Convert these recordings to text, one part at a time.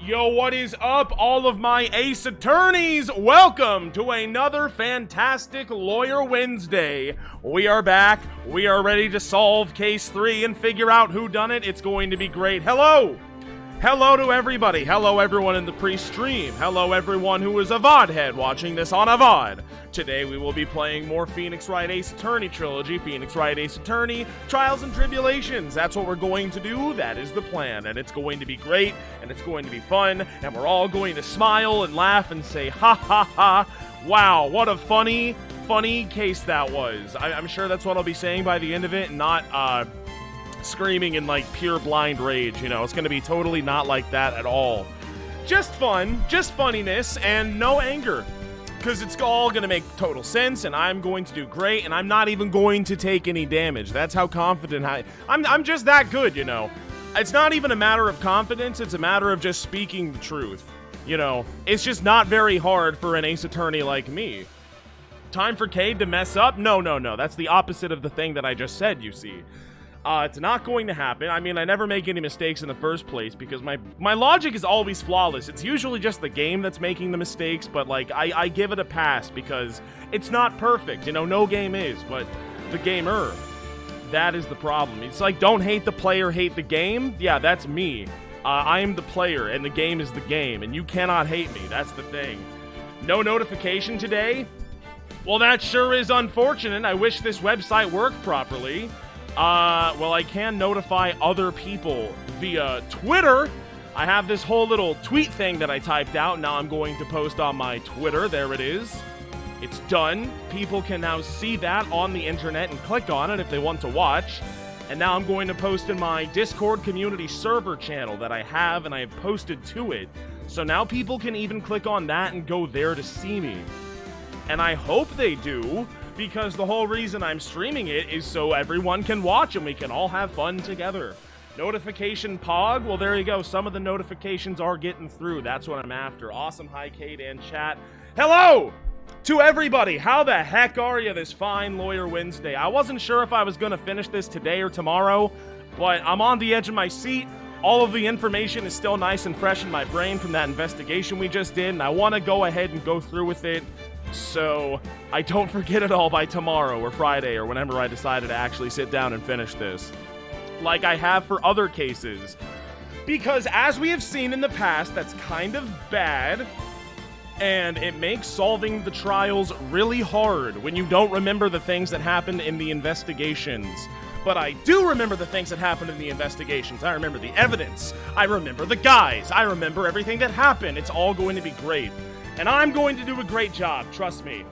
Yo, what is up, all of my ace attorneys? Welcome to another fantastic Lawyer Wednesday. We are back. We are ready to solve case 3 and figure out who done it. It's going to be great. Hello! Hello to everybody. Hello, everyone in the pre-stream. Hello, everyone who is a VOD head watching this on a VOD. Today, we will be playing more Phoenix Wright Ace Attorney Trilogy, Phoenix Wright Ace Attorney, Trials and Tribulations. That's what we're going to do. That is the plan, and it's going to be great, and it's going to be fun, and we're all going to smile and laugh and say, ha ha ha, wow, what a funny case that was. I'm sure that's what I'll be saying by the end of it, and not, screaming in like pure blind rage, you know. It's gonna be totally not like that at all. Just fun, just funniness, and no anger, because it's all gonna make total sense, and I'm going to do great, and I'm not even going to take any damage. That's how confident I'm just that good, you know. It's not even a matter of confidence, it's a matter of just speaking the truth, you know. It's just not very hard for an ace attorney like me. Time for Cade to mess up? No, that's the opposite of the thing that I just said, you see. It's not going to happen. I mean, I never make any mistakes in the first place because my logic is always flawless. It's usually just the game that's making the mistakes, but like, I give it a pass because it's not perfect. You know, no game is, but the gamer, that is the problem. It's like, don't hate the player, hate the game. Yeah, that's me. I am the player, and the game is the game, and you cannot hate me. That's the thing. No notification today? Well, that sure is unfortunate. I wish this website worked properly. Well, I can notify other people via Twitter. I have this whole little tweet thing that I typed out. Now I'm going to post on my Twitter. There it is. It's done. People can now see that on the internet and click on it if they want to watch. And now I'm going to post in my Discord community server channel that I have, and I have posted to it. So now people can even click on that and go there to see me. And I hope they do, because the whole reason I'm streaming it is so everyone can watch and we can all have fun together. Notification pog? Well, there you go. Some of the notifications are getting through. That's what I'm after. Awesome. Hi, Kate and chat. Hello to everybody. How the heck are you this fine Lawyer Wednesday? I wasn't sure if I was going to finish this today or tomorrow, but I'm on the edge of my seat. All of the information is still nice and fresh in my brain from that investigation we just did, and I want to go ahead and go through with it so I don't forget it all by tomorrow or Friday or whenever I decided to actually sit down and finish this, like I have for other cases. Because as we have seen in the past, that's kind of bad, and it makes solving the trials really hard when you don't remember the things that happened in the investigations. But I do remember the things that happened in the investigations. I remember the evidence. I remember the guys. I remember everything that happened. It's all going to be great. And I'm going to do a great job, trust me.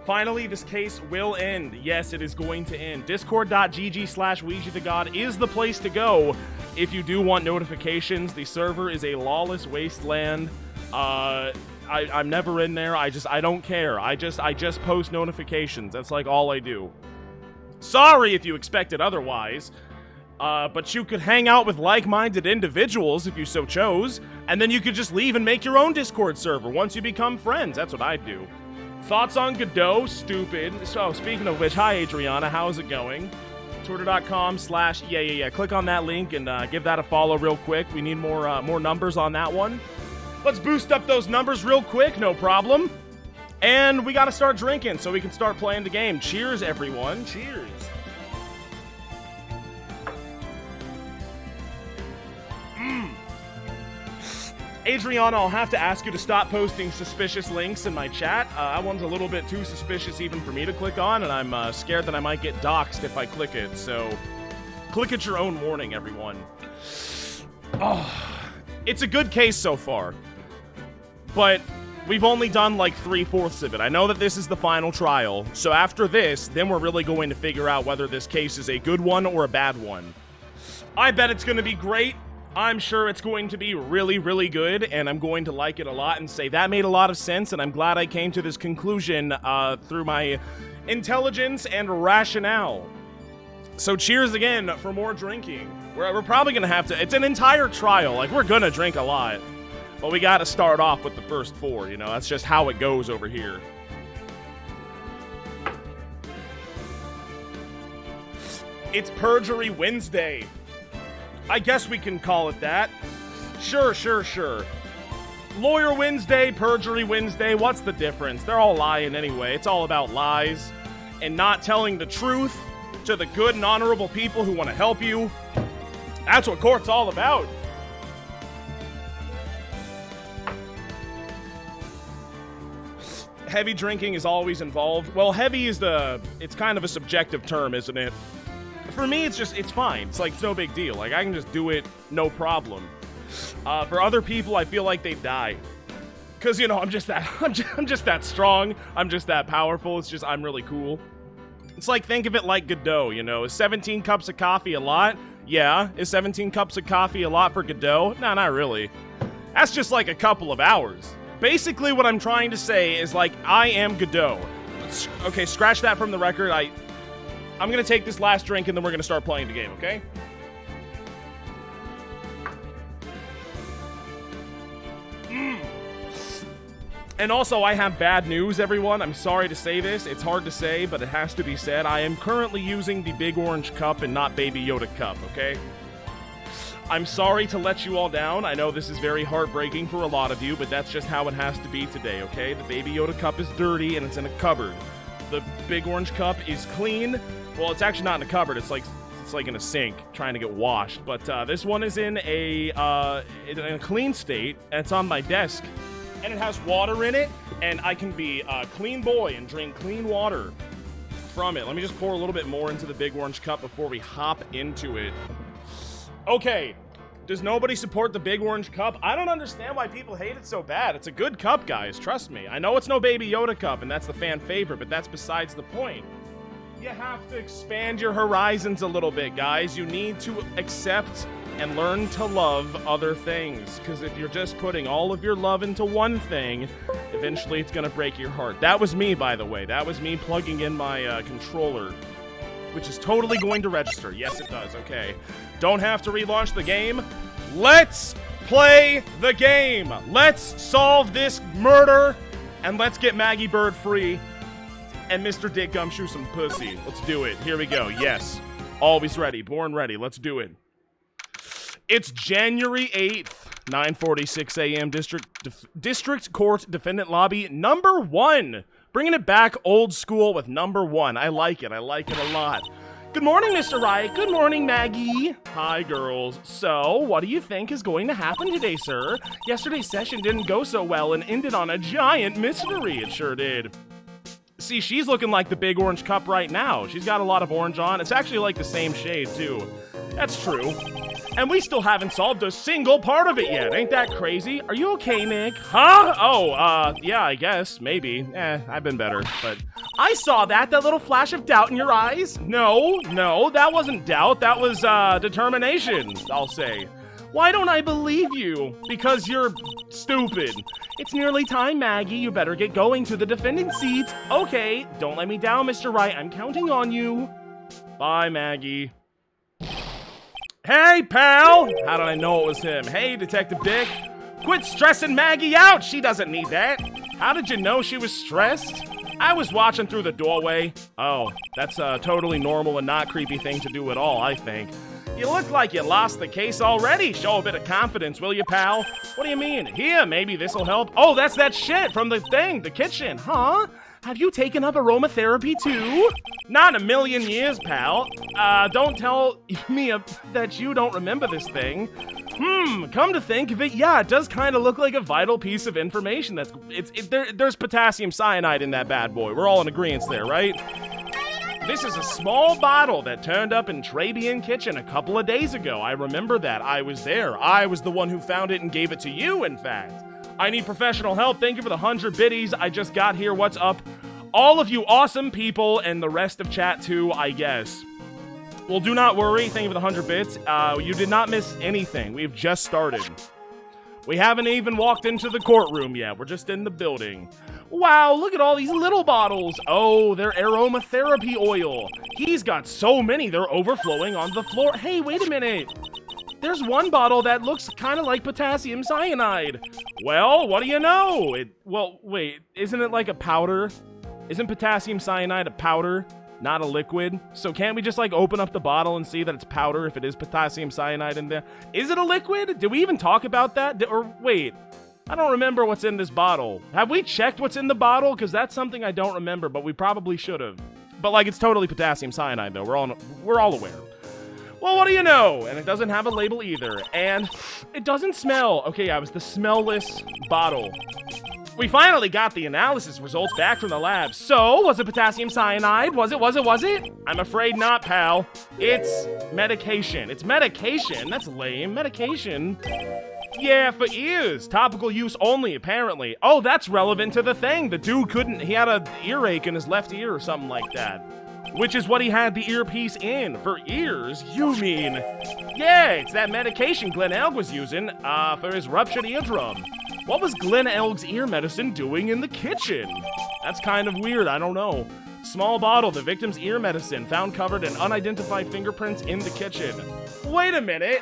Finally, this case will end. Yes, it is going to end. Discord.gg/WeegeeTheGod is the place to go if you do want notifications. The server is a lawless wasteland. I'm never in there. I don't care. I just post notifications. That's like all I do. Sorry if you expected otherwise. But you could hang out with like-minded individuals if you so chose, and then you could just leave and make your own Discord server once you become friends. That's what I'd do. Thoughts on Godot? Stupid. So, speaking of which, hi Adriana, how's it going? Twitter.com/yeah. Click on that link and give that a follow real quick. We need more numbers on that one. Let's boost up those numbers real quick, no problem. And we gotta start drinking so we can start playing the game. Cheers, everyone. Cheers. Adriana, I'll have to ask you to stop posting suspicious links in my chat. That one's a little bit too suspicious even for me to click on, and I'm scared that I might get doxxed if I click it, so click at your own warning, everyone. Oh, it's a good case so far, but we've only done like 3/4 of it. I know that this is the final trial, so after this, then we're really going to figure out whether this case is a good one or a bad one. I bet it's going to be great. I'm sure it's going to be really, really good, and I'm going to like it a lot and say that made a lot of sense, and I'm glad I came to this conclusion through my intelligence and rationale. So cheers again for more drinking. We're probably going to have to... It's an entire trial. Like, we're going to drink a lot. But we got to start off with the first 4, you know? That's just how it goes over here. It's Perjury Wednesday. I guess we can call it that. Sure. Lawyer Wednesday, Perjury Wednesday, what's the difference? They're all lying anyway. It's all about lies and not telling the truth to the good and honorable people who want to help you. That's what court's all about. Heavy drinking is always involved. Well, heavy is it's kind of a subjective term, isn't it? For me, it's fine. It's like, it's no big deal. Like, I can just do it, no problem. For other people, I feel like they die. Because, you know, I'm just that strong. I'm just that powerful. It's just, I'm really cool. It's like, think of it like Godot, you know. Is 17 cups of coffee a lot? Yeah. Is 17 cups of coffee a lot for Godot? No, not really. That's just like a couple of hours. Basically, what I'm trying to say is, like, I am Godot. Okay, scratch that from the record. I'm gonna take this last drink and then we're gonna start playing the game, okay? And also, I have bad news, everyone. I'm sorry to say this. It's hard to say, but it has to be said. I am currently using the Big Orange Cup and not Baby Yoda Cup, okay? I'm sorry to let you all down. I know this is very heartbreaking for a lot of you, but that's just how it has to be today, okay? The Baby Yoda Cup is dirty and it's in a cupboard. The Big Orange Cup is clean. Well, it's actually not in a cupboard. It's like in a sink trying to get washed. But this one is in a clean state, and it's on my desk. And it has water in it, and I can be a clean boy and drink clean water from it. Let me just pour a little bit more into the Big Orange Cup before we hop into it. Okay, does nobody support the Big Orange Cup? I don't understand why people hate it so bad. It's a good cup, guys, trust me. I know it's no Baby Yoda Cup, and that's the fan favorite, but that's besides the point. You have to expand your horizons a little bit, guys. You need to accept and learn to love other things, because if you're just putting all of your love into one thing, eventually it's going to break your heart. That was me, by the way. That was me plugging in my controller, which is totally going to register. Yes, it does. Okay. Don't have to relaunch the game. Let's play the game. Let's solve this murder, and let's get Maggie Bird free and Mr. Dick Gumshoe some pussy. Let's do it. Here we go. Yes. Always ready. Born ready. Let's do it. It's January 8th, 9:46 a.m. District Court Defendant Lobby number 1. Bringing it back old school with number 1. I like it. I like it a lot. Good morning, Mr. Wright. Good morning, Maggie. Hi, girls. So, what do you think is going to happen today, sir? Yesterday's session didn't go so well and ended on a giant mystery. It sure did. See, she's looking like the Big Orange Cup right now. She's got a lot of orange on. It's actually like the same shade, too. That's true. And we still haven't solved a single part of it yet. Ain't that crazy? Are you okay, Nick? Huh? Oh, yeah, I guess. Maybe. I've been better. But I saw that little flash of doubt in your eyes. No, that wasn't doubt. That was, determination, I'll say. Why don't I believe you? Because you're stupid. It's nearly time, Maggie. You better get going to the defendant seat. Okay, don't let me down, Mr. Wright. I'm counting on you. Bye, Maggie. Hey, pal! How did I know it was him? Hey, Detective Dick. Quit stressing Maggie out! She doesn't need that. How did you know she was stressed? I was watching through the doorway. Oh, that's a totally normal and not creepy thing to do at all, I think. You look like you lost the case already. Show a bit of confidence, will you, pal? What do you mean? Here, maybe this'll help. Oh, that's that shit from the thing, the kitchen. Huh? Have you taken up aromatherapy too? Not in a million years, pal. Don't tell me that you don't remember this thing. Come to think of it, yeah, it does kind of look like a vital piece of information. There's potassium cyanide in that bad boy. We're all in agreement there, right? This is a small bottle that turned up in Trabian Kitchen a couple of days ago. I remember that. I was there. I was the one who found it and gave it to you, in fact. I need professional help. Thank you for the 100 biddies. I just got here. What's up? All of you awesome people and the rest of chat too, I guess. Well, do not worry. Thank you for the 100 bits. You did not miss anything. We've just started. We haven't even walked into the courtroom yet. We're just in the building. Wow, look at all these little bottles. Oh, they're aromatherapy oil. He's got so many, they're overflowing on the floor. Hey, wait a minute. There's one bottle that looks kind of like potassium cyanide. Well, what do you know? Well, wait, isn't it like a powder? Isn't potassium cyanide a powder, not a liquid? So can't we just like open up the bottle and see that it's powder if it is potassium cyanide in there? Is it a liquid? Did we even talk about that? Or wait, I don't remember what's in this bottle. Have we checked what's in the bottle? Because that's something I don't remember, but we probably should have. But, like, it's totally potassium cyanide, though. We're all aware. Well, what do you know? And it doesn't have a label either. And it doesn't smell. Okay, yeah, it was the smellless bottle. We finally got the analysis results back from the lab. So, was it potassium cyanide? Was it? I'm afraid not, pal. It's medication. It's medication? That's lame. Medication? Yeah, for ears. Topical use only, apparently. Oh, that's relevant to the thing. The dude he had an earache in his left ear or something like that. Which is what he had the earpiece in. For ears, you mean? Yeah, it's that medication Glenn Elg was using, for his ruptured eardrum. What was Glenn Elg's ear medicine doing in the kitchen? That's kind of weird, I don't know. Small bottle, the victim's ear medicine, found covered in unidentified fingerprints in the kitchen. Wait a minute.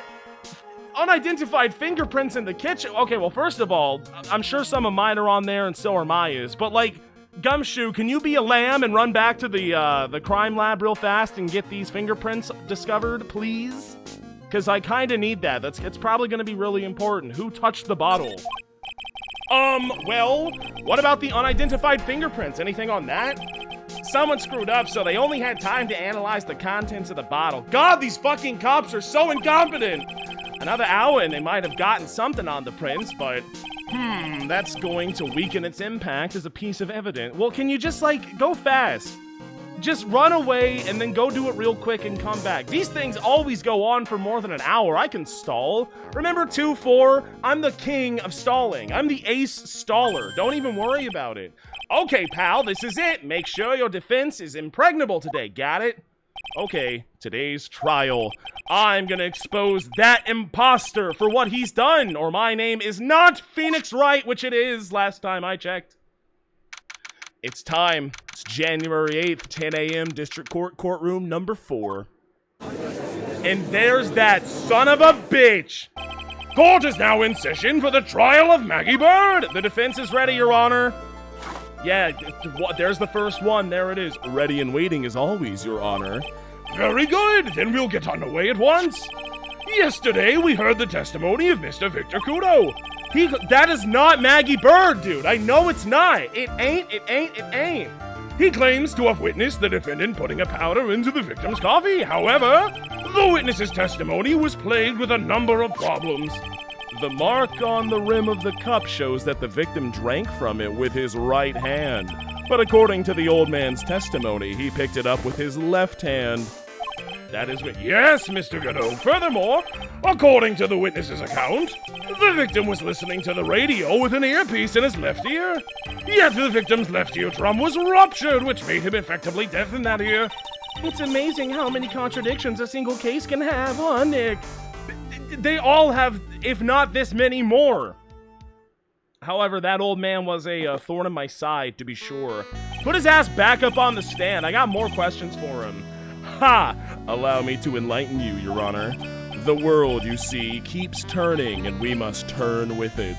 Unidentified fingerprints in the kitchen? Okay, well, first of all, I'm sure some of mine are on there and so are Maya's, but, like, Gumshoe, can you be a lamb and run back to the crime lab real fast and get these fingerprints discovered, please? Because I kind of need that. It's probably going to be really important. Who touched the bottle? Well, what about the unidentified fingerprints? Anything on that? Someone screwed up, so they only had time to analyze the contents of the bottle. God, these fucking cops are so incompetent! Another hour and they might have gotten something on the prints, but... that's going to weaken its impact as a piece of evidence. Well, can you just, like, go fast? Just run away and then go do it real quick and come back. These things always go on for more than an hour. I can stall. Remember 2-4? I'm the king of stalling. I'm the ace staller. Don't even worry about it. Okay, pal, this is it. Make sure your defense is impregnable today. Got it? Okay, today's trial. I'm gonna expose that imposter for what he's done, or my name is not Phoenix Wright, which it is last time I checked. It's time. It's January 8th, 10 a.m., District Court, courtroom number 4. And there's that son of a bitch! Court is now in session for the trial of Maggie Bird! The defense is ready, Your Honor. Yeah, there's the first one. There it is. Ready and waiting as always, Your Honor. Very good. Then we'll get underway at once. Yesterday, we heard the testimony of Mr. Victor Kudo. That is not Maggie Bird, dude. I know it's not. It ain't. He claims to have witnessed the defendant putting a powder into the victim's coffee. However, the witness's testimony was plagued with a number of problems. The mark on the rim of the cup shows that the victim drank from it with his right hand. But according to the old man's testimony, he picked it up with his left hand. That is what... Yes, Mr. Godot. Furthermore, according to the witness's account, the victim was listening to the radio with an earpiece in his left ear. Yet the victim's left eardrum was ruptured, which made him effectively deaf in that ear. It's amazing how many contradictions a single case can have, huh, Nick? They all have, if not this many more. However, that old man was a thorn in my side, to be sure. Put his ass back up on the stand. I got more questions for him. Ha! Allow me to enlighten you, Your Honor. The world, you see, keeps turning, and we must turn with it.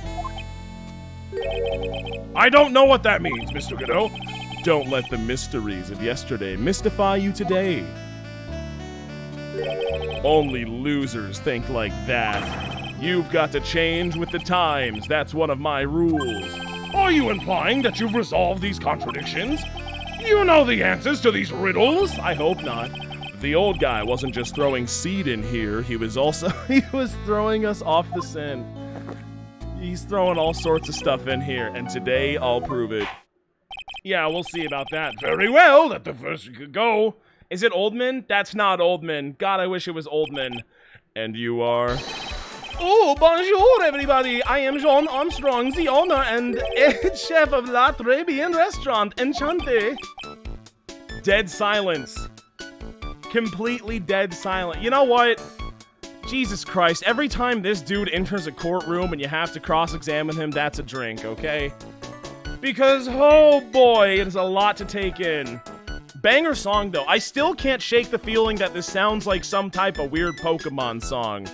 I don't know what that means, Mr. Godot. Don't let the mysteries of yesterday mystify you today. Only losers think like that. You've got to change with the times. That's one of my rules. Are you implying that you've resolved these contradictions? You know the answers to these riddles? I hope not. The old guy wasn't just throwing seed in here. He was throwing us off the scent. He's throwing all sorts of stuff in here, and today I'll prove it. Yeah, we'll see about that. Very well, let the first go. Is it Oldman? That's not Oldman. God, I wish it was Oldman. And you are... Oh, bonjour, everybody. I am Jean Armstrong, the owner and head chef of La Trebian Restaurant. Enchanté. Dead silence. Completely dead silent. You know what? Jesus Christ. Every time this dude enters a courtroom and you have to cross-examine him, that's a drink, okay? Because, oh boy, it is a lot to take in. Banger song, though. I still can't shake the feeling that this sounds like some type of weird Pokemon song.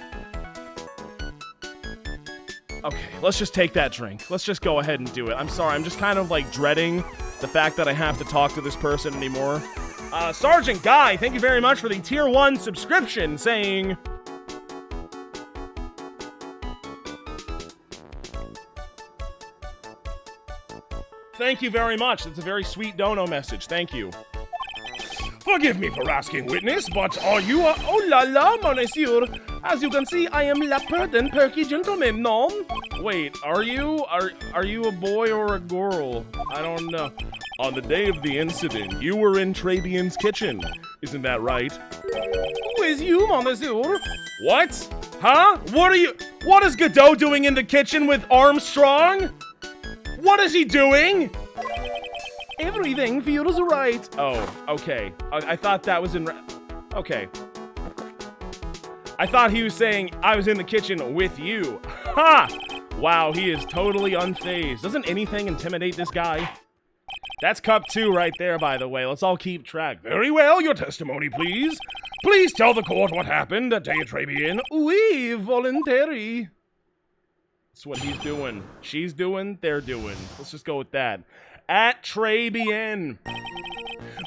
Okay, let's just take that drink. Let's just go ahead and do it. I'm sorry, I'm just kind of, like, dreading the fact that I have to talk to this person anymore. Sergeant Guy, thank you very much for the Tier 1 subscription, saying... Thank you very much. That's a very sweet dono message. Thank you. Forgive me for asking, witness, but are you a... Oh la la, monsieur. As you can see, I am leopard and perky gentleman, no? Wait, are you a boy or a girl? I don't know. On the day of the incident, you were in Trabian's kitchen. Isn't that right? Who is you, monsieur? What? Huh? What is Godot doing in the kitchen with Armstrong? What is he doing? Everything feels right. Oh, okay. I thought that was in... Okay. I thought he was saying I was in the kitchen with you. Ha! Wow, he is totally unfazed. Doesn't anything intimidate this guy? That's cup 2 right there, by the way. Let's all keep track. Very well, your testimony, please. Please tell the court what happened at Trabian. Oui, voluntary. That's what he's doing. She's doing, they're doing. Let's just go with that. At Trabian.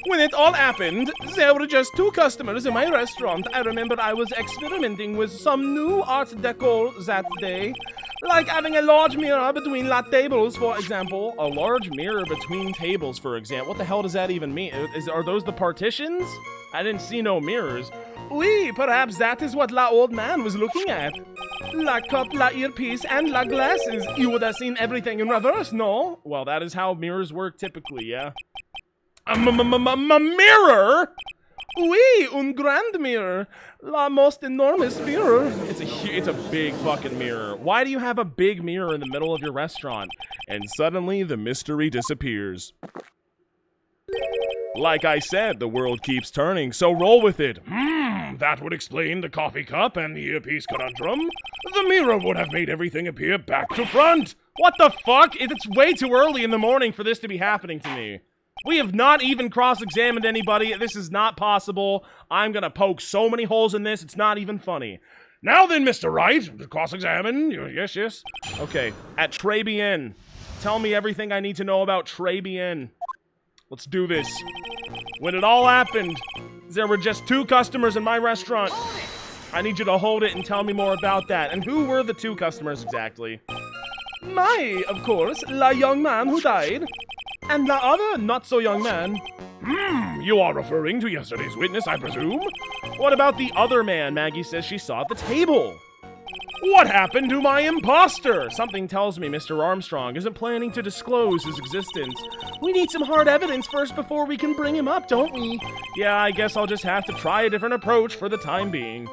When it all happened, there were just 2 customers in my restaurant. I remember I was experimenting with some new art decor that day. Like having a large mirror between tables, for example. A large mirror between tables, for example. What the hell does that even mean? Are those the partitions? I didn't see no mirrors. Oui, perhaps that is what old man was looking at. Cup, earpiece, and glasses. You would have seen everything in reverse, no? Well, that is how mirrors work typically, yeah. A mirror? Oui, un grand mirror. La most enormous mirror. It's a big fucking mirror. Why do you have a big mirror in the middle of your restaurant? And suddenly the mystery disappears. Like I said, the world keeps turning, so roll with it. That would explain the coffee cup and the earpiece conundrum. The mirror would have made everything appear back to front. What the fuck? It's way too early in the morning for this to be happening to me. We have not even cross-examined anybody. This is not possible. I'm gonna poke so many holes in this, it's not even funny. Now then, Mr. Wright, cross-examine. Yes. Okay, at Trabian. Tell me everything I need to know about Trabian. Let's do this. When it all happened, there were just 2 customers in my restaurant. I need you to hold it and tell me more about that. And who were the 2 customers exactly? My, of course, young man who died. And the other not-so-young man. You are referring to yesterday's witness, I presume? What about the other man Maggie says she saw at the table? What happened to my imposter? Something tells me Mr. Armstrong isn't planning to disclose his existence. We need some hard evidence first before we can bring him up, don't we? Yeah, I guess I'll just have to try a different approach for the time being.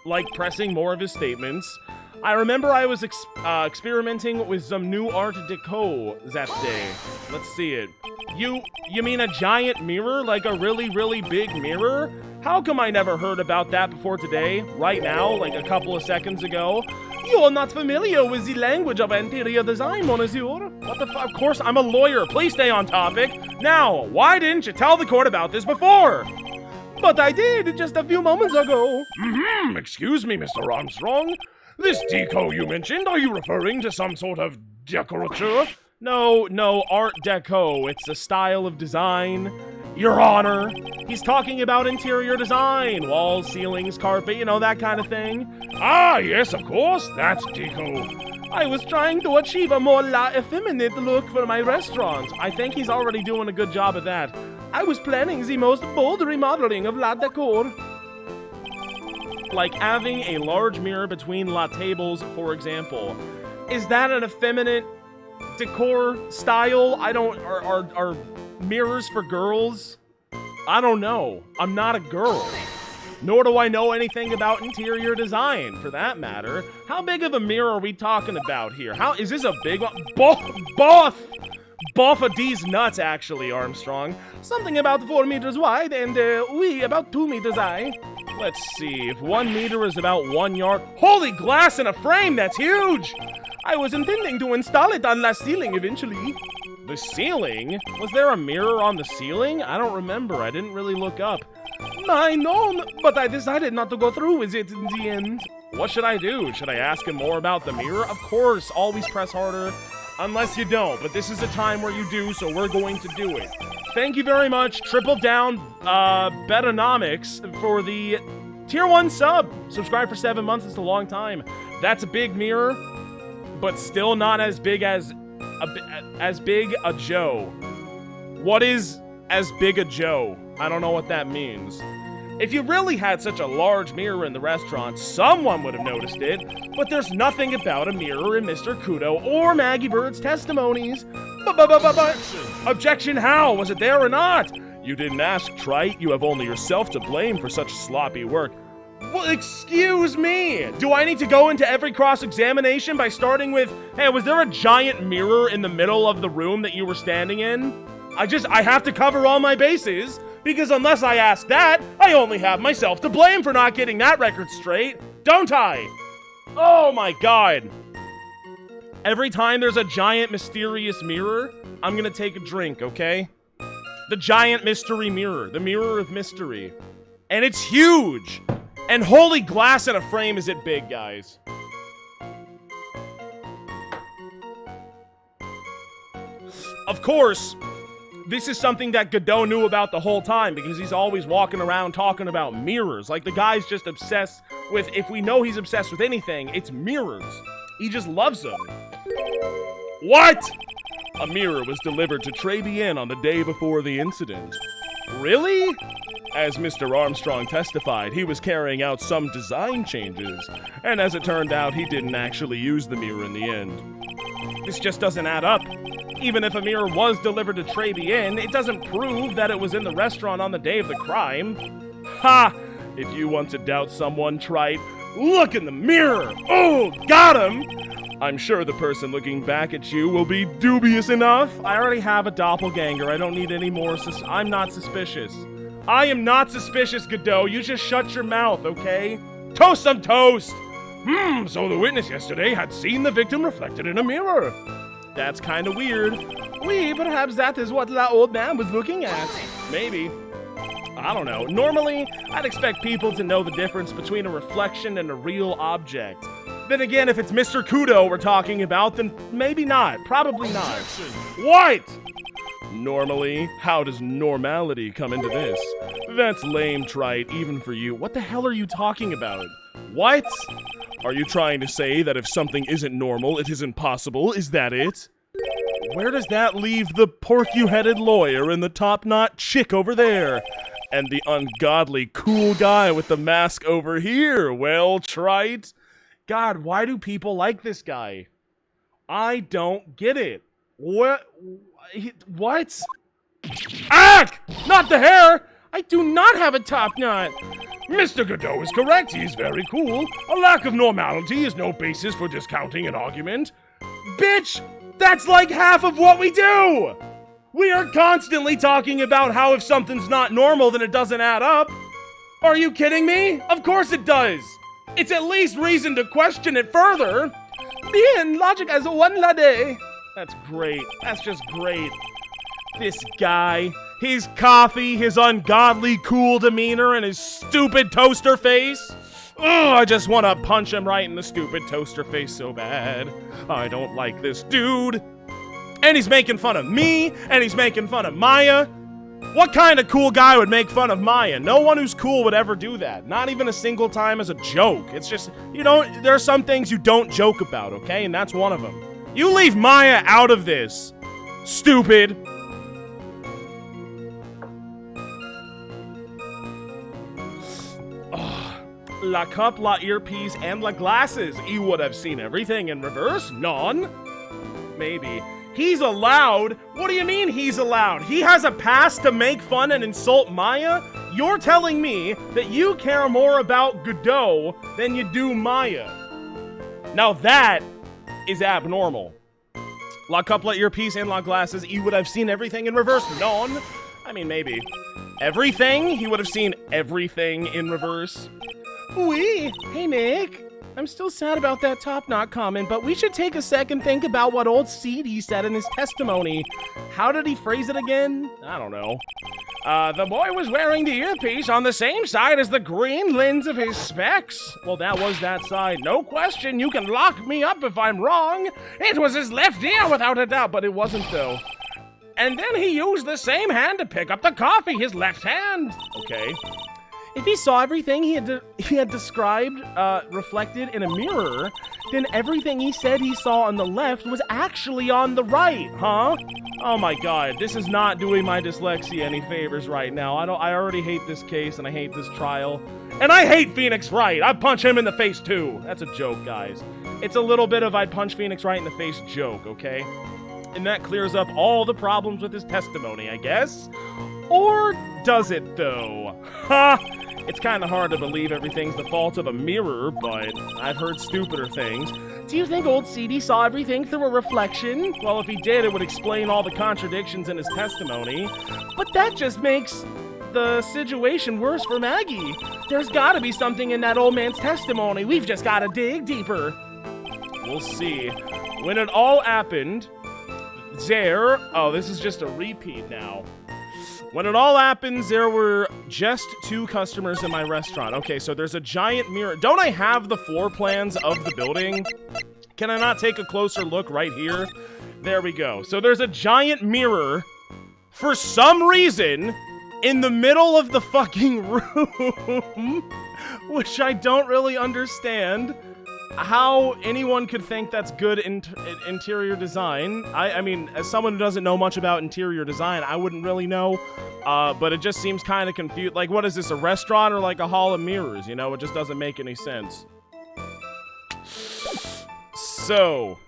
Like pressing more of his statements. I remember I was experimenting with some new art deco that day. Let's see it. You mean a giant mirror? Like a really, really big mirror? How come I never heard about that before today? Right now? Like a couple of seconds ago? You're not familiar with the language of interior design, monsieur. What the fuck? Of course, I'm a lawyer. Please stay on topic. Now, why didn't you tell the court about this before? But I did just a few moments ago. Excuse me, Mr. Armstrong. This deco you mentioned, are you referring to some sort of decorature? No, art deco. It's a style of design. Your Honor, he's talking about interior design. Walls, ceilings, carpet, you know, that kind of thing. Ah, yes, of course, that's deco. I was trying to achieve a more effeminate look for my restaurant. I think he's already doing a good job of that. I was planning the most bold remodeling of la decor. Like having a large mirror between tables, for example. Is that an effeminate decor style? Are mirrors for girls? I don't know. I'm not a girl. Nor do I know anything about interior design, for that matter. How big of a mirror are we talking about here? Is this a big one? Both of these nuts, actually, Armstrong. Something about 4 meters wide and, about 2 meters high. Let's see, if 1 meter is about 1 yard... Holy glass in a frame, that's huge! I was intending to install it on the ceiling eventually. The ceiling? Was there a mirror on the ceiling? I don't remember, I didn't really look up. I know, but I decided not to go through with it in the end. What should I do? Should I ask him more about the mirror? Of course, always press harder. Unless you don't, but this is a time where you do, so we're going to do it. Thank you very much, Triple Down, Betonomics, for the Tier 1 sub. Subscribe for 7 months, it's a long time. That's a big mirror, but still not as big as as big a Joe. What is as big a Joe? I don't know what that means. If you really had such a large mirror in the restaurant, someone would have noticed it, but there's nothing about a mirror in Mr. Kudo or Maggie Bird's testimonies. Objection how? Was it there or not? You didn't ask, Trite. You have only yourself to blame for such sloppy work. Well, excuse me! Do I need to go into every cross-examination by starting with, hey, was there a giant mirror in the middle of the room that you were standing in? I have to cover all my bases, because unless I ask that, I only have myself to blame for not getting that record straight, don't I? Oh my god. Every time there's a giant mysterious mirror, I'm gonna take a drink, okay? The giant mystery mirror, the mirror of mystery. And it's huge! And holy glass in a frame is it big, guys. Of course, this is something that Godot knew about the whole time because he's always walking around talking about mirrors. Like, the guy's just obsessed with, if we know he's obsessed with anything, it's mirrors. He just loves them. What? A mirror was delivered to Trebien on the day before the incident. Really? As Mr. Armstrong testified, he was carrying out some design changes, and as it turned out, he didn't actually use the mirror in the end. This just doesn't add up. Even if a mirror was delivered to Trebien, it doesn't prove that it was in the restaurant on the day of the crime. Ha! If you want to doubt someone, Trite, look in the mirror! Oh, got him! I'm sure the person looking back at you will be dubious enough. I already have a doppelganger. I don't need any more. I'm not suspicious. I am not suspicious, Godot. You just shut your mouth, okay? Toast some toast! So the witness yesterday had seen the victim reflected in a mirror. That's kind of weird. Perhaps that is what the old man was looking at. Maybe. I don't know. Normally, I'd expect people to know the difference between a reflection and a real object. Then again, if it's Mr. Kudo we're talking about, then maybe not. Probably not. What? Normally? How does normality come into this? That's lame, Trite, even for you. What the hell are you talking about? What? Are you trying to say that if something isn't normal, it isn't possible? Is that it? Where does that leave the porky-headed lawyer and the top-knot chick over there? And the ungodly cool guy with the mask over here? Well, Trite? God, why do people like this guy? I don't get it. What? Ack! Not the hair! I do not have a top knot! Mr. Godot is correct, he's very cool. A lack of normality is no basis for discounting an argument. Bitch! That's like half of what we do! We are constantly talking about how if something's not normal, then it doesn't add up. Are you kidding me? Of course it does! It's at least reason to question it further. Bien, logic as one la day. That's great. That's just great. This guy, his coffee, his ungodly cool demeanor, and his stupid toaster face. Oh, I just want to punch him right in the stupid toaster face so bad. I don't like this dude. And he's making fun of me, and he's making fun of Maya. What kind of cool guy would make fun of Maya? No one who's cool would ever do that. Not even a single time as a joke. It's just, there are some things you don't joke about, okay? And that's one of them. You leave Maya out of this. Stupid. La cup, la earpiece, and la glasses. You would have seen everything in reverse? None? Maybe. He's allowed? What do you mean he's allowed? He has a pass to make fun and insult Maya? You're telling me that you care more about Godot than you do Maya. Now that is abnormal. La cup, la earpiece, and la glasses. You would have seen everything in reverse? None? I mean, maybe. Everything? He would have seen everything in reverse? Wee! Hey, Nick. I'm still sad about that top knot comment, but we should take a second think about what old CD said in his testimony. How did he phrase it again? I don't know. The boy was wearing the earpiece on the same side as the green lens of his specs. Well, that was that side. No question, you can lock me up if I'm wrong. It was his left ear without a doubt, but it wasn't though. And then he used the same hand to pick up the coffee, his left hand. Okay. If he saw everything he had described reflected in a mirror, then everything he said he saw on the left was actually on the right, huh? Oh my god, this is not doing my dyslexia any favors right now. I already hate this case, and I hate this trial. And I hate Phoenix Wright! I'd punch him in the face too! That's a joke, guys. It's a little bit of I'd punch Phoenix Wright in the face joke, okay? And that clears up all the problems with his testimony, I guess? Or does it, though? Ha! It's kind of hard to believe everything's the fault of a mirror, but I've heard stupider things. Do you think old CD saw everything through a reflection? Well, if he did, it would explain all the contradictions in his testimony. But that just makes the situation worse for Maggie. There's gotta be something in that old man's testimony. We've just gotta dig deeper. We'll see. When it all happened, there... Oh, this is just a repeat now. When it all happens, there were just 2 customers in my restaurant. Okay, so there's a giant mirror. Don't I have the floor plans of the building? Can I not take a closer look right here? There we go. So there's a giant mirror, for some reason, in the middle of the fucking room, which I don't really understand how anyone could think that's good interior design. I mean, as someone who doesn't know much about interior design, I wouldn't really know, but it just seems kind of confused. Like, what is this, a restaurant or like a hall of mirrors? You know, it just doesn't make any sense. So,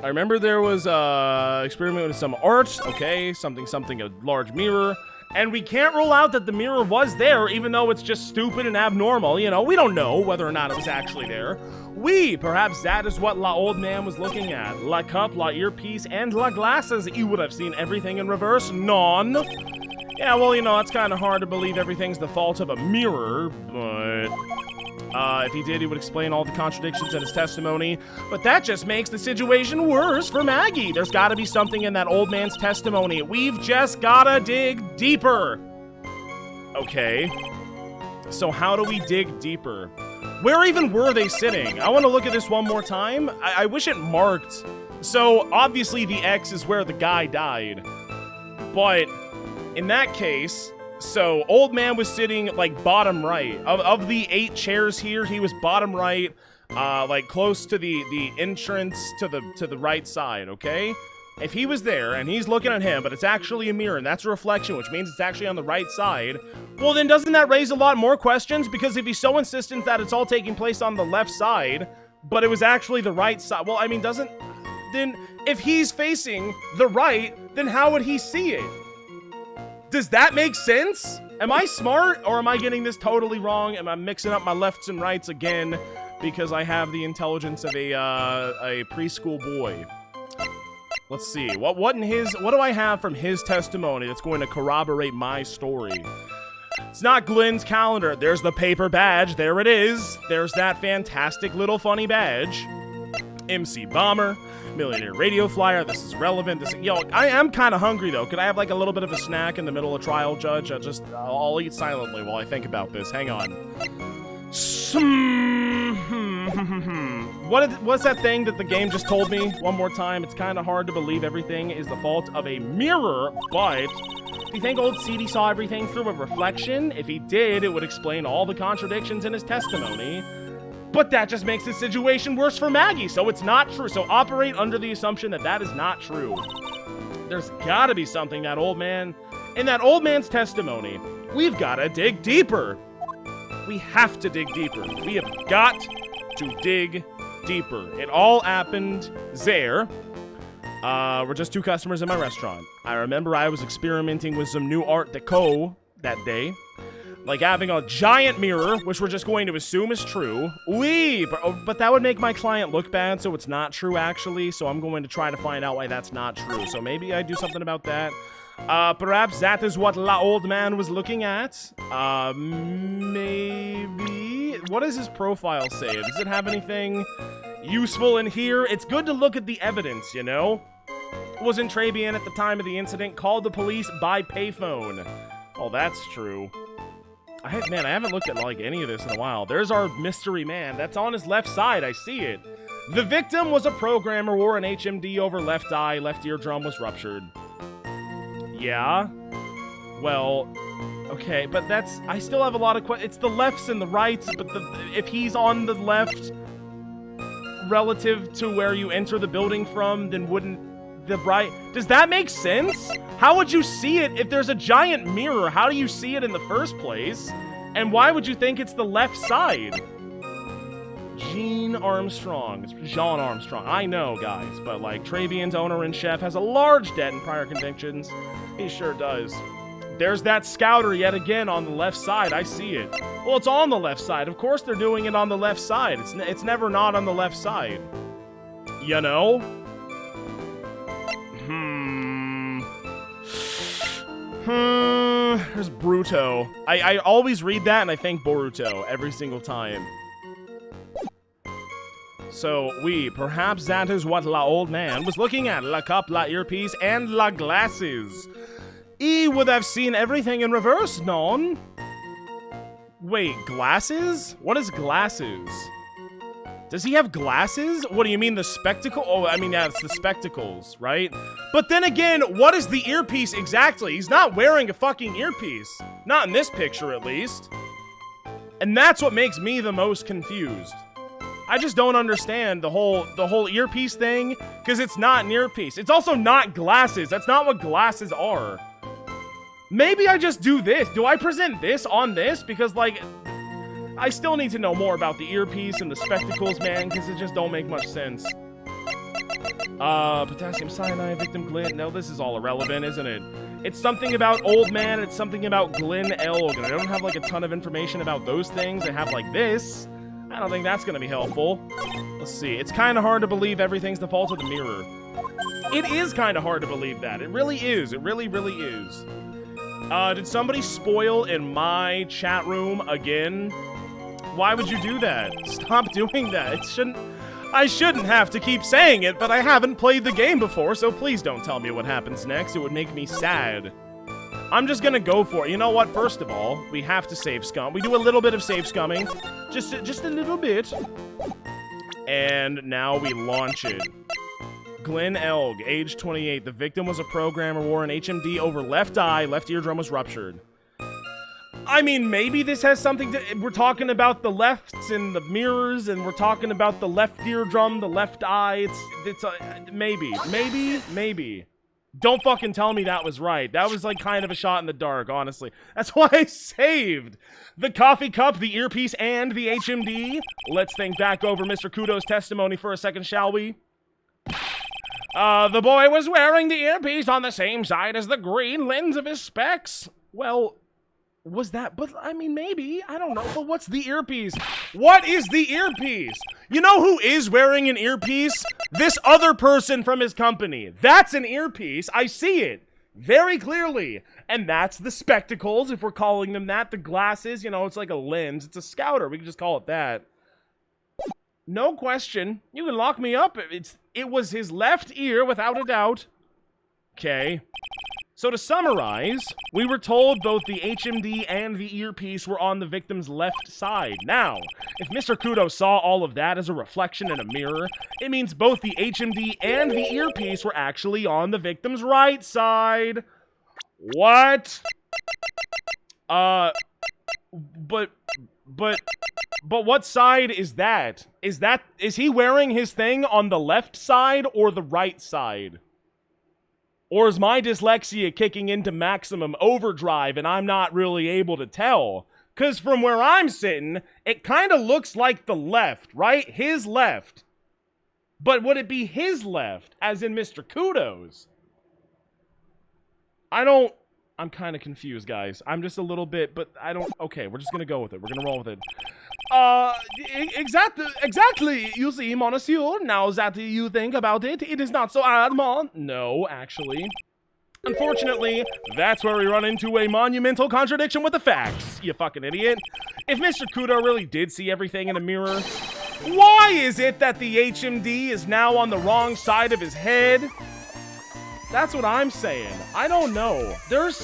I remember there was experiment with some art. Okay, something, a large mirror. And we can't rule out that the mirror was there, even though it's just stupid and abnormal. You know, we don't know whether or not it was actually there. Perhaps that is what la old man was looking at. La cup, la earpiece, and la glasses. You would have seen everything in reverse. Non. Yeah, well, you know, it's kind of hard to believe everything's the fault of a mirror, but... if he did, he would explain all the contradictions in his testimony. But that just makes the situation worse for Maggie. There's gotta be something in that old man's testimony. We've just gotta dig deeper. Okay. So how do we dig deeper? Where even were they sitting? I want to look at this one more time. I wish it marked. So, obviously the X is where the guy died. But, in that case... So, old man was sitting, like, bottom right. Of the 8 chairs here, he was bottom right, like, close to the entrance to the right side, okay? If he was there, and he's looking at him, but it's actually a mirror, and that's a reflection, which means it's actually on the right side, well, then doesn't that raise a lot more questions? Because if he's so insistent that it's all taking place on the left side, but it was actually the right side, well, I mean, then, if he's facing the right, then how would he see it? Does that make sense? Am I smart, or am I getting this totally wrong? Am I mixing up my lefts and rights again because I have the intelligence of a preschool boy? Let's see. What do I have from his testimony that's going to corroborate my story? It's not Glenn's calendar. There's the paper badge. There it is. There's that fantastic little funny badge. MC Bomber. Millionaire Radio Flyer. This is relevant. Yo, I am kind of hungry, though. Could I have, like, a little bit of a snack in the middle of trial, Judge? I'll eat silently while I think about this. Hang on. What's that thing that the game just told me? One more time. It's kind of hard to believe everything is the fault of a mirror, but... Do you think old CD saw everything through a reflection? If he did, it would explain all the contradictions in his testimony. But that just makes the situation worse for Maggie, so it's not true. So operate under the assumption that that is not true. There's gotta be something in that old man's testimony. We've gotta dig deeper. We have to dig deeper. We have got to dig deeper. It all happened there. We're just 2 customers in my restaurant. I remember I was experimenting with some new art deco that day. Like having a giant mirror, which we're just going to assume is true. But that would make my client look bad, so it's not true, actually. So I'm going to try to find out why that's not true. So maybe I do something about that. Perhaps that is what la old man was looking at. Maybe... What does his profile say? Does it have anything useful in here? It's good to look at the evidence, you know? Wasn't Trabian at the time of the incident called the police by payphone? Oh, that's true. I haven't looked at, like, any of this in a while. There's our mystery man. That's on his left side. I see it. The victim was a programmer, wore an HMD over left eye. Left eardrum was ruptured. Yeah? Well, okay, but that's... I still have a lot of questions. It's the lefts and the rights, but if he's on the left... relative to where you enter the building from, then wouldn't the bright... Does that make sense? How would you see it if there's a giant mirror? How do you see it in the first place? And why would you think it's the left side? Jean Armstrong. It's Jean Armstrong. I know, guys, but like Travian's owner and chef has a large debt and prior convictions. He sure does. There's that scouter yet again on the left side. I see it. Well, it's on the left side. Of course they're doing it on the left side. It's never not on the left side. You know? There's Bruto. I always read that and I think Boruto every single time. So, perhaps that is what la old man was looking at. La cup, la earpiece, and la glasses. He would have seen everything in reverse, non? Wait, glasses? What is glasses? Does he have glasses? What do you mean, the spectacle? Oh, I mean, yeah, it's the spectacles, right? But then again, what is the earpiece exactly? He's not wearing a fucking earpiece. Not in this picture, at least. And that's what makes me the most confused. I just don't understand the whole earpiece thing, because it's not an earpiece. It's also not glasses. That's not what glasses are. Maybe I just do this. Do I present this on this? Because, like, I still need to know more about the earpiece and the spectacles, man, because it just don't make much sense. Potassium cyanide, victim Glenn. No, this is all irrelevant, isn't it? It's something about old man. It's something about Glenn Elg. And I don't have, like, a ton of information about those things. I have, like, this. I don't think that's going to be helpful. Let's see. It's kind of hard to believe everything's the fault of the mirror. It is kind of hard to believe that. It really is. It really, really is. Did somebody spoil in my chat room again? Why would you do that? Stop doing that. I shouldn't have to keep saying it, but I haven't played the game before, so please don't tell me what happens next. It would make me sad. I'm just gonna go for it. You know what? First of all, we have to save scum. We do a little bit of save scumming. Just a little bit. And now we launch it. Glenn Elg, age 28. The victim was a programmer, wore an HMD over left eye. Left eardrum was ruptured. I mean, maybe this has something to... We're talking about the lefts and the mirrors, and we're talking about the left eardrum, the left eye. It's maybe. Don't fucking tell me that was right. That was like kind of a shot in the dark, honestly. That's why I saved the coffee cup, the earpiece, and the HMD. Let's think back over Mr. Kudo's testimony for a second, shall we? The boy was wearing the earpiece on the same side as the green lens of his specs. Well, was that... But, I mean, maybe. I don't know. But what's the earpiece? What is the earpiece? You know who is wearing an earpiece? This other person from his company. That's an earpiece. I see it very clearly. And that's the spectacles, if we're calling them that. The glasses, you know, it's like a lens. It's a scouter. We can just call it that. No question. You can lock me up. It was his left ear, without a doubt. Okay. So to summarize, we were told both the HMD and the earpiece were on the victim's left side. Now, if Mr. Kudo saw all of that as a reflection in a mirror, it means both the HMD and the earpiece were actually on the victim's right side. What? But what side is that? Is he wearing his thing on the left side or the right side? Or is my dyslexia kicking into maximum overdrive and I'm not really able to tell? Because from where I'm sitting, it kind of looks like the left, right? His left. But would it be his left, as in Mr. Kudo's? I'm kind of confused, guys. I'm just a little bit, but I don't... Okay, we're just going to go with it. We're going to roll with it. Exactly. You see, Monsieur, now that you think about it, it is not so hard, mon. No, actually. Unfortunately, that's where we run into a monumental contradiction with the facts, you fucking idiot. If Mr. Kudo really did see everything in a mirror, why is it that the HMD is now on the wrong side of his head? That's what I'm saying. I don't know.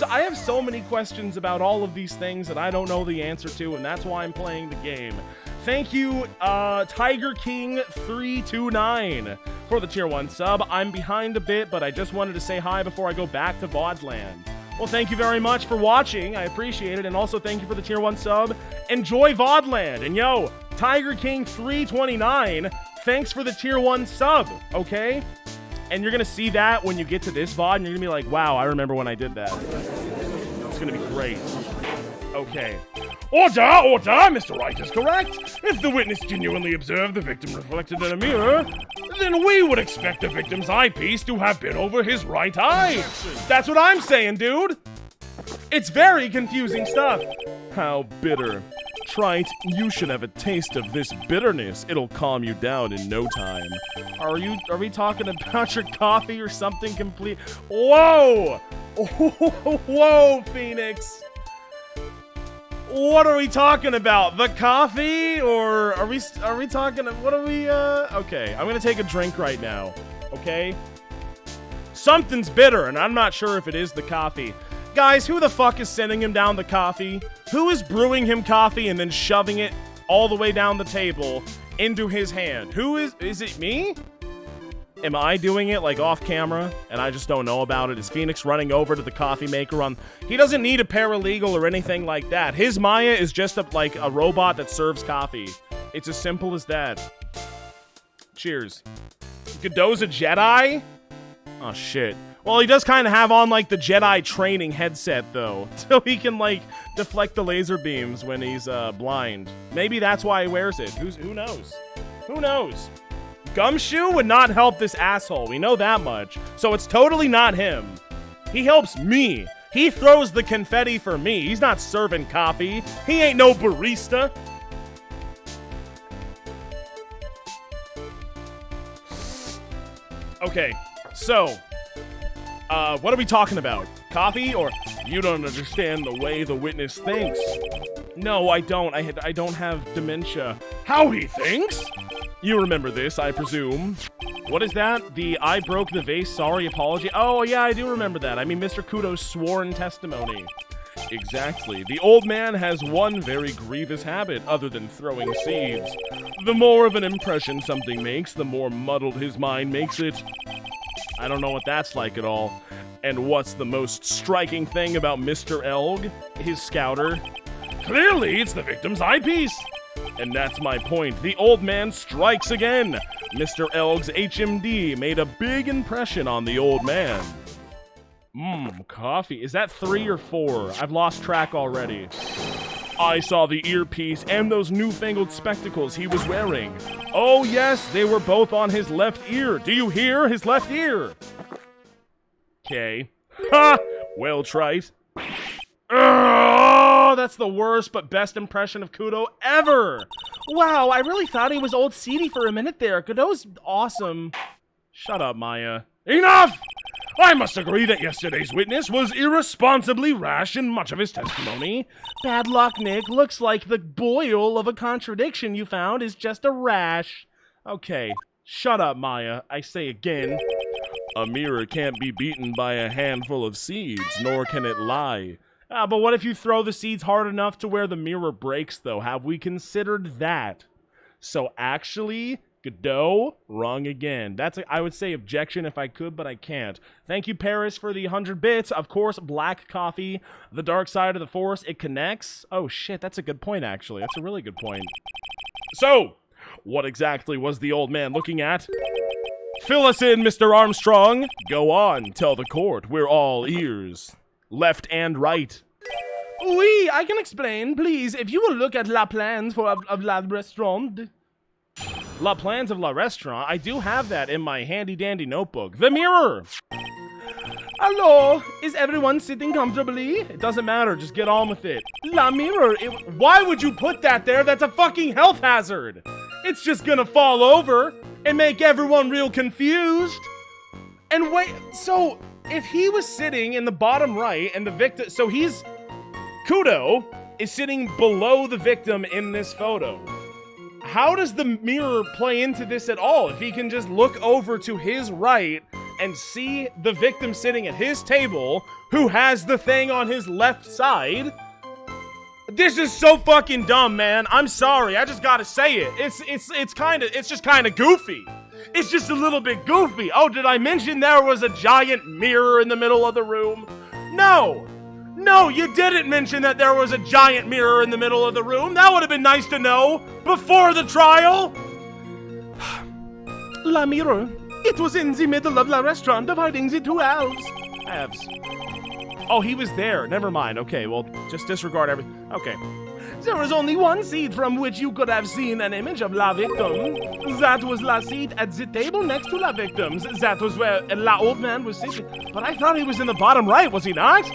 I have so many questions about all of these things that I don't know the answer to, and that's why I'm playing the game. Thank you, Tiger King 329 for the tier 1 sub. I'm behind a bit, but I just wanted to say hi before I go back to Vodland. Well, thank you very much for watching. I appreciate it, and also thank you for the tier 1 sub. Enjoy Vodland, and yo, Tiger King 329, thanks for the tier 1 sub, okay? And you're gonna see that when you get to this VOD, and you're gonna be like, wow, I remember when I did that. It's gonna be great. Okay. Order! Order! Mr. Wright is correct. If the witness genuinely observed the victim reflected in a mirror, then we would expect the victim's eyepiece to have been over his right eye. That's what I'm saying, dude. It's very confusing stuff. How bitter. Trite, you should have a taste of this bitterness. It'll calm you down in no time. Are we talking about your coffee or something complete? Whoa! Whoa, Phoenix. What are we talking about? The coffee? Or are we talking, what are we, okay, I'm gonna take a drink right now, okay? Something's bitter, and I'm not sure if it is the coffee. Guys, who the fuck is sending him down the coffee? Who is brewing him coffee and then shoving it all the way down the table into his hand? Who is it me? Am I doing it, like, off camera, and I just don't know about it? Is Phoenix running over to the coffee maker on... He doesn't need a paralegal or anything like that. His Maya is just, like, a robot that serves coffee. It's as simple as that. Cheers. Godot's a Jedi? Oh, shit. Well, he does kind of have on, like, the Jedi training headset, though. So he can, like, deflect the laser beams when he's, blind. Maybe that's why he wears it. Who knows? Who knows? Gumshoe would not help this asshole. We know that much. So it's totally not him. He helps me. He throws the confetti for me. He's not serving coffee. He ain't no barista. Okay, so... what are we talking about? Coffee, or you don't understand the way the witness thinks? No, I don't. I don't have dementia. How he thinks? You remember this, I presume. What is that? The I broke the vase sorry apology? Oh, yeah, I do remember that. I mean, Mr. Kudo's sworn testimony. Exactly. The old man has one very grievous habit other than throwing seeds. The more of an impression something makes, the more muddled his mind makes it. I don't know what that's like at all. And what's the most striking thing about Mr. Elg? His scouter? Clearly, it's the victim's eyepiece. And that's my point. The old man strikes again. Mr. Elg's HMD made a big impression on the old man. Coffee. Is that 3 or 4? I've lost track already. I saw the earpiece and those newfangled spectacles he was wearing. Oh yes, they were both on his left ear. Do you hear? His left ear. Okay. Ha! Well, Trite. Oh, that's the worst but best impression of Kudo ever. Wow, I really thought he was old seedy for a minute there. Kudo's awesome. Shut up, Maya. Enough! I must agree that yesterday's witness was irresponsibly rash in much of his testimony. Bad luck, Nick. Looks like the boil of a contradiction you found is just a rash. Okay, shut up, Maya. I say again. A mirror can't be beaten by a handful of seeds, nor can it lie. But what if you throw the seeds hard enough to where the mirror breaks, though? Have we considered that? So actually... Godot, wrong again. That's, I would say, objection if I could, but I can't. Thank you, Paris, for the 100 bits. Of course, black coffee, the dark side of the force, it connects. Oh, shit, that's a good point, actually. That's a really good point. So, what exactly was the old man looking at? Fill us in, Mr. Armstrong. Go on, tell the court. We're all ears. Left and right. Oui, I can explain. Please, if you will look at la plans of la restaurant... La Plans of La Restaurant, I do have that in my handy-dandy notebook. The mirror! Hello, is everyone sitting comfortably? It doesn't matter, just get on with it. La mirror, why would you put that there? That's a fucking health hazard! It's just gonna fall over and make everyone real confused. And wait, so, if he was sitting in the bottom right and the victim, so Kudo is sitting below the victim in this photo. How does the mirror play into this at all? If he can just look over to his right and see the victim sitting at his table, who has the thing on his left side. This is so fucking dumb, man. I'm sorry. I just gotta say it. It's just kind of goofy. It's just a little bit goofy. Oh, did I mention there was a giant mirror in the middle of the room? No. No, you didn't mention that there was a giant mirror in the middle of the room. That would have been nice to know before the trial. La mirror. It was in the middle of the restaurant dividing the two halves. Halves. Oh, he was there. Never mind. Okay, well, just disregard everything. Okay. There was only one seat from which you could have seen an image of la victim. That was la seat at the table next to la victims. That was where la old man was sitting. But I thought he was in the bottom right, was he not?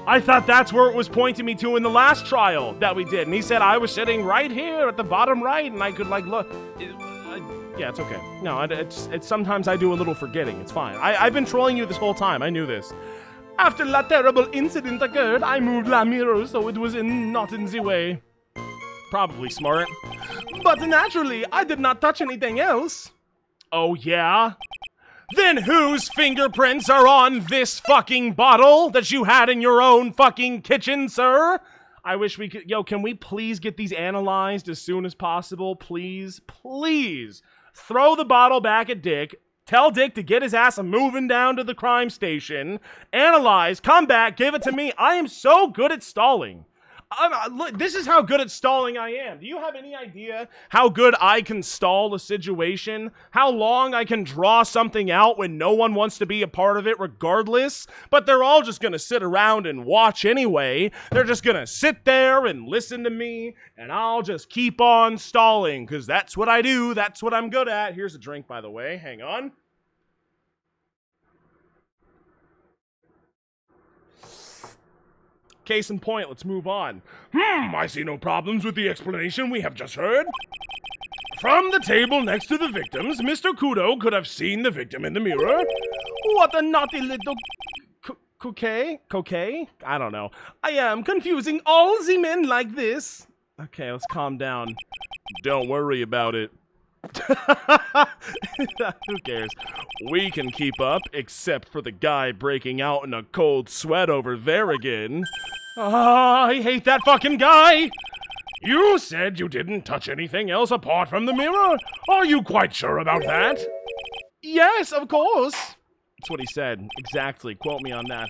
I thought that's where it was pointing me to in the last trial that we did. And he said I was sitting right here at the bottom right, and I could, like, look. Yeah, it's okay. No, it's sometimes I do a little forgetting. It's fine. I've been trolling you this whole time. I knew this. After la terrible incident occurred, I moved la mirror so it was not in the way. Probably smart. But naturally, I did not touch anything else. Oh, yeah? Then whose fingerprints are on this fucking bottle that you had in your own fucking kitchen, sir? I wish we could... Yo, can we please get these analyzed as soon as possible? Please, please. Throw the bottle back at Dick. Tell Dick to get his ass moving down to the crime station. Analyze, come back, give it to me. I am so good at stalling. Look, this is how good at stalling I am. Do you have any idea how good I can stall a situation? How long I can draw something out when no one wants to be a part of it regardless? But they're all just gonna sit around and watch anyway. They're just gonna sit there and listen to me, and I'll just keep on stalling, because that's what I do. That's what I'm good at. Here's a drink, by the way. Hang on. Case in point, let's move on. I see no problems with the explanation we have just heard. From the table next to the victims, Mr. Kudo could have seen the victim in the mirror. What a naughty little... Coquet? I don't know. I am confusing all the men like this. Okay, let's calm down. Don't worry about it. Who cares? We can keep up, except for the guy breaking out in a cold sweat over there again. I hate that fucking guy! You said you didn't touch anything else apart from the mirror. Are you quite sure about that? Yes, of course. That's what he said. Exactly. Quote me on that.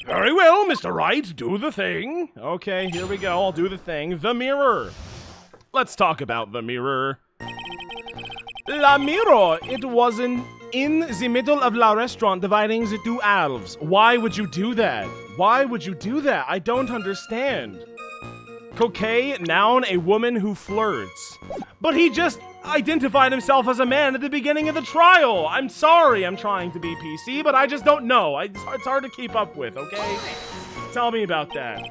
Very well, Mr. Wright. Do the thing. Okay, here we go. I'll do the thing. The mirror. Let's talk about the mirror. La mirror. It wasn't in the middle of la restaurant dividing the two halves. Why would you do that? Why would you do that? I don't understand. Coquet, noun, a woman who flirts. But he just identified himself as a man at the beginning of the trial. I'm sorry I'm trying to be PC, but I just don't know. It's hard to keep up with, okay? Tell me about that.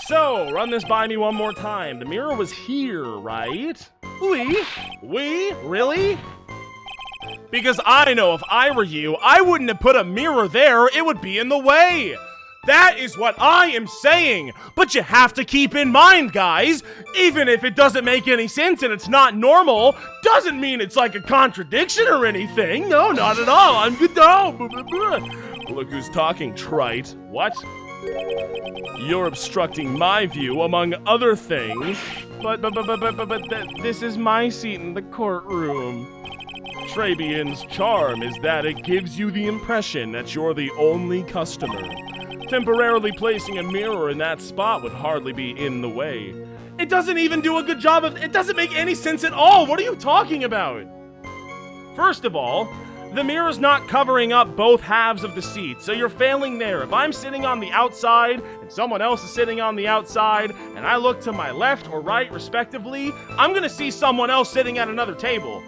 So, run this by me one more time. The mirror was here, right? We? Really? Because I know if I were you, I wouldn't have put a mirror there. It would be in the way. That is what I am saying. But you have to keep in mind, guys, even if it doesn't make any sense and it's not normal, doesn't mean it's like a contradiction or anything. No, not at all. I'm good. Look who's talking, trite. What? You're obstructing my view, among other things. But this is my seat in the courtroom. Trabian's charm is that it gives you the impression that you're the only customer. Temporarily placing a mirror in that spot would hardly be in the way. It doesn't even do a good job of... It doesn't make any sense at all. What are you talking about? First of all, the mirror's not covering up both halves of the seat, so you're failing there. If I'm sitting on the outside and someone else is sitting on the outside, and I look to my left or right, respectively, I'm gonna see someone else sitting at another table.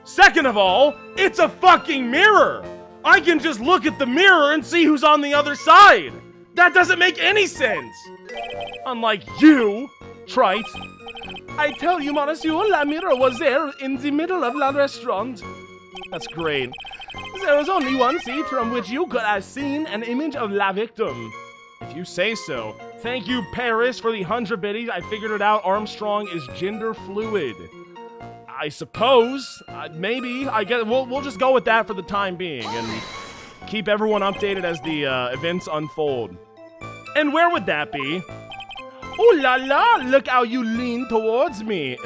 Second of all, it's a fucking mirror! I can just look at the mirror and see who's on the other side! That doesn't make any sense! Unlike you, trite. I tell you, monsieur, la mirror was there in the middle of la restaurant. That's great. There was only one seat from which you could have seen an image of la victim. If you say so. Thank you, Paris, for the 100 biddies. I figured it out. Armstrong is gender fluid. I suppose, maybe, I guess, we'll just go with that for the time being, and keep everyone updated as the events unfold. And where would that be? Ooh la la, look how you lean towards me.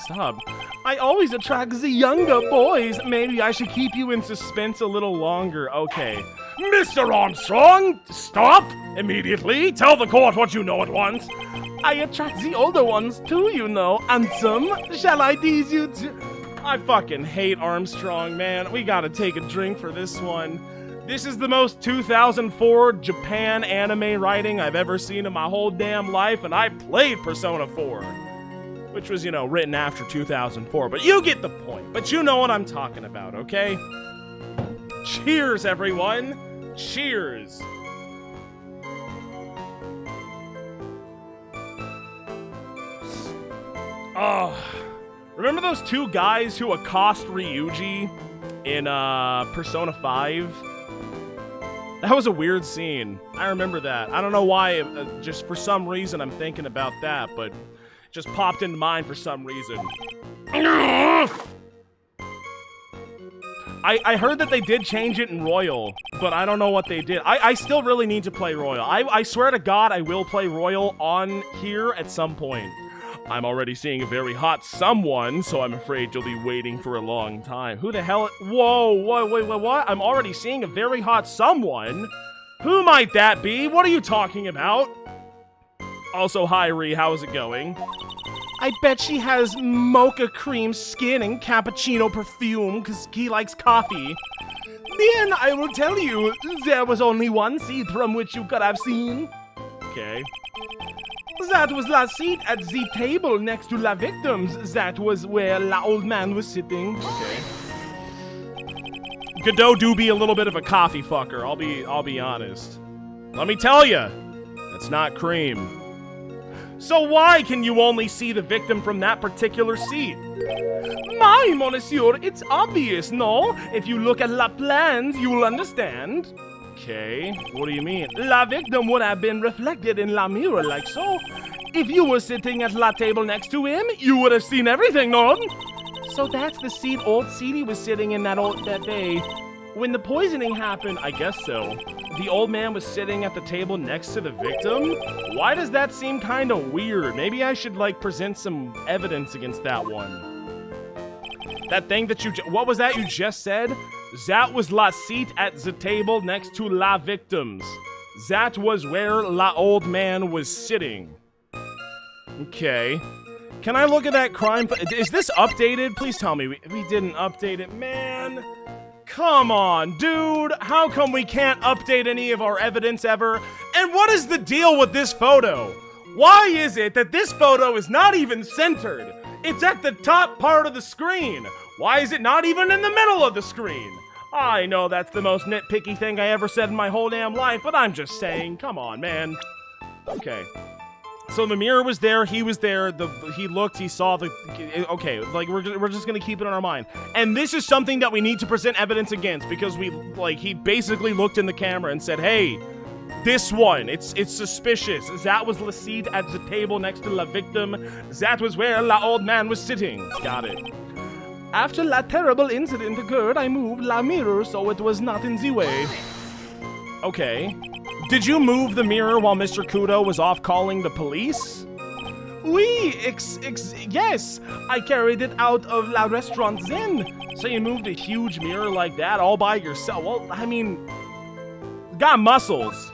Stop. I always attract the younger boys. Maybe I should keep you in suspense a little longer. Okay. Mr. Armstrong, stop immediately. Tell the court what you know at once. I attract the older ones too, you know. Handsome, shall I tease you too? I fucking hate Armstrong, man. We gotta take a drink for this one. This is the most 2004 Japan anime writing I've ever seen in my whole damn life, and I played Persona 4. Which was, you know, written after 2004, but you get the point. But you know what I'm talking about, okay? Cheers, everyone. Cheers. Oh, remember those two guys who accost Ryuji in Persona 5? That was a weird scene. I remember that. I don't know why, just for some reason I'm thinking about that, but it just popped into mind for some reason. I heard that they did change it in Royal, but I don't know what they did. I still really need to play Royal. I swear to God, I will play Royal on here at some point. I'm already seeing a very hot someone, so I'm afraid you'll be waiting for a long time. Who the hell? Whoa, wait, what? I'm already seeing a very hot someone? Who might that be? What are you talking about? Also, hi, Ree, how's it going? I bet she has mocha cream skin and cappuccino perfume because he likes coffee. Then I will tell you, there was only one seat from which you could have seen. Okay. That was la seat at the table next to la victims. That was where la old man was sitting. Okay. Godot do be a little bit of a coffee fucker. I'll be honest. Let me tell you, it's not cream. So why can you only see the victim from that particular seat? My monsieur, it's obvious, no? If you look at la plans, you will understand. Okay, what do you mean? La victim would have been reflected in la mirror like so. If you were sitting at la table next to him, you would have seen everything, no? So that's the seat old Seedy was sitting in that day. When the poisoning happened, I guess so. The old man was sitting at the table next to the victim? Why does that seem kind of weird? Maybe I should, like, present some evidence against that one. That thing that you what was that you just said? That was la seat at the table next to la victims. That was where la old man was sitting. Okay. Can I look at that crime? Is this updated? Please tell me we didn't update it, man. Come on, dude. How come we can't update any of our evidence ever? And what is the deal with this photo? Why is it that this photo is not even centered? It's at the top part of the screen. Why is it not even in the middle of the screen? I know that's the most nitpicky thing I ever said in my whole damn life, but I'm just saying, come on, man. Okay. So the mirror was there, he was there, he looked, he saw the... Okay, like, we're just gonna keep it in our mind. And this is something that we need to present evidence against, because he basically looked in the camera and said, hey, this one, it's suspicious. That was la seat at the table next to la victim. That was where la old man was sitting. Got it. After la terrible incident occurred, I moved la mirror so it was not in the way. Okay. Did you move the mirror while Mr. Kudo was off calling the police? Oui, yes. I carried it out of la restaurant then. So you moved a huge mirror like that all by yourself? Well, I mean, got muscles.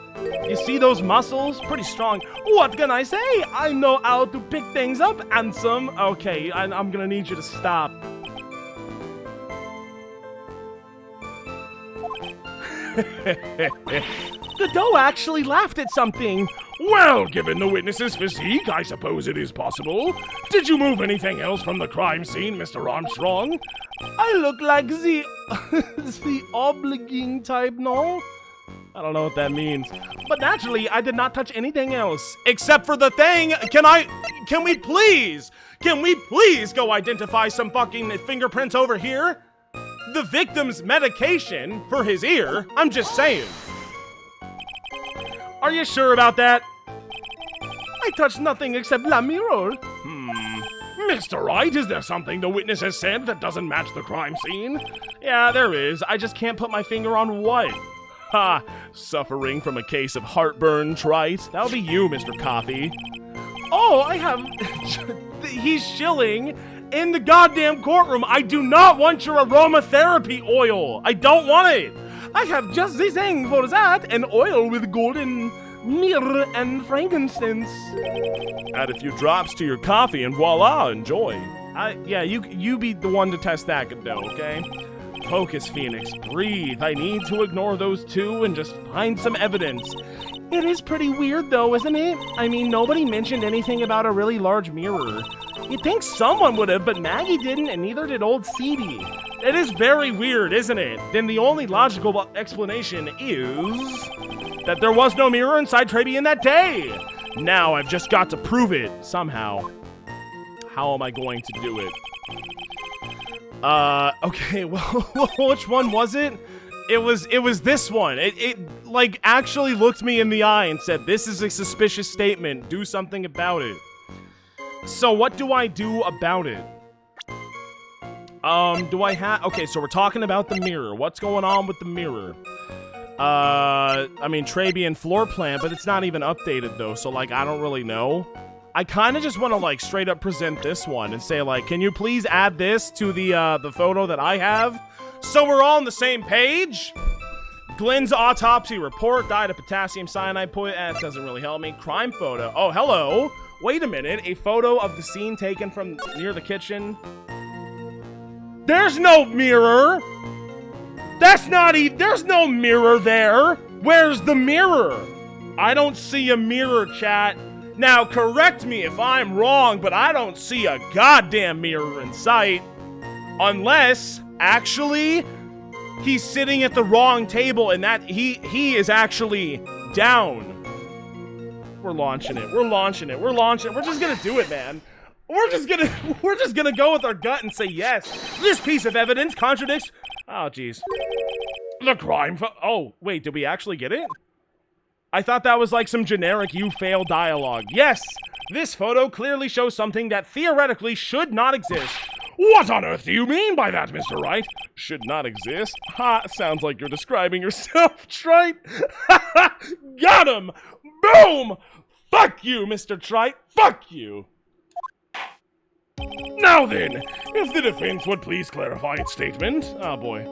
You see those muscles? Pretty strong. What can I say? I know how to pick things up, handsome. Okay, I'm gonna need you to stop. Godot actually laughed at something. Well, given the witness's physique, I suppose it is possible. Did you move anything else from the crime scene, Mr. Armstrong? I look like the obliging type, no? I don't know what that means. But naturally, I did not touch anything else. Except for the thing. Can we please go identify some fucking fingerprints over here? The victim's medication for his ear? I'm just saying. Are you sure about that? I touched nothing except la mirror. Mr. Wright, is there something the witness has said that doesn't match the crime scene? Yeah, there is. I just can't put my finger on what. Ha! Suffering from a case of heartburn, trite. That'll be you, Mr. Coffee. Oh, I have... He's shilling in the goddamn courtroom. I do not want your aromatherapy oil. I don't want it. I have just the thing for that, an oil with golden myrrh and frankincense. Add a few drops to your coffee and voila, enjoy. Yeah, you be the one to test that, Godot, okay? Focus, Phoenix. Breathe. I need to ignore those two and just find some evidence. It is pretty weird, though, isn't it? I mean, nobody mentioned anything about a really large mirror. You'd think someone would have, but Maggie didn't, and neither did old CD. It is very weird, isn't it? Then the only logical explanation is that there was no mirror inside Trabian that day. Now I've just got to prove it somehow. How am I going to do it? Okay, well, which one was it? It was this one. It like actually looked me in the eye and said, "This is a suspicious statement. Do something about it." So what do I do about it? Do I have... Okay, so we're talking about the mirror. What's going on with the mirror? I mean, Trabian floor plan, but it's not even updated, though, so, like, I don't really know. I kind of just want to, like, straight up present this one and say, like, can you please add this to the photo that I have? So we're all on the same page? Glenn's autopsy report, died of potassium cyanide poison. That doesn't really help me. Crime photo. Oh, hello. Wait a minute. A photo of the scene taken from near the kitchen. There's no mirror. That's not even... There's no mirror there. Where's the mirror? I don't see a mirror, chat. Now, correct me if I'm wrong, but I don't see a goddamn mirror in sight. Unless, actually, he's sitting at the wrong table and that he is actually down. We're launching it. We're launching it. We're launching it. We're just gonna do it, man. We're just gonna go with our gut and say yes. This piece of evidence contradicts... Oh, jeez. The crime oh, wait, did we actually get it? I thought that was like some generic "you failed" dialogue. Yes! This photo clearly shows something that theoretically should not exist. What on earth do you mean by that, Mr. Wright? Should not exist? Ha, sounds like you're describing yourself, Trite. Got him! Boom! Fuck you, Mr. Trite! Fuck you! Now then, if the defense would please clarify its statement. Oh boy.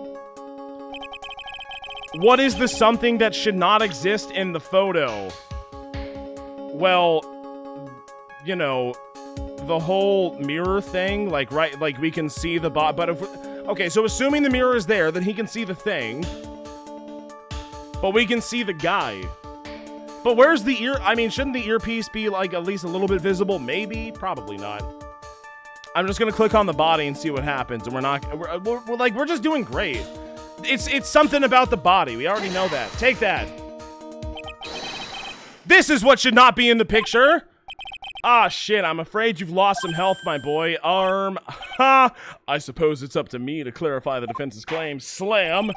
What is the something that should not exist in the photo? Well, you know, the whole mirror thing, like, right, like we can see the but if okay, so assuming the mirror is there, then he can see the thing. But we can see the guy. But where's the ear? I mean, shouldn't the earpiece be, like, at least a little bit visible? Maybe? Probably not. I'm just gonna click on the body and see what happens, and we're just doing great. It's something about the body. We already know that. Take that. This is what should not be in the picture. Ah, shit, I'm afraid you've lost some health, my boy. Arm. Ha! I suppose it's up to me to clarify the defense's claim. Slam.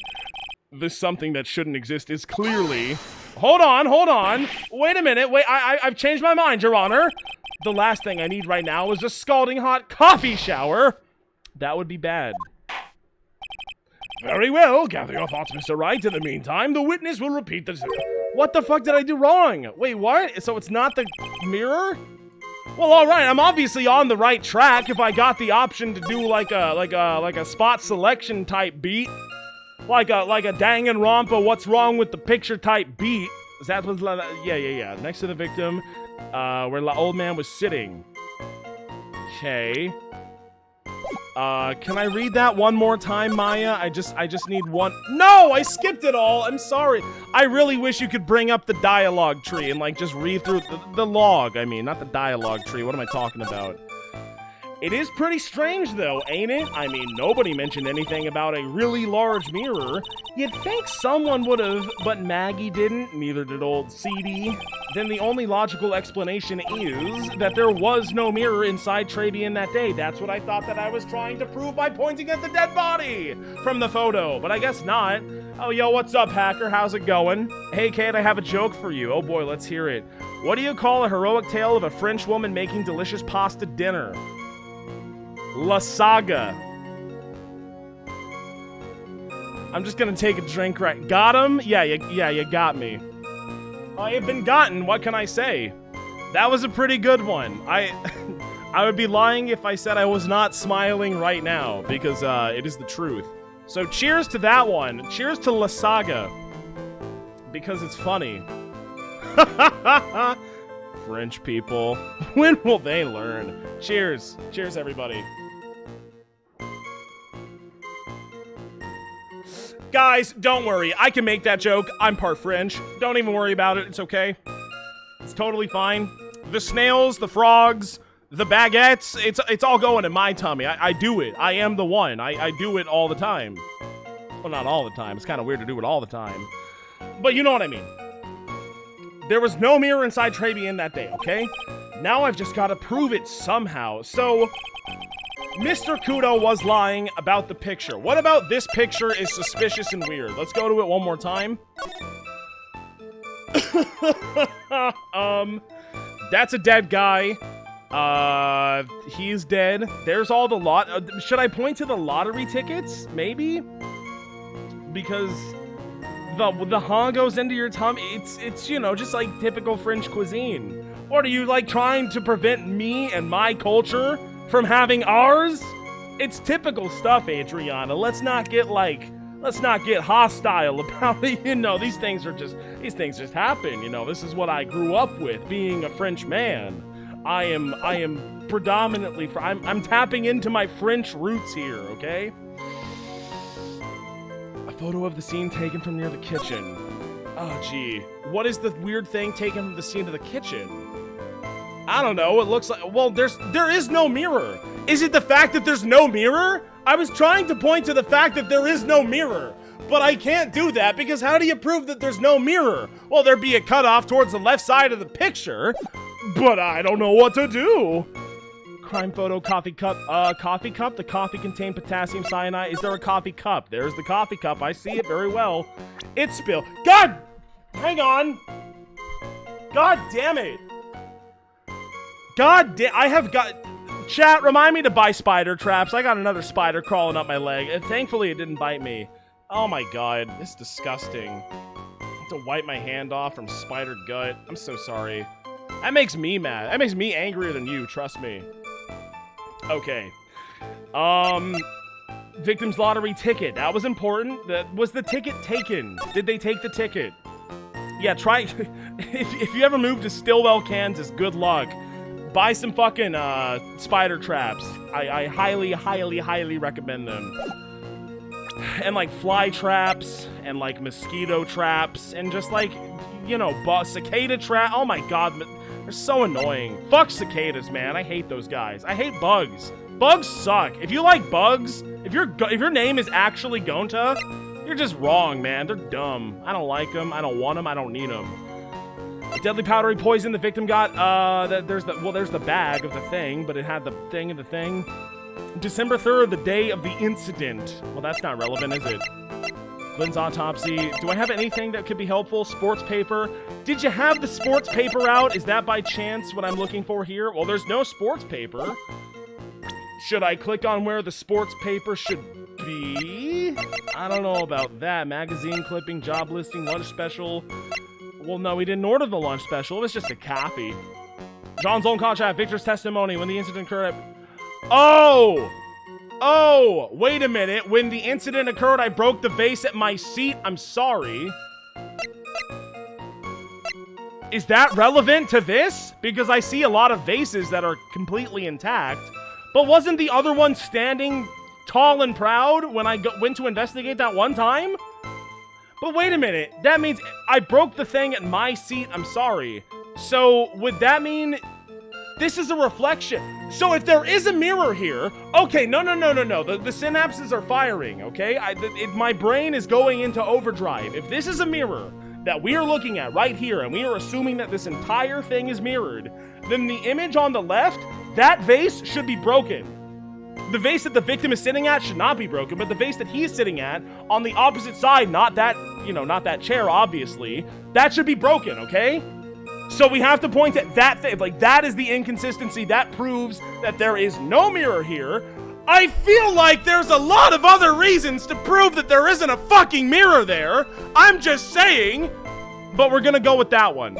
This something that shouldn't exist is clearly... Hold on. Wait a minute. Wait, I've changed my mind, Your Honor. The last thing I need right now is a scalding hot coffee shower. That would be bad. Very well. Gather your thoughts, Mr. Wright. In the meantime, the witness will repeat the... What the fuck did I do wrong? Wait, what? So it's not the mirror? Well, all right. I'm obviously on the right track if I got the option to do like a spot selection type beat. Like a Danganronpa, what's wrong with the picture type beat. Is that was yeah. Next to the victim, where the old man was sitting. Okay. Can I read that one more time, Maya? I just need one. No, I skipped it all. I'm sorry. I really wish you could bring up the dialogue tree and like just read through the log. I mean, not the dialogue tree. What am I talking about? It is pretty strange, though, ain't it? I mean, nobody mentioned anything about a really large mirror. You'd think someone would have, but Maggie didn't, neither did old CD. Then the only logical explanation is that there was no mirror inside Trabian that day. That's what I thought that I was trying to prove by pointing at the dead body from the photo, but I guess not. Oh, yo, what's up, hacker? How's it going? Hey, Kate, I have a joke for you. Oh boy, let's hear it. What do you call a heroic tale of a French woman making delicious pasta dinner? La Saga. I'm just gonna take a drink right. Got him? Yeah, you got me. I have been gotten, what can I say? That was a pretty good one. I would be lying if I said I was not smiling right now, because it is the truth. So cheers to that one. Cheers to La Saga. Because it's funny. French people. When will they learn? Cheers. Cheers, everybody. Guys, don't worry. I can make that joke. I'm part French. Don't even worry about it. It's okay. It's totally fine. The snails, the frogs, the baguettes, it's all going in my tummy. I do it. I am the one. I do it all the time. Well, not all the time. It's kind of weird to do it all the time. But you know what I mean. There was no mirror inside Travian that day, okay? Now I've just got to prove it somehow. So, Mr. Kudo was lying about the picture. What about this picture is suspicious and weird? Let's go to it one more time. That's a dead guy. He's dead. There's all the should I point to the lottery tickets? Maybe? Because the Han goes into your tummy. It's you know, just like typical French cuisine. Or are you like trying to prevent me and my culture from having ours? It's typical stuff, Adriana. Let's not get hostile about it. You know, these things just happen. You know, this is what I grew up with, being a French man. I am predominantly, I'm tapping into my French roots here, okay? A photo of the scene taken from near the kitchen. Oh, gee. What is the weird thing taken from the scene of the kitchen? I don't know. It looks like, well, there is no mirror. Is it the fact that there's no mirror? I was trying to point to the fact that there is no mirror, but I can't do that because how do you prove that there's no mirror? Well, there'd be a cutoff towards the left side of the picture, but I don't know what to do. Crime photo, coffee cup. Coffee cup? The coffee contained potassium cyanide. Is there a coffee cup? There's the coffee cup. I see it very well. It's spilled. God! Hang on. God damn it. God damn, I have got... Chat, remind me to buy spider traps. I got another spider crawling up my leg. And thankfully, it didn't bite me. Oh my god, it's disgusting. I have to wipe my hand off from spider gut. I'm so sorry. That makes me mad. That makes me angrier than you, trust me. Okay. Victim's lottery ticket. That was important. Was the ticket taken? Did they take the ticket? Yeah, try... if you ever move to Stillwell, Kansas, good luck. Buy some fucking spider traps. I highly, highly, highly recommend them. And like fly traps and like mosquito traps and just like, you know, cicada trap. Oh my god, they're so annoying. Fuck cicadas, man. I hate those guys. I hate bugs. Bugs suck. If you like bugs, if your name is actually Gonta, you're just wrong, man. They're dumb. I don't like them. I don't want them. I don't need them. Deadly powdery poison the victim got. There's the bag of the thing, but it had the thing of the thing. December 3rd, the day of the incident. Well, that's not relevant, is it? Lynn's autopsy. Do I have anything that could be helpful? Sports paper. Did you have the sports paper out? Is that by chance what I'm looking for here? Well, there's no sports paper. Should I click on where the sports paper should be? I don't know about that. Magazine clipping, job listing, lunch special. Well, no, we didn't order the lunch special. It was just a copy. John's own contract, Victor's testimony when the incident occurred. Oh! Oh! Wait a minute. When the incident occurred, I broke the vase at my seat. I'm sorry. Is that relevant to this? Because I see a lot of vases that are completely intact. But wasn't the other one standing tall and proud when I went to investigate that one time? But wait a minute, that means I broke the thing at my seat, I'm sorry. So, would that mean this is a reflection? So if there is a mirror here, okay, no, the synapses are firing, okay? My brain is going into overdrive. If this is a mirror that we are looking at right here, and we are assuming that this entire thing is mirrored, then the image on the left, that vase should be broken. The vase that the victim is sitting at should not be broken, but the vase that he's sitting at on the opposite side, not that, you know, not that chair, obviously, that should be broken, okay? So we have to point at that thing, like that is the inconsistency. That proves that there is no mirror here. I feel like there's a lot of other reasons to prove that there isn't a fucking mirror there. I'm just saying, but we're gonna go with that one.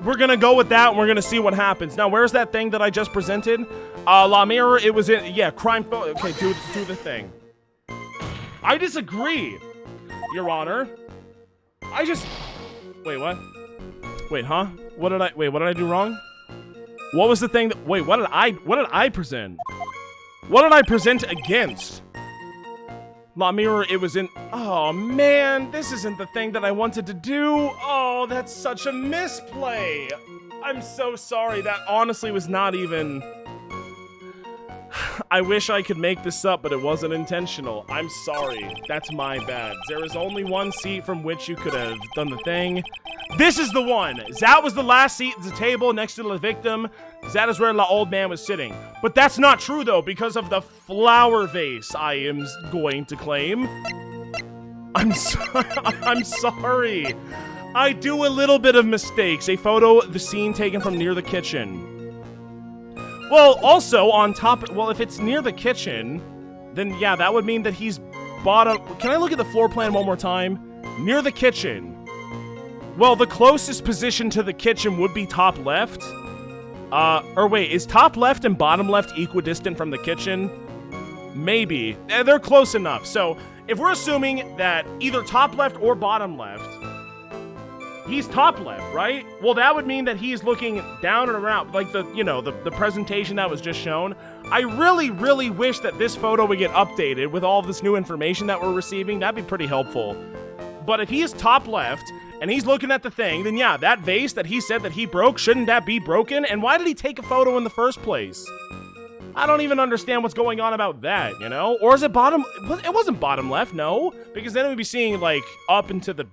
We're gonna go with that and we're gonna see what happens. Now, where's that thing that I just presented? La Mirror, it was in, yeah, crime photo. Okay, do the thing. I disagree, Your Honor. Wait, what? Wait, huh? What did I do wrong? What was the thing that, wait, what did I present? What did I present against? La mirror, it was in... Oh, man, this isn't the thing that I wanted to do. Oh, that's such a misplay. I'm so sorry. That honestly was not even... I wish I could make this up, but it wasn't intentional. I'm sorry. That's my bad. There is only one seat from which you could have done the thing. This is the one. That was the last seat at the table next to the victim. That is where the old man was sitting. But that's not true, though, because of the flower vase, I am going to claim. I'm sorry. I do a little bit of mistakes. A photo, the scene taken from near the kitchen. Well, also, on top... Well, if it's near the kitchen, then, yeah, that would mean that he's bottom... Can I look at the floor plan one more time? Near the kitchen. Well, the closest position to the kitchen would be top left. Or wait, is top left and bottom left equidistant from the kitchen? Maybe. They're close enough. So, if we're assuming that either top left or bottom left... He's top left, right? Well, that would mean that he's looking down and around, like the presentation that was just shown. I really, really wish that this photo would get updated with all of this new information that we're receiving. That'd be pretty helpful. But if he is top left and he's looking at the thing, then yeah, that vase that he said that he broke, shouldn't that be broken? And why did he take a photo in the first place? I don't even understand what's going on about that, you know? Or is it bottom? It wasn't bottom left, no, because then we'd be seeing like up into the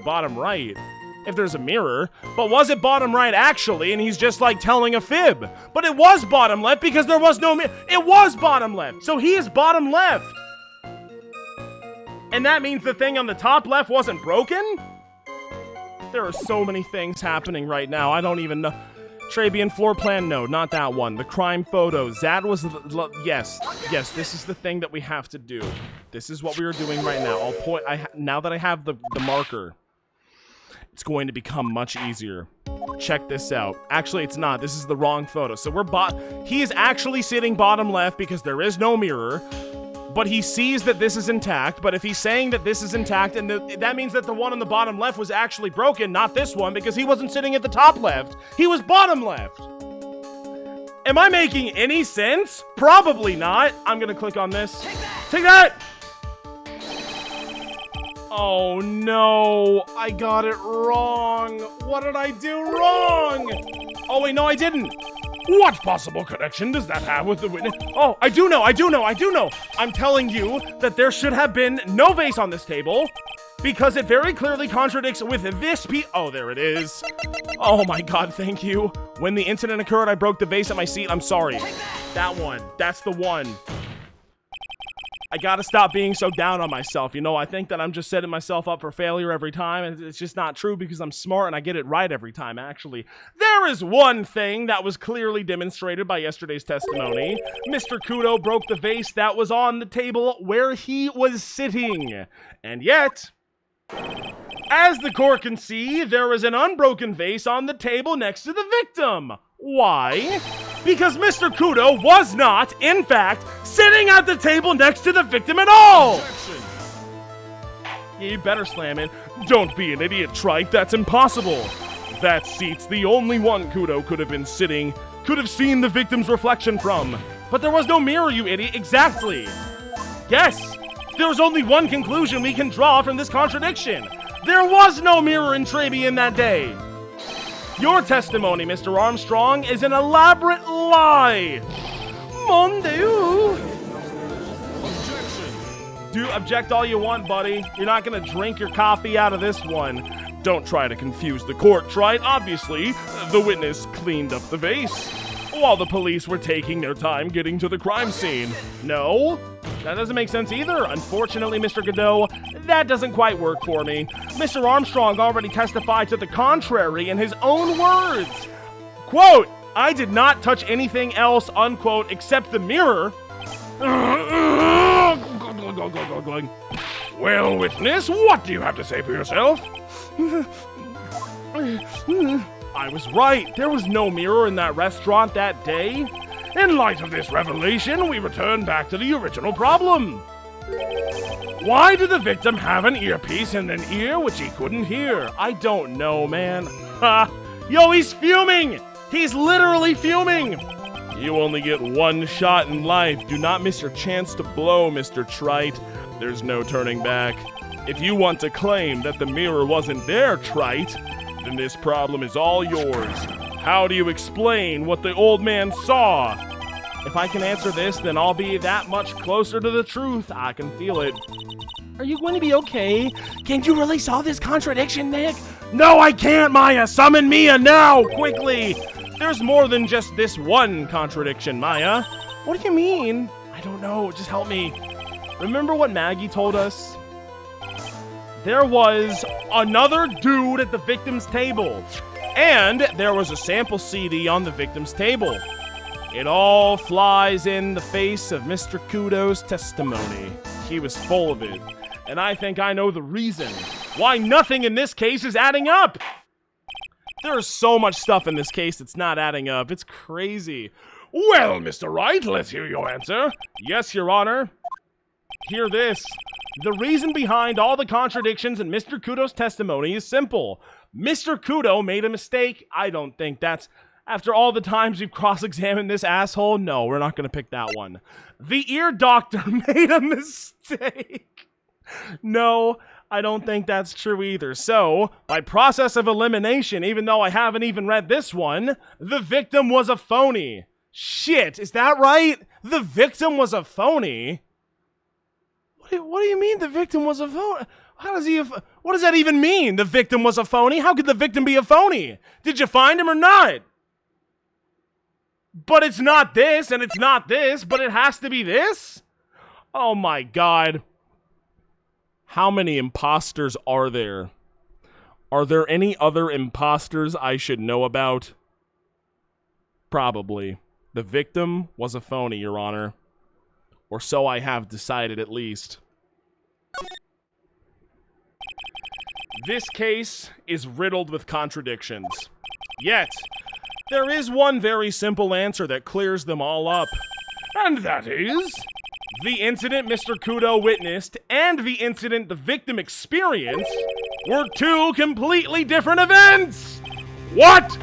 bottom right. If there's a mirror, but was it bottom right actually, and he's just like telling a fib? But it was bottom left because there was no mirror. It was bottom left, so he is bottom left. And that means the thing on the top left wasn't broken? There are so many things happening right now, I don't even know. Trabian floor plan, no, not that one. The crime photos, that was, yes, this is the thing that we have to do. This is what we are doing right now. I'll point, now that I have the marker. It's going to become much easier. Check this out. Actually, it's not. This is the wrong photo. So he is actually sitting bottom left because there is no mirror, but he sees that this is intact. But if he's saying that this is intact, and that means that the one on the bottom left was actually broken, not this one, because he wasn't sitting at the top left. He was bottom left. Am I making any sense? Probably not. I'm gonna click on this. Take that! Oh no, I got it wrong. What did I do wrong? Oh wait, no I didn't. What possible connection does that have with the witness? Oh, I do know. I'm telling you that there should have been no vase on this table because it very clearly contradicts with this Oh, there it is. Oh my god, thank you. When the incident occurred, I broke the vase at my seat. I'm sorry. That one, that's the one. I gotta stop being so down on myself. You know, I think that I'm just setting myself up for failure every time, and it's just not true because I'm smart and I get it right every time, actually. There is one thing that was clearly demonstrated by yesterday's testimony. Mr. Kudo broke the vase that was on the table where he was sitting. And yet, as the court can see, there is an unbroken vase on the table next to the victim. Why? Because Mr. Kudo was not, in fact, sitting at the table next to the victim at all! You better slam it. Don't be an idiot, Trike. That's impossible. That seat's the only one Kudo could have seen the victim's reflection from. But there was no mirror, you idiot. Exactly. Yes, there's only one conclusion we can draw from this contradiction. There was no mirror in Trabian that day. Your testimony, Mr. Armstrong, is an elaborate lie. Mon Dieu. Do object all you want, buddy. You're not gonna drink your coffee out of this one. Don't try to confuse the court, Trite. Obviously, the witness cleaned up the vase while the police were taking their time getting to the crime scene. No, that doesn't make sense either. Unfortunately, Mr. Godot, that doesn't quite work for me. Mr. Armstrong already testified to the contrary in his own words. Quote, I did not touch anything else, unquote, except the mirror. Well, witness, what do you have to say for yourself? I was right. There was no mirror in that restaurant that day. In light of this revelation, we return back to the original problem. Why did the victim have an earpiece in an ear which he couldn't hear? I don't know, man. Ha! Yo, he's fuming! He's literally fuming! You only get one shot in life. Do not miss your chance to blow, Mr. Trite. There's no turning back. If you want to claim that the mirror wasn't there, trite, then this problem is all yours. How do you explain what the old man saw? If I can answer this, then I'll be that much closer to the truth. I can feel it. Are you going to be okay? Can't you really solve this contradiction, Nick? No, I can't, Maya! Summon Mia now! Quickly! There's more than just this one contradiction, Maya. What do you mean? I don't know. Just help me. Remember what Maggie told us? There was another dude at the victim's table. And there was a sample CD on the victim's table. It all flies in the face of Mr. Kudo's testimony. He was full of it. And I think I know the reason why nothing in this case is adding up. There's so much stuff in this case that's not adding up. It's crazy. Well, Mr. Wright, let's hear your answer. Yes, Your Honor. Hear this. The reason behind all the contradictions in Mr. Kudo's testimony is simple. Mr. Kudo made a mistake. I don't think that's... After all the times we've cross-examined this asshole, no, we're not going to pick that one. The ear doctor made a mistake. No, I don't think that's true either. So, by process of elimination, even though I haven't even read this one, the victim was a phony. Shit, is that right? The victim was a phony? What do you mean the victim was a phony? What does that even mean? The victim was a phony? How could the victim be a phony? Did you find him or not? But it's not this, and it's not this, but it has to be this? Oh my god. How many imposters are there? Are there any other imposters I should know about? Probably. The victim was a phony, Your Honor. Or so I have decided, at least. This case is riddled with contradictions. Yet, there is one very simple answer that clears them all up. And that is... the incident Mr. Kudo witnessed and the incident the victim experienced were two completely different events! What?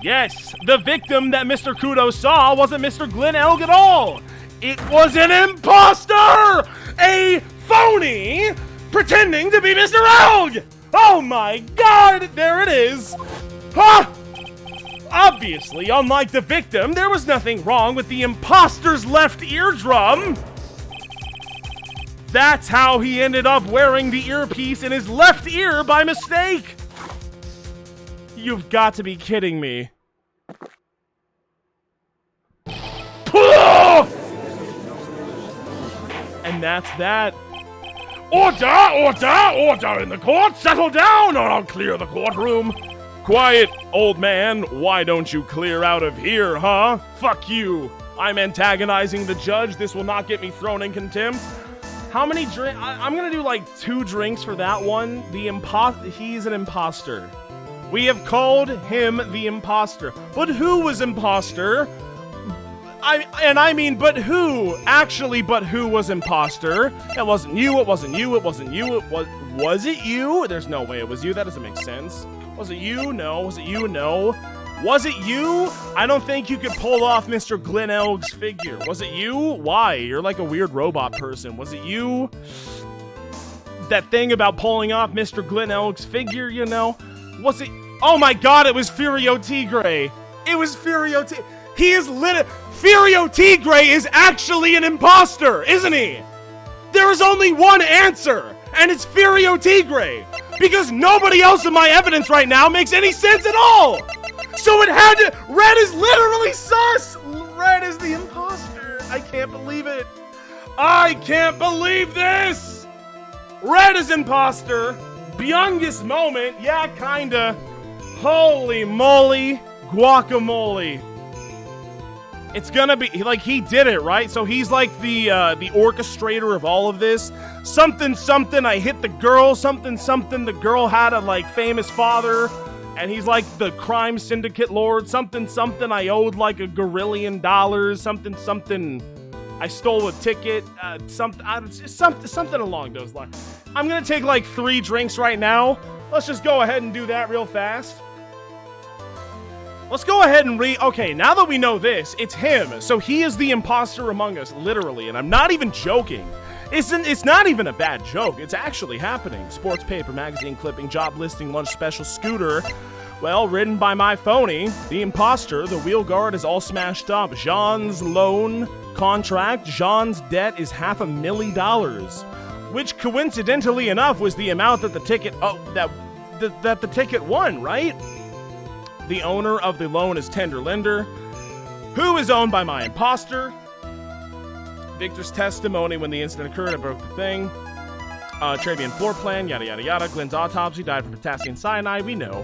Yes, the victim that Mr. Kudo saw wasn't Mr. Glenn Elg at all! It was an imposter! A phony pretending to be Mr. Elg! Oh my god, there it is! Ha! Obviously, unlike the victim, there was nothing wrong with the imposter's left eardrum. That's how he ended up wearing the earpiece in his left ear by mistake. You've got to be kidding me. And that's that. Order! Order! Order in the court! Settle down or I'll clear the courtroom! Quiet, old man. Why don't you clear out of here, huh? Fuck you. I'm antagonizing the judge. This will not get me thrown in contempt. How many drinks? I'm gonna do like 2 drinks for that one. He's an imposter. We have called him the imposter. But who was imposter? But who? Actually, but who was imposter? It wasn't you, it wasn't you, it wasn't you, was it you? There's no way it was you, that doesn't make sense. Was it you? No. Was it you? No. Was it you? I don't think you could pull off Mr. Glenn Elg's figure. Was it you? Why? You're like a weird robot person. Was it you? That thing about pulling off Mr. Glenn Elg's figure, you know? Was it? Oh my god, it was Furio Tigre. It was Furio Tigre. He is Furio Tigre is actually an imposter, isn't he? There is only one answer, and it's Furio Tigre. Because nobody else in my evidence right now makes any sense at all! So it had to... Red is literally sus! Red is the imposter. I can't believe it. I can't believe this! Red is imposter. Youngest moment. Yeah, kinda. Holy moly. Guacamole. It's gonna be... Like, he did it, right? So he's like the orchestrator of all of this. Something, something, I hit the girl. Something, something, the girl had a, like, famous father. And he's like the crime syndicate lord. Something, something, I owed like $1 gazillion. Something, something, I stole a ticket. Something along those lines. I'm gonna take like 3 drinks right now. Let's just go ahead and do that real fast. Let's go ahead and okay, now that we know this, it's him. So he is the imposter among us, literally. And I'm not even joking. It's not even a bad joke. It's actually happening. Sports paper, magazine clipping, job listing, lunch special, scooter. Well, written by my phony, the imposter, the wheel guard is all smashed up. Jean's loan contract, Jean's debt is $500,000, which coincidentally enough was the amount that the ticket, that the ticket won, right? The owner of the loan is Tender Lender, who is owned by my imposter. Victor's testimony when the incident occurred, I broke the thing. Travian floor plan, yada yada yada. Glenn's autopsy, died from potassium cyanide, we know.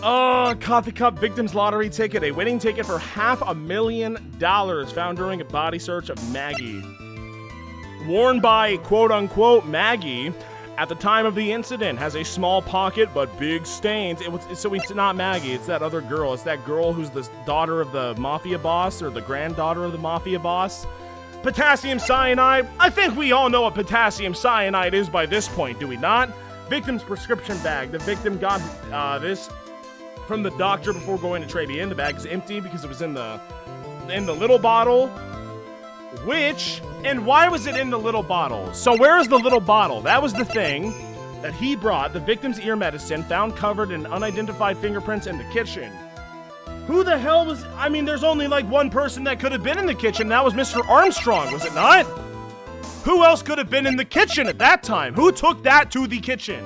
Coffee cup victim's lottery ticket, a winning ticket for $500,000 found during a body search of Maggie. Worn by quote-unquote Maggie at the time of the incident, has a small pocket but big stains. So it's not Maggie, it's that other girl. It's that girl who's the daughter of the mafia boss, or the granddaughter of the mafia boss. Potassium cyanide. I think we all know what potassium cyanide is by this point, do we not? Victim's prescription bag. The victim got this from the doctor before going to Travian. The bag is empty because it was in the little bottle. And why was it in the little bottle? So where is the little bottle? That was the thing that he brought. The victim's ear medicine found covered in unidentified fingerprints in the kitchen. Who the hell was... I mean, there's only like one person that could have been in the kitchen. That was Mr. Armstrong, was it not? Who else could have been in the kitchen at that time? Who took that to the kitchen?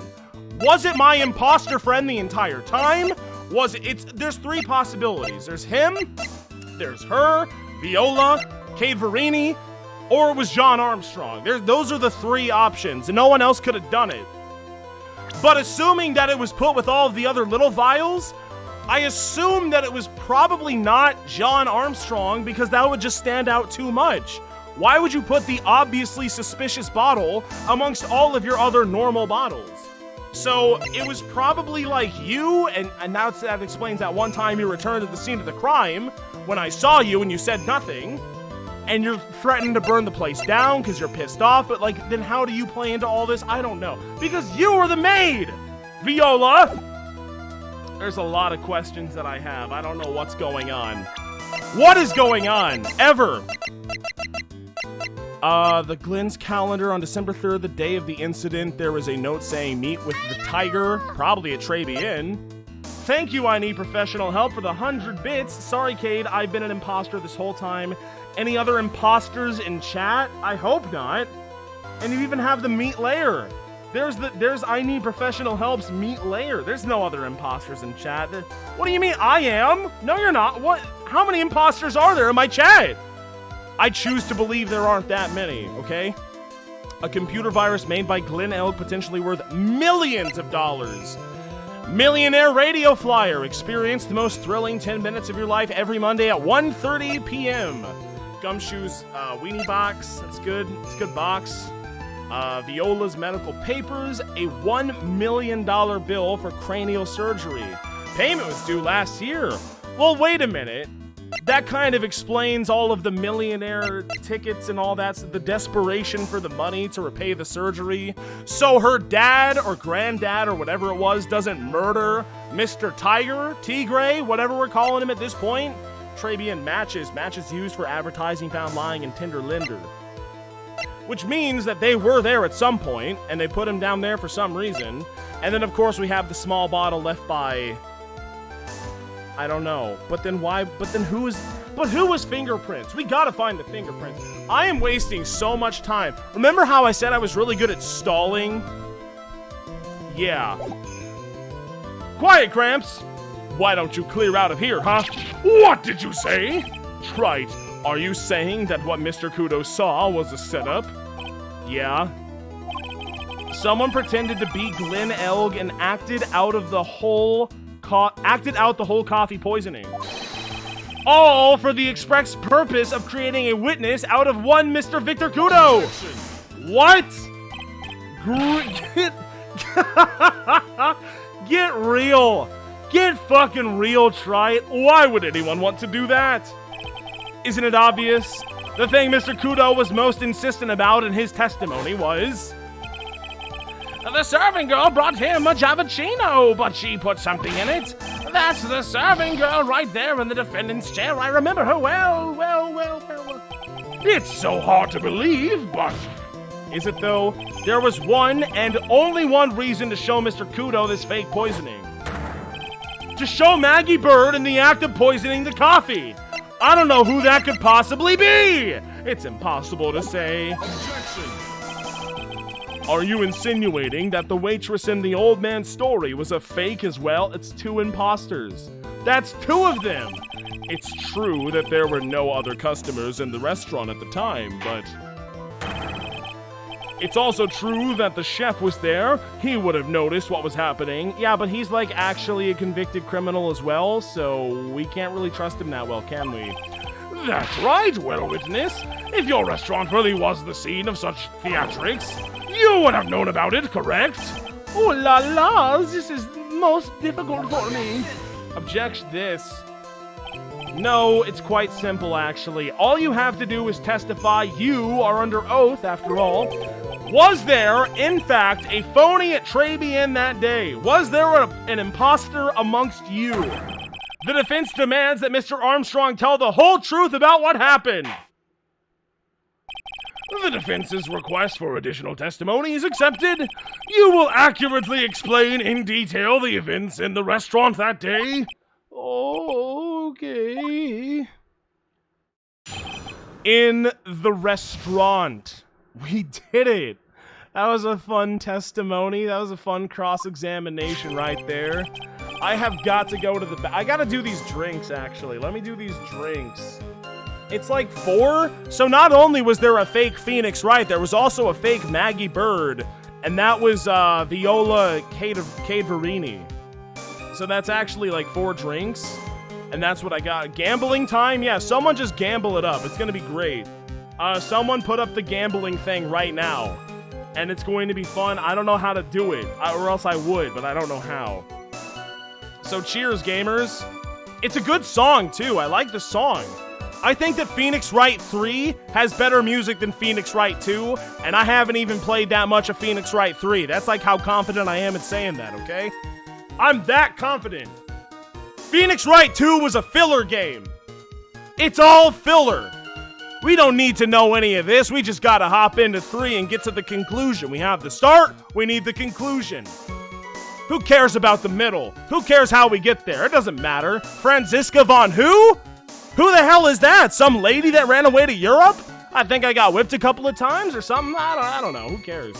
Was it my imposter friend the entire time? There's three possibilities. There's him, there's her, Viola, Kate Verini, or it was John Armstrong. Those are the three options, and no one else could have done it. But assuming that it was put with all of the other little vials, I assume that it was probably not John Armstrong, because that would just stand out too much. Why would you put the obviously suspicious bottle amongst all of your other normal bottles? So it was probably like you, and that explains that one time you returned to the scene of the crime when I saw you and you said nothing, and you're threatening to burn the place down because you're pissed off, but like, then how do you play into all this? I don't know. Because you were the maid, Viola! There's a lot of questions that I have. I don't know what's going on. What is going on? Ever? The Glenn's calendar on December 3rd, the day of the incident, there was a note saying, meet with the tiger, probably at Travian. Thank you, I need professional help for the 100 bits. Sorry, Cade, I've been an imposter this whole time. Any other imposters in chat? I hope not. And you even have the meat layer. There's I need professional help's meat layer. There's no other imposters in chat. What do you mean I am? No, you're not. What? How many imposters are there in my chat? I choose to believe there aren't that many, okay? A computer virus made by Glenn Elk, potentially worth millions of dollars. Millionaire radio flyer. Experience the most thrilling 10 minutes of your life every Monday at 1:30 p.m. Gumshoe's weenie box. That's good. It's a good box. Viola's medical papers. A $1 million bill for cranial surgery. Payment was due last year. Well, wait a minute. That kind of explains all of the millionaire tickets and all that, the desperation for the money to repay the surgery. So her dad or granddad or whatever it was doesn't murder Mr. Tiger, Tigray, whatever we're calling him at this point. Travian matches used for advertising found lying in Tender Lender. Which means that they were there at some point, and they put him down there for some reason. And then, of course, we have the small bottle left by... I don't know. But then why? But then who was fingerprints? We gotta find the fingerprints. I am wasting so much time. Remember how I said I was really good at stalling? Yeah. Quiet, Gramps. Why don't you clear out of here, huh? What did you say? Trite. Are you saying that what Mr. Kudo saw was a setup? Yeah. Someone pretended to be Glenn Elg and acted out the whole coffee poisoning. All for the express purpose of creating a witness out of one Mr. Victor Kudo. What? Get real. Get fucking real, Trite. Why would anyone want to do that? Isn't it obvious? The thing Mr. Kudo was most insistent about in his testimony was... The serving girl brought him a Javicino, but she put something in it. That's the serving girl right there in the defendant's chair. I remember her well. It's so hard to believe, but... Is it though? There was one and only one reason to show Mr. Kudo this fake poisoning. To show Maggie Bird in the act of poisoning the coffee. I don't know who that could possibly be. It's impossible to say. Objection. Are you insinuating that the waitress in the old man's story was a fake as well? It's two imposters. That's two of them. It's true that there were no other customers in the restaurant at the time, but... It's also true that the chef was there. He would have noticed what was happening. Yeah, but he's like actually a convicted criminal as well, so we can't really trust him that well, can we? That's right, well witness. If your restaurant really was the scene of such theatrics, you would have known about it, correct? Oh la la, this is most difficult for me. Object this. No, it's quite simple actually. All you have to do is testify you are under oath after all. Was there, in fact, a phony at Traby Inn that day? Was there an imposter amongst you? The defense demands that Mr. Armstrong tell the whole truth about what happened. The defense's request for additional testimony is accepted. You will accurately explain in detail the events in the restaurant that day. Okay. In the restaurant. We did it. That was a fun testimony. That was a fun cross-examination right there. I have got to go to the I gotta do these drinks, actually. Let me do these drinks. It's like 4? So not only was there a fake Phoenix Wright, there was also a fake Maggie Bird. And that was Viola Caderini. So that's actually like 4 drinks. And that's what I got. Gambling time? Yeah, someone just gamble it up. It's gonna be great. Someone put up the gambling thing right now. And it's going to be fun. I don't know how to do it. Or else I would, but I don't know how. So cheers, gamers. It's a good song, too. I like the song. I think that Phoenix Wright 3 has better music than Phoenix Wright 2. And I haven't even played that much of Phoenix Wright 3. That's like how confident I am in saying that, okay? I'm that confident. Phoenix Wright 2 was a filler game. It's all filler. We don't need to know any of this. We just gotta hop into 3 and get to the conclusion. We have the start, we need the conclusion. Who cares about the middle? Who cares how we get there? It doesn't matter. Franziska von who? Who the hell is that? Some lady that ran away to Europe? I think I got whipped a couple of times or something. I don't know. Who cares?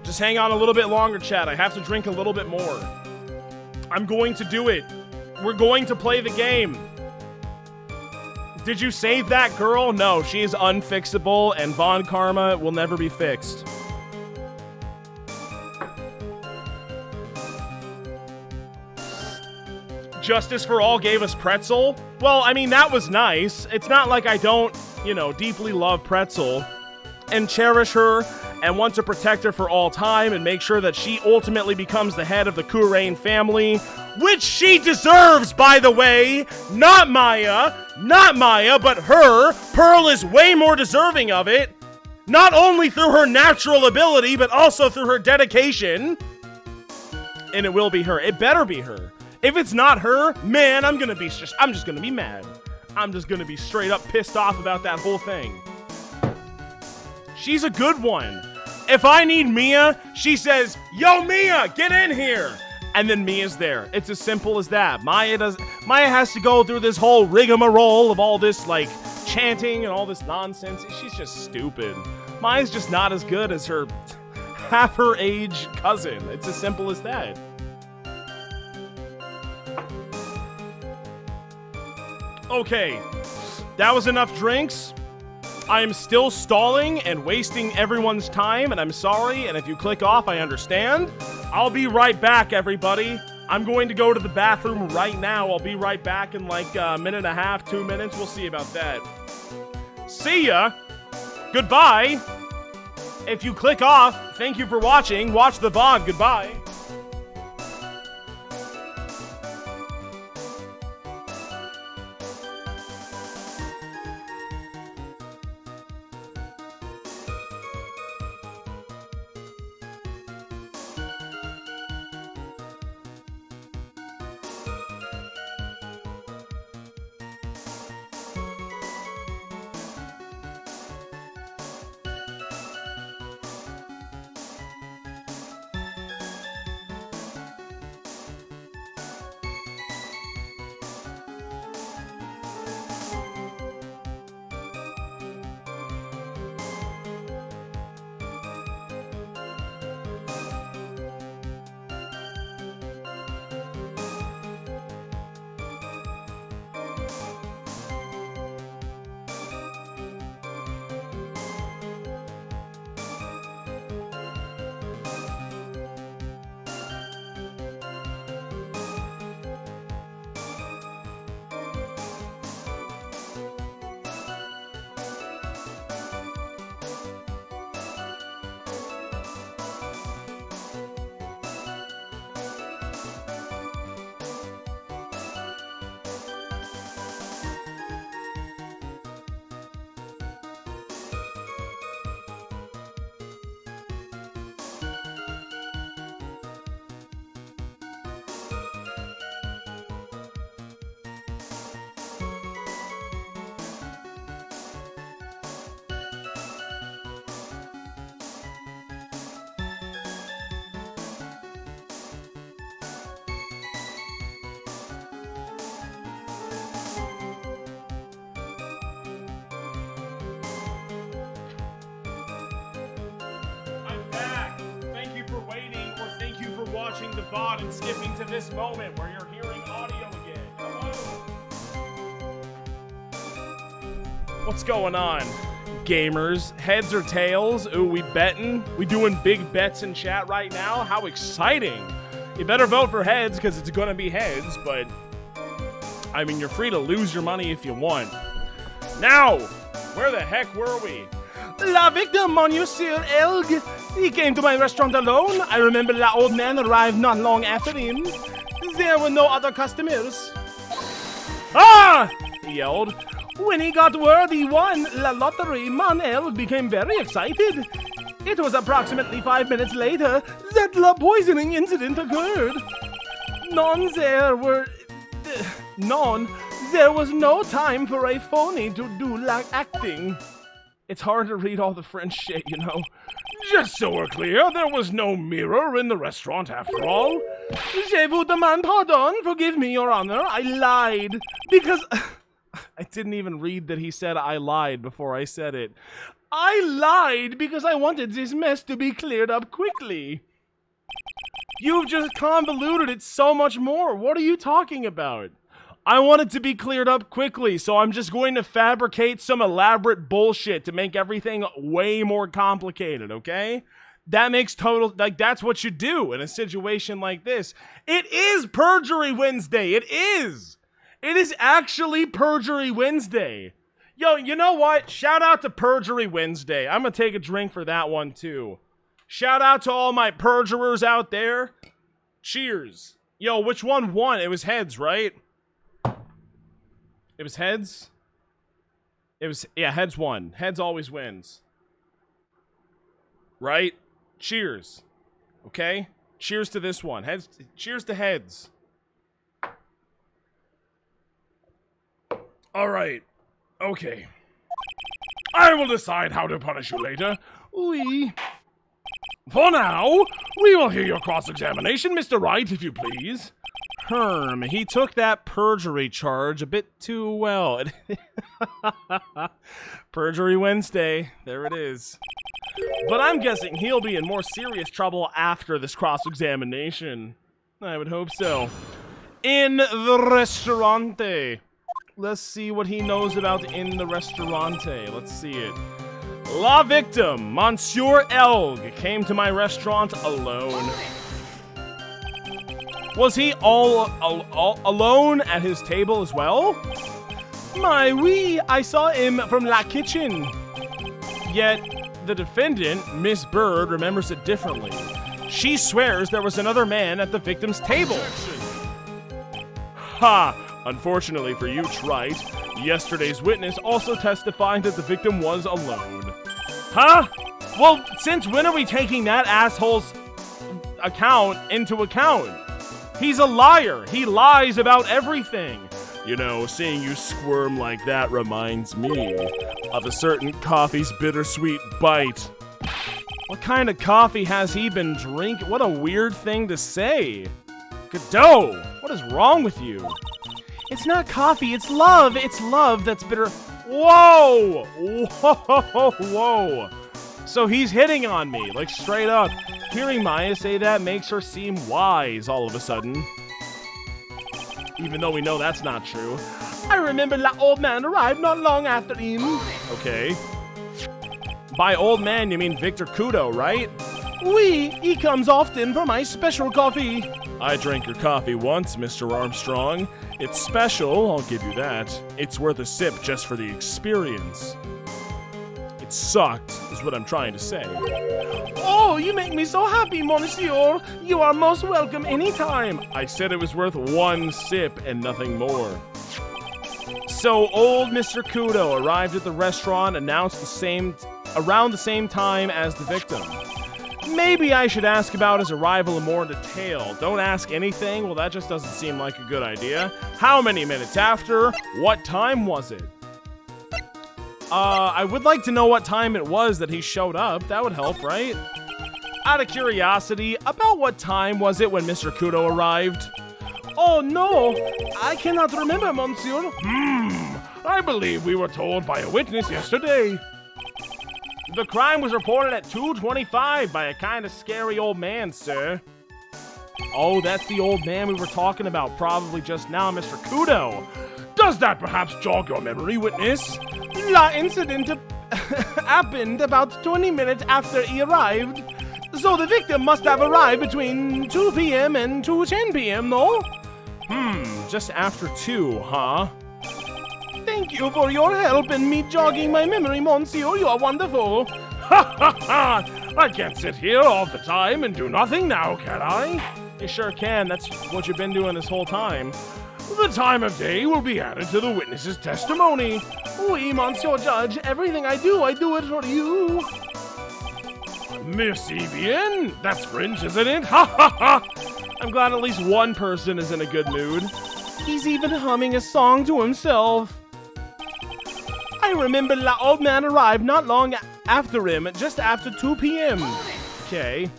Just hang on a little bit longer, chat. I have to drink a little bit more. I'm going to do it. We're going to play the game. Did you save that girl? No, she is unfixable, and Von Karma will never be fixed. Justice for All gave us Pretzel. Well, I mean, that was nice. It's not like I don't, you know, deeply love Pretzel and cherish her and want to protect her for all time and make sure that she ultimately becomes the head of the Kurain family, which she deserves, by the way. Not Maya, but her. Pearl is way more deserving of it. Not only through her natural ability, but also through her dedication. And it will be her. It better be her. If it's not her, man, I'm just gonna be mad. I'm just gonna be straight up pissed off about that whole thing. She's a good one. If I need Mia, she says, "Yo, Mia, get in here!" And then Mia's there. It's as simple as that. Maya has to go through this whole rigmarole of all this, like, chanting and all this nonsense. She's just stupid. Maya's just not as good as her half her age cousin. It's as simple as that. Okay, that was enough drinks. I am still stalling and wasting everyone's time, and I'm sorry, and if you click off, I understand. I'll be right back, everybody. I'm going to go to the bathroom right now. I'll be right back in like a minute and a half, 2 minutes. We'll see about that. See ya. Goodbye. If you click off, thank you for watching. Watch the VOD. Goodbye. watching the VOD and skipping to this moment where you're hearing audio again. Hello? What's going on, gamers? Heads or tails? Ooh, we betting? We doing big bets in chat right now? How exciting! You better vote for heads because it's gonna be heads, but I mean, you're free to lose your money if you want. Now, where the heck were we? La victim, Monsieur Elg. He came to my restaurant alone. I remember the old man arrived not long after him. There were no other customers. Ah! He yelled. When he got word he won la lottery, Mon Elg became very excited. It was approximately 5 minutes later that the poisoning incident occurred. There was no time for a phony to do like acting. It's hard to read all the French shit, you know. Just so we're clear, there was no mirror in the restaurant after all. Je vous demande pardon. Forgive me, Your Honor. I lied. Because... I didn't even read that he said I lied before I said it. I lied because I wanted this mess to be cleared up quickly. You've just convoluted it so much more. What are you talking about? I want it to be cleared up quickly, so I'm just going to fabricate some elaborate bullshit to make everything way more complicated, okay? That makes total, like, that's what you do in a situation like this. It is Perjury Wednesday. It is. It is actually Perjury Wednesday. Yo, you know what? Shout out to Perjury Wednesday. I'm gonna take a drink for that one, too. Shout out to all my perjurers out there. Cheers. Yo, which one won? It was heads, right? It was heads? It was, yeah, heads won. Heads always wins. Right? Cheers. Okay? Cheers to this one. Heads, cheers to heads. Alright. Okay. I will decide how to punish you later. For now, we will hear your cross-examination, Mr. Wright, if you please. He took that perjury charge a bit too well. Perjury Wednesday. There it is. But I'm guessing he'll be in more serious trouble after this cross-examination. I would hope so. In the restaurante. Let's see what he knows about in the restaurante. Let's see it. La victim, Monsieur Elg, came to my restaurant alone. Was he all alone at his table as well? My oui, I saw him from la kitchen. Yet, the defendant, Miss Bird, remembers it differently. She swears there was another man at the victim's table. Ha! Unfortunately for you, Trite, yesterday's witness also testified that the victim was alone. Huh? Well, since when are we taking that asshole's account into account? He's a liar. He lies about everything. You know, seeing you squirm like that reminds me of a certain coffee's bittersweet bite. What kind of coffee has he been drinking? What a weird thing to say. Godot, what is wrong with you? It's not coffee, it's love. It's love that's bitter. Whoa! Whoa! Whoa! So he's hitting on me, like straight up. Hearing Maya say that makes her seem wise all of a sudden. Even though we know that's not true. I remember that old man arrived not long after him. Okay. By old man, you mean Victor Kudo, right? Oui, he comes often for my special coffee. I drank your coffee once, Mr. Armstrong. It's special, I'll give you that. It's worth a sip just for the experience. It sucked, is what I'm trying to say. Oh, you make me so happy, monsieur. You are most welcome anytime. I said it was worth one sip and nothing more. So old Mr. Kudo arrived at the restaurant, announced around the same time as the victim. Maybe I should ask about his arrival in more detail. Don't ask anything? Well, that just doesn't seem like a good idea. How many minutes after? What time was it? I would like to know what time it was that he showed up. That would help, right? Out of curiosity, about what time was it when Mr. Kudo arrived? Oh, no. I cannot remember, monsieur. I believe we were told by a witness yesterday. The crime was reported at 2:25 by a kind of scary old man, sir. Oh, that's the old man we were talking about probably just now, Mr. Kudo. Does that perhaps jog your memory, witness? The incident happened about 20 minutes after he arrived. So the victim must have arrived between 2 p.m. and 2:10 p.m., no? Just after 2, huh? Thank you for your help in me jogging my memory, Monsieur. You are wonderful. Ha ha ha! I can't sit here all the time and do nothing now, can I? You sure can. That's what you've been doing this whole time. The time of day will be added to the witness's testimony. Oui, Monsieur Judge. Everything I do it for you. Merci bien. That's French, isn't it? Ha ha ha! I'm glad at least one person is in a good mood. He's even humming a song to himself. I remember the old man arrived not long after him, just after 2 p.m. Okay.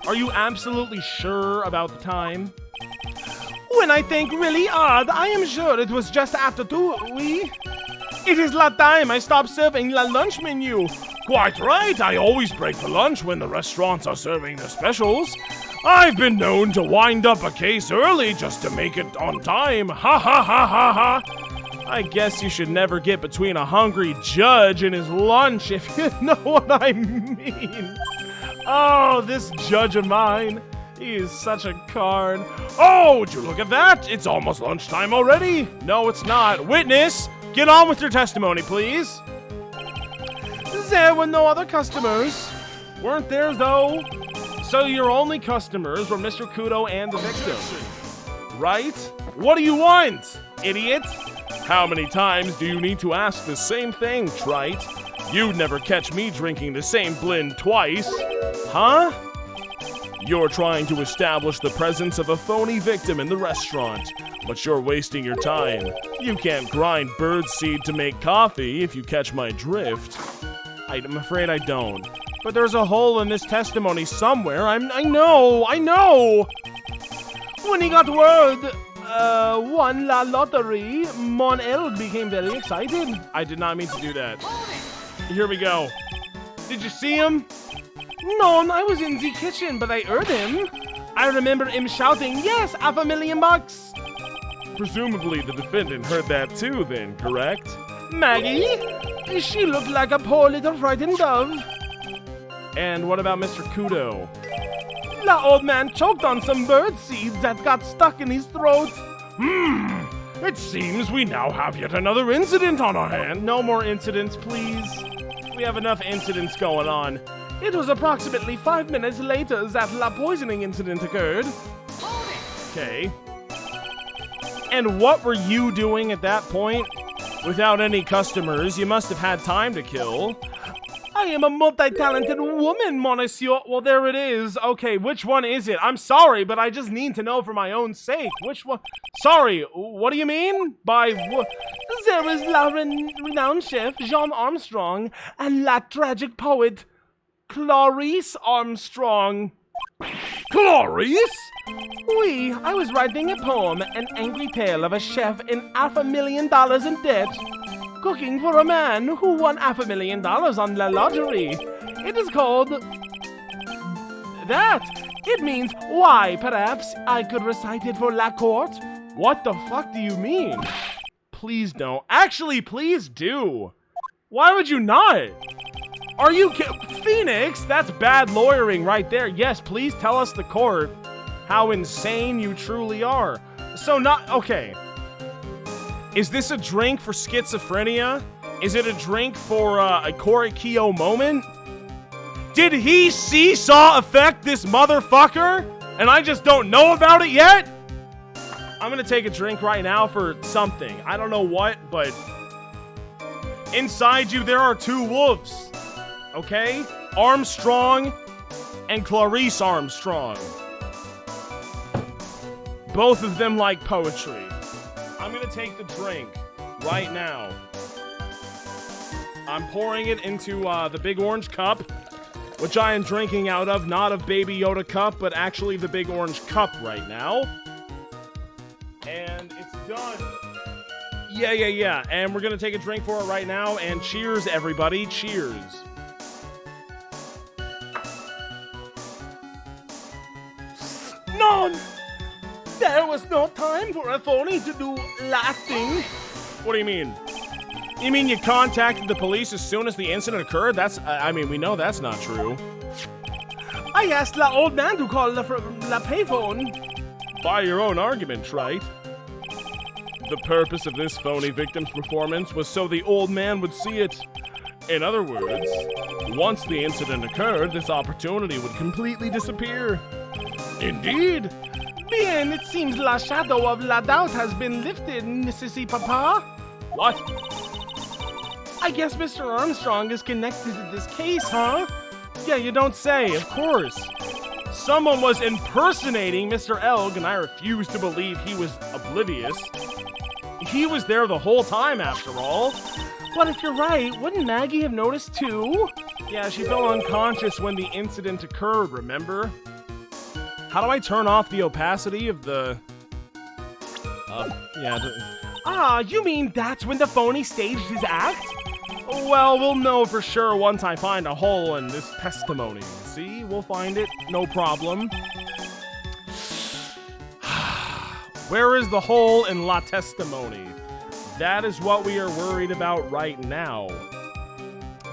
Are you absolutely sure about the time? When I think really hard, I am sure it was just after 2, oui. It is la time I stopped serving la lunch menu. Quite right. I always break for lunch when the restaurants are serving their specials. I've been known to wind up a case early just to make it on time. Ha ha ha ha ha. I guess you should never get between a hungry judge and his lunch, if you know what I mean. Oh, this judge of mine. He is such a card. Oh, would you look at that? It's almost lunchtime already. No, it's not. Witness, get on with your testimony, please. There were no other customers. Weren't there, though? So your only customers were Mr. Kudo and the victim, right? What do you want, idiot? How many times do you need to ask the same thing, trite? You'd never catch me drinking the same blend twice. Huh? You're trying to establish the presence of a phony victim in the restaurant, but you're wasting your time. You can't grind birdseed to make coffee, if you catch my drift. I'm afraid I don't. But there's a hole in this testimony somewhere. I know! When he got word, won la lottery, Mon El became very excited. I did not mean to do that. Here we go. Did you see him? No, I was in the kitchen, but I heard him. I remember him shouting, yes, $500,000. Presumably the defendant heard that too then, correct? Maggie? She looked like a poor little frightened dove. And what about Mr. Kudo? The old man choked on some bird seeds that got stuck in his throat. It seems we now have yet another incident on our hand. No more incidents, please. We have enough incidents going on. It was approximately 5 minutes later that the poisoning incident occurred. Okay. And what were you doing at that point? Without any customers, you must have had time to kill. I am a multi-talented woman, monsieur. Well, there it is. Okay, which one is it? I'm sorry, but I just need to know for my own sake. Which one? Sorry, what do you mean? By what? There is la renowned chef, Jean Armstrong, and la tragic poet, Clarice Armstrong. Clarice? Oui, I was writing a poem, an angry tale of a chef in $500,000 in debt, cooking for a man who won $500,000 on la lottery. It is called that. It means why, perhaps I could recite it for la court. What the fuck do you mean? Please don't. Actually, please do. Why would you not? Are you Phoenix? That's bad lawyering right there. Yes, please tell us the court how insane you truly are. So okay. Is this a drink for schizophrenia? Is it a drink for a Korikyo moment? Did he seesaw affect this motherfucker? And I just don't know about it yet? I'm gonna take a drink right now for something. I don't know what, but inside you there are two wolves. Okay? Armstrong and Clarice Armstrong. Both of them like poetry. I'm gonna take the drink right now. I'm pouring it into the big orange cup, which I am drinking out of, not a Baby Yoda cup, but actually the big orange cup right now. And it's done. Yeah. And we're gonna take a drink for it right now, and cheers, everybody. Cheers. No! There was no time for a phony to do acting. What do you mean? You mean you contacted the police as soon as the incident occurred? I mean, we know that's not true. I asked the old man to call the payphone. By your own argument, right? The purpose of this phony victim's performance was so the old man would see it. In other words, once the incident occurred, this opportunity would completely disappear. Indeed. Bien, it seems la shadow of la doubt has been lifted, Mississippi Papa. What? I guess Mr. Armstrong is connected to this case, huh? Yeah, you don't say, of course. Someone was impersonating Mr. Elg, and I refuse to believe he was oblivious. He was there the whole time, after all. But if you're right, wouldn't Maggie have noticed too? Yeah, she fell unconscious when the incident occurred, remember? How do I turn off the opacity of the... You mean that's when the phony staged his act? Well, we'll know for sure once I find a hole in this testimony. See, we'll find it, no problem. Where is the hole in la testimony? That is what we are worried about right now.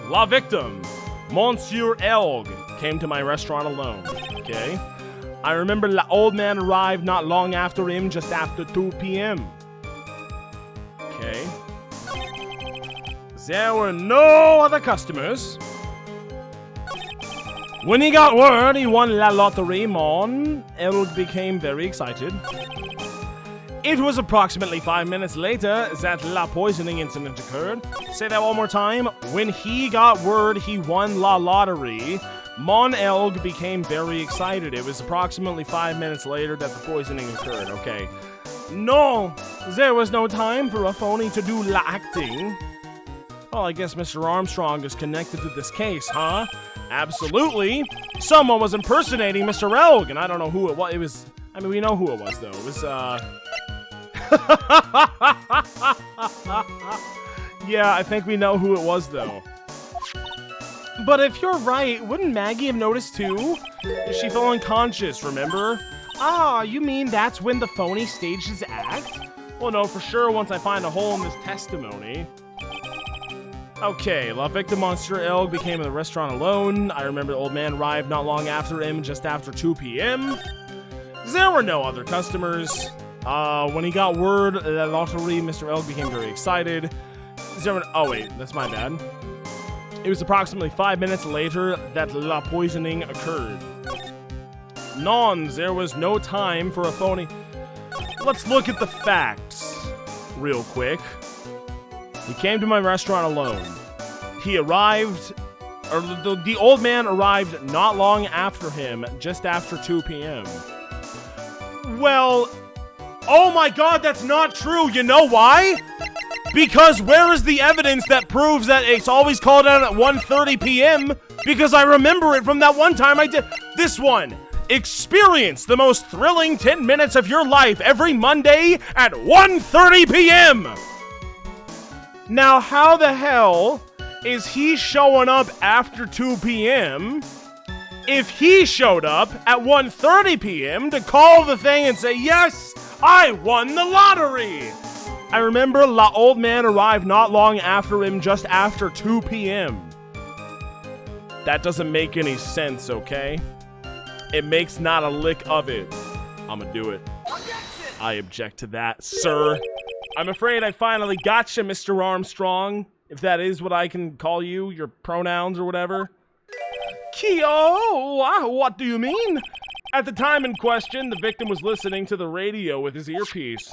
La victim, Monsieur Elg, came to my restaurant alone, okay? I remember the old man arrived not long after him, just after 2 p.m. Okay. There were no other customers. When he got word he won la lottery, Mon Elg became very excited. It was approximately 5 minutes later that la poisoning incident occurred. Say that one more time. When he got word he won la lottery, Mon Elg became very excited. It was approximately 5 minutes later that the poisoning occurred. Okay. No, there was no time for a phony to do la acting. Well, I guess Mr. Armstrong is connected to this case, huh? Absolutely. Someone was impersonating Mr. Elg, and I don't know who it was. It was, I mean, we know who it was, though. It was, yeah, I think we know who it was, though. But if you're right, wouldn't Maggie have noticed too? She fell unconscious, remember? You mean that's when the phony staged his act? Well, no, for sure once I find a hole in this testimony. Okay, La Victim Monster Elg became in the restaurant alone. I remember the old man arrived not long after him, just after 2 p.m. There were no other customers. When he got word of the lottery, Mr. Elg became very excited. Oh wait, that's my bad. It was approximately 5 minutes later that la poisoning occurred. Non, there was no time for a phony. Let's look at the facts real quick. He came to my restaurant alone. He arrived, or the old man arrived not long after him, just after 2 p.m. Well, oh my god, that's not true. You know why? Because where is the evidence that proves that it's always called out at 1:30 p.m.? Because I remember it from that one time I did. This one. Experience the most thrilling 10 minutes of your life every Monday at 1:30 p.m. Now, how the hell is he showing up after 2 p.m. if he showed up at 1:30 p.m. to call the thing and say, yes, I won the lottery? I remember la old man arrived not long after him, just after 2 p.m. That doesn't make any sense, okay? It makes not a lick of it. I'ma do it. I object to that, sir. I'm afraid I finally gotcha, Mr. Armstrong. If that is what I can call you, your pronouns or whatever. Kyo, what do you mean? At the time in question, the victim was listening to the radio with his earpiece.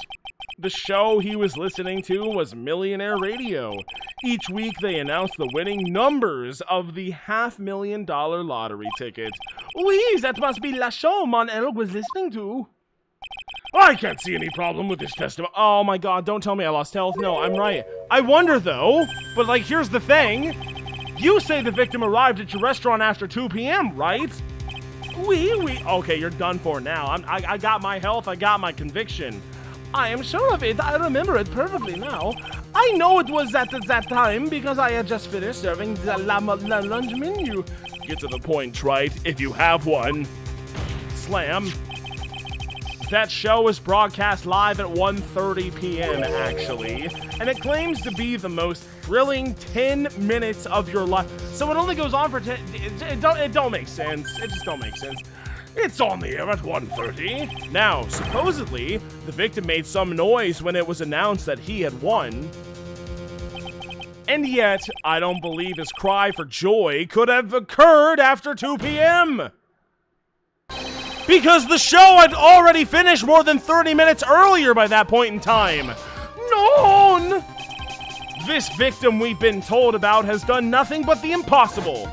The show he was listening to was Millionaire Radio. Each week they announced the winning numbers of the $500,000 lottery ticket. Oui, that must be la show Mon Elg was listening to. I can't see any problem with this testimony. Oh my god, don't tell me I lost health. No, I'm right. I wonder though, but like here's the thing. You say the victim arrived at your restaurant after 2 p.m., right? Oui. Okay, you're done for now. I got my health, I got my conviction. I am sure of it. I remember it perfectly now. I know it was at that time because I had just finished serving the lunch menu. Get to the point, right? If you have one. Slam. That show is broadcast live at 1:30 p.m. actually, and it claims to be the most thrilling 10 minutes of your life. So it only goes on for 10. It don't make sense. It just don't make sense. It's on the air at 1:30. Now, supposedly, the victim made some noise when it was announced that he had won. And yet, I don't believe his cry for joy could have occurred after 2 p.m. Because the show had already finished more than 30 minutes earlier by that point in time. No! This victim we've been told about has done nothing but the impossible.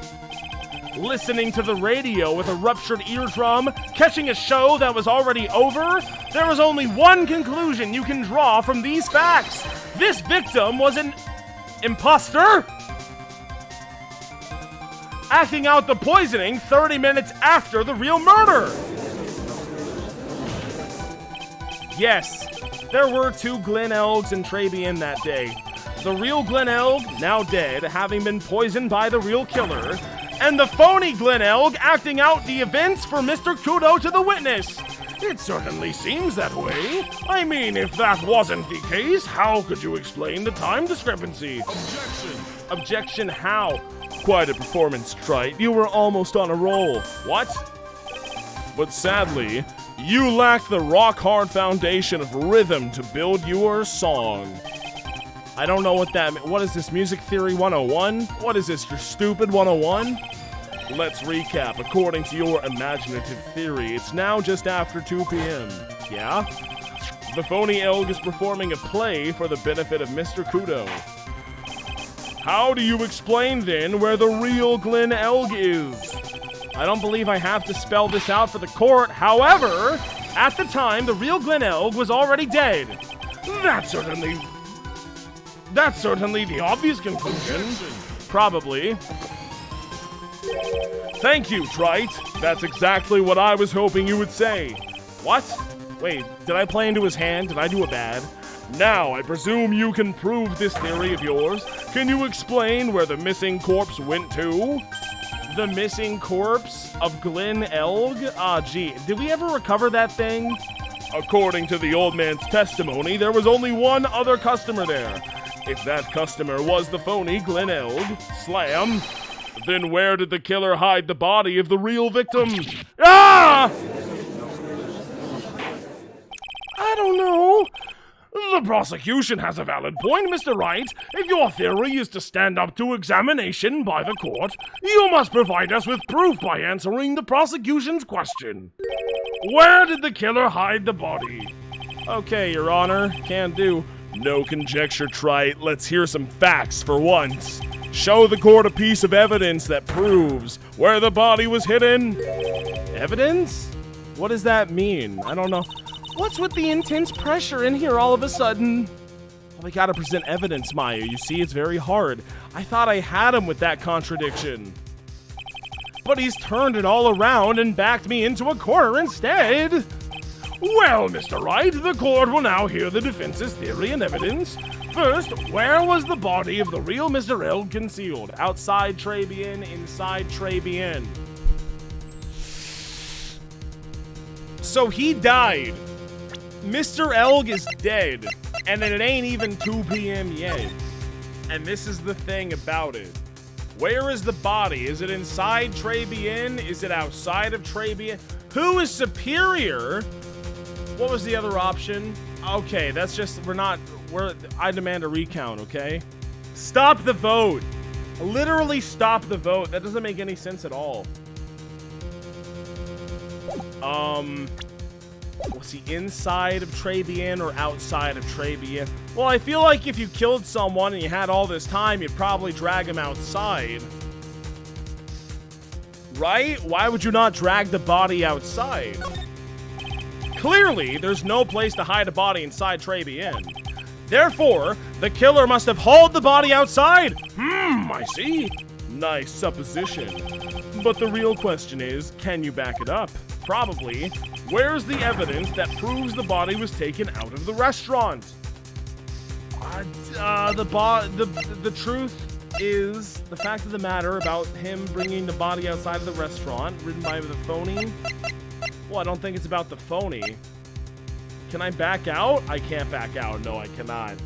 Listening to the radio with a ruptured eardrum, catching a show that was already over, there is only one conclusion you can draw from these facts. This victim was an imposter, acting out the poisoning 30 minutes after the real murder. Yes, there were 2 Glen Elgs in Trabian that day. The real Glen Elg, now dead, having been poisoned by the real killer, and the phony Glen Elg acting out the events for Mr. Kudo to the witness. It certainly seems that way. I mean, if that wasn't the case, how could you explain the time discrepancy? Objection. Objection how? Quite a performance, Trite. You were almost on a roll. What? But sadly, you lack the rock-hard foundation of rhythm to build your song. I don't know what that means. What is this, Music Theory 101? What is this, your stupid 101? Let's recap. According to your imaginative theory, it's now just after 2 p.m. Yeah? The phony Elg is performing a play for the benefit of Mr. Kudo. How do you explain, then, where the real Glen Elg is? I don't believe I have to spell this out for the court. However, at the time, the real Glen Elg was already dead. That's certainly the obvious conclusion. Probably. Thank you, Trite. That's exactly what I was hoping you would say. What? Wait, did I play into his hand? Did I do a bad? Now, I presume you can prove this theory of yours. Can you explain where the missing corpse went to? The missing corpse of Glen Elg? Gee, did we ever recover that thing? According to the old man's testimony, there was only one other customer there. If that customer was the phony Glen Elg, slam, then where did the killer hide the body of the real victim? Ah! I don't know. The prosecution has a valid point, Mr. Wright. If your theory is to stand up to examination by the court, you must provide us with proof by answering the prosecution's question. Where did the killer hide the body? Okay, Your Honor, can do. No conjecture, Trite. Let's hear some facts for once. Show the court a piece of evidence that proves where the body was hidden. Evidence? What does that mean? I don't know. What's with the intense pressure in here all of a sudden? Well, we gotta present evidence, Maya. You see, it's very hard. I thought I had him with that contradiction. But he's turned it all around and backed me into a corner instead. Well, Mr. Wright, the court will now hear the defense's theory and evidence. First, where was the body of the real Mr. Elg concealed? Outside Trabian, inside Trabian. So he died. Mr. Elg is dead, and it ain't even 2 p.m. yet. And this is the thing about it. Where is the body? Is it inside Trabian? Is it outside of Trabian? Who is superior? What was the other option? Okay, that's just, I demand a recount, okay? Stop the vote. Literally stop the vote. That doesn't make any sense at all. Was he inside of Trabian or outside of Trabian? Well, I feel like if you killed someone and you had all this time, you'd probably drag him outside. Right? Why would you not drag the body outside? Clearly, there's no place to hide a body inside Trabian. Therefore, the killer must have hauled the body outside. I see. Nice supposition. But the real question is, can you back it up? Probably. Where's the evidence that proves the body was taken out of the restaurant? The truth is, the fact of the matter about him bringing the body outside of the restaurant, written by the phony. Well, I don't think it's about the phony. Can I back out? I can't back out. No, I cannot.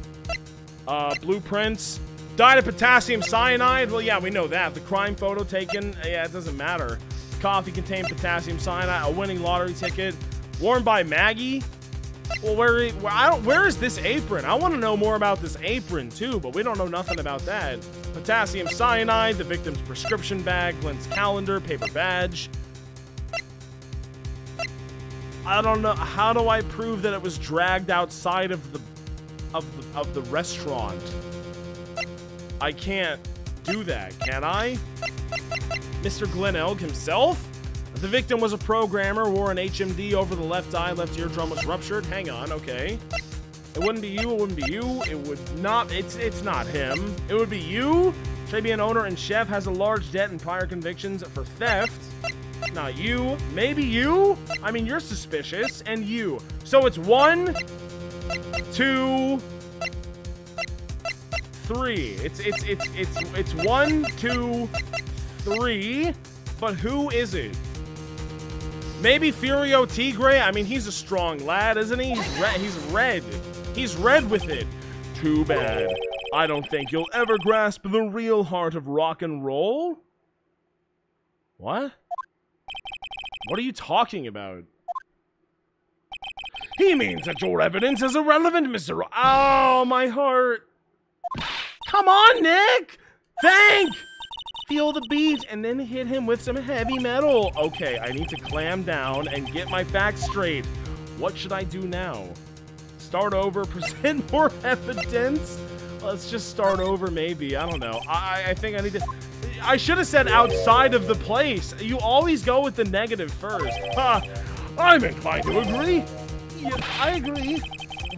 Blueprints. Died of potassium cyanide. Well, yeah, we know that. The crime photo taken. Yeah, it doesn't matter. Coffee contained potassium cyanide. A winning lottery ticket. Worn by Maggie. Well, where is this apron? I want to know more about this apron, too, but we don't know nothing about that. Potassium cyanide. The victim's prescription bag. Glenn's calendar. Paper badge. I don't know. How do I prove that it was dragged outside of the restaurant? I can't do that, can I? Mr. Glenn Elg himself? The victim was a programmer, wore an HMD over the left eye, left eardrum was ruptured. Hang on, okay. It wouldn't be you, it wouldn't be you. It would not, it's not him. It would be you. Trabien owner and chef has a large debt and prior convictions for theft. Not you. Maybe you? I mean, you're suspicious. And you. So it's 1, 2, 3. It's 1, 2, 3. But who is it? Maybe Furio Tigre? I mean, he's a strong lad, isn't he? He's red. He's red with it. Too bad. I don't think you'll ever grasp the real heart of rock and roll. What? What are you talking about? He means that your evidence is irrelevant, Mr. Oh, my heart. Come on, Nick! Think! Feel the beat and then hit him with some heavy metal. Okay, I need to clam down and get my facts straight. What should I do now? Start over, present more evidence? Let's just start over, maybe. I don't know. I think I need to... I should have said outside of the place. You always go with the negative first. I'm inclined to agree. Yeah, I agree.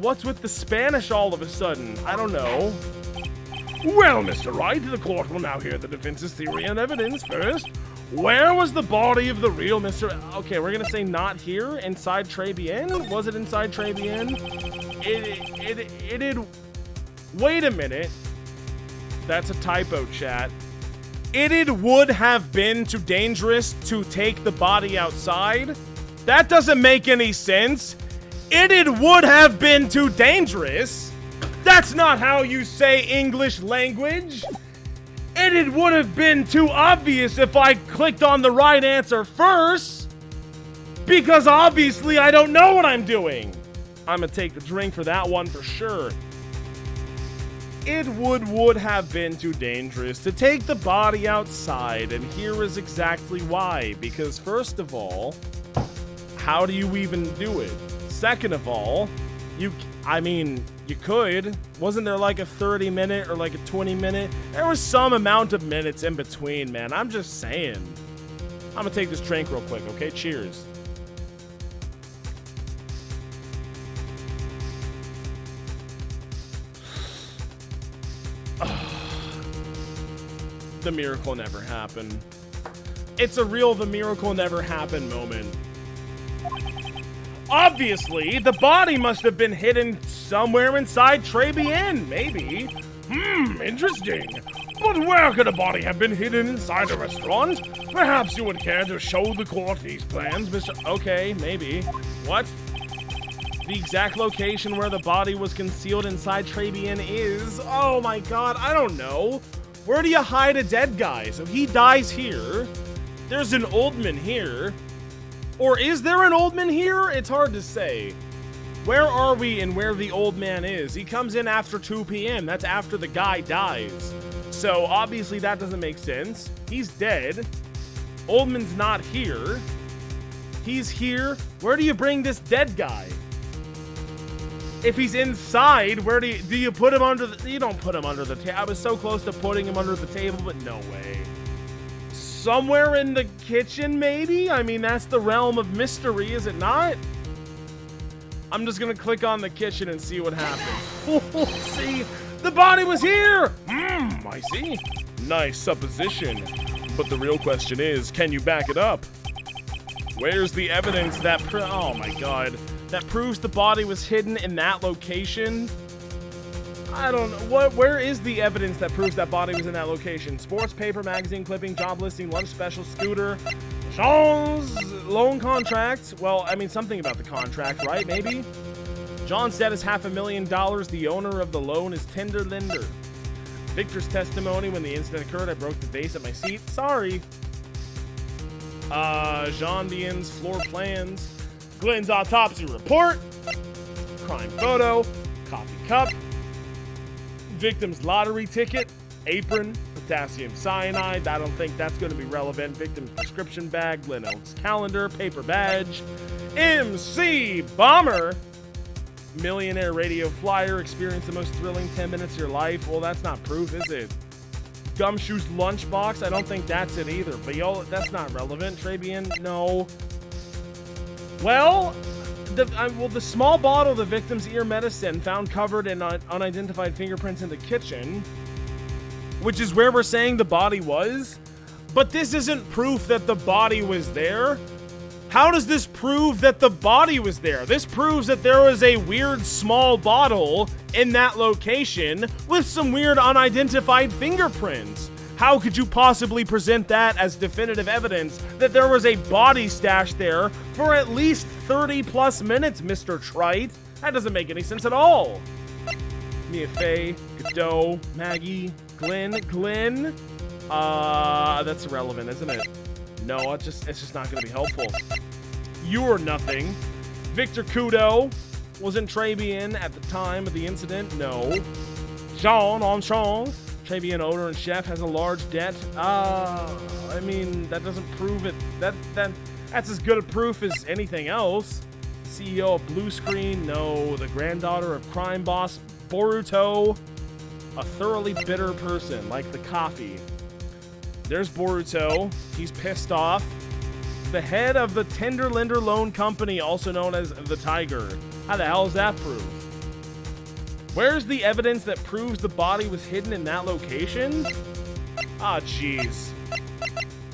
What's with the Spanish all of a sudden? I don't know. Well, Mr. Wright, the court will now hear the defense's theory and evidence first. Where was the body of the real Mr. Okay, we're gonna say not here, inside Trabien? Was it inside Trabien? It wait a minute. That's a typo, chat. It would have been too dangerous to take the body outside? That doesn't make any sense. It would have been too dangerous? That's not how you say English language. It would have been too obvious if I clicked on the right answer first. Because obviously I don't know what I'm doing. I'm gonna take the drink for that one for sure. It would have been too dangerous to take the body outside, and here is exactly why. Because first of all, how do you even do it? Second of all, you could. Wasn't there like a 30-minute or like a 20-minute? There was some amount of minutes in between, man. I'm just saying. I'm gonna take this drink real quick, okay? Cheers. The miracle never happened. It's a real the miracle never happened moment. Obviously, the body must have been hidden somewhere inside Trabien, maybe. Interesting. But where could a body have been hidden inside a restaurant? Perhaps you would care to show the court these plans, Mr. Okay, maybe. What? The exact location where the body was concealed inside Trabien is... Oh my god, I don't know. Where do you hide a dead guy? So he dies here. There's an Oldman here. Or is there an old man here? It's hard to say. Where are we and where the old man is? He comes in after 2 p.m. That's after the guy dies. So obviously that doesn't make sense. He's dead. Oldman's not here. He's here. Where do you bring this dead guy? If he's inside, where do you put him under the... You don't put him under the table. I was so close to putting him under the table, but no way. Somewhere in the kitchen, maybe? I mean, that's the realm of mystery, is it not? I'm just gonna click on the kitchen and see what happens. See, the body was here! I see. Nice supposition. But the real question is, can you back it up? Where's the evidence that oh my god, that proves the body was hidden in that location? I don't know. Where is the evidence that proves that body was in that location? Sports, paper, magazine, clipping, job listing, lunch special, scooter, Sean's loan contract. Well, I mean, something about the contract, right? Maybe? John's debt is $500,000. The owner of the loan is Tender Linder. Victor's testimony: when the incident occurred, I broke the vase at my seat. Sorry. Jean Bien's floor plans. Glenn's autopsy report. Crime photo. Coffee cup. Victim's lottery ticket. Apron. Potassium cyanide. I don't think that's going to be relevant. Victim's prescription bag. Glenn Elk's calendar. Paper badge. MC Bomber. Millionaire radio flyer. Experience the most thrilling 10 minutes of your life. Well, that's not proof, is it? Gumshoe's lunchbox. I don't think that's it either. But y'all, that's not relevant. Trabian, no. Well, the small bottle of the victim's ear medicine found covered in unidentified fingerprints in the kitchen, which is where we're saying the body was. But this isn't proof that the body was there. How does this prove that the body was there? This proves that there was a weird small bottle in that location with some weird unidentified fingerprints. How could you possibly present that as definitive evidence that there was a body stashed there for at least 30 plus minutes, Mr. Trite? That doesn't make any sense at all. Mia Fey, Godot, Maggie, Glenn. That's irrelevant, isn't it? No, it's just not going to be helpful. You're nothing. Victor Kudo. Wasn't Trabian at the time of the incident? No. Jean Armstrong. Trabian owner and chef has a large debt. I mean, that doesn't prove it. That's as good a proof as anything else. CEO of Blue Screen. No. The granddaughter of crime boss Boruto. A thoroughly bitter person, like the coffee. There's Boruto. He's pissed off. The head of the Tender Linder Loan Company, also known as the Tiger. How the hell is that proved? Where's the evidence that proves the body was hidden in that location? Ah, jeez.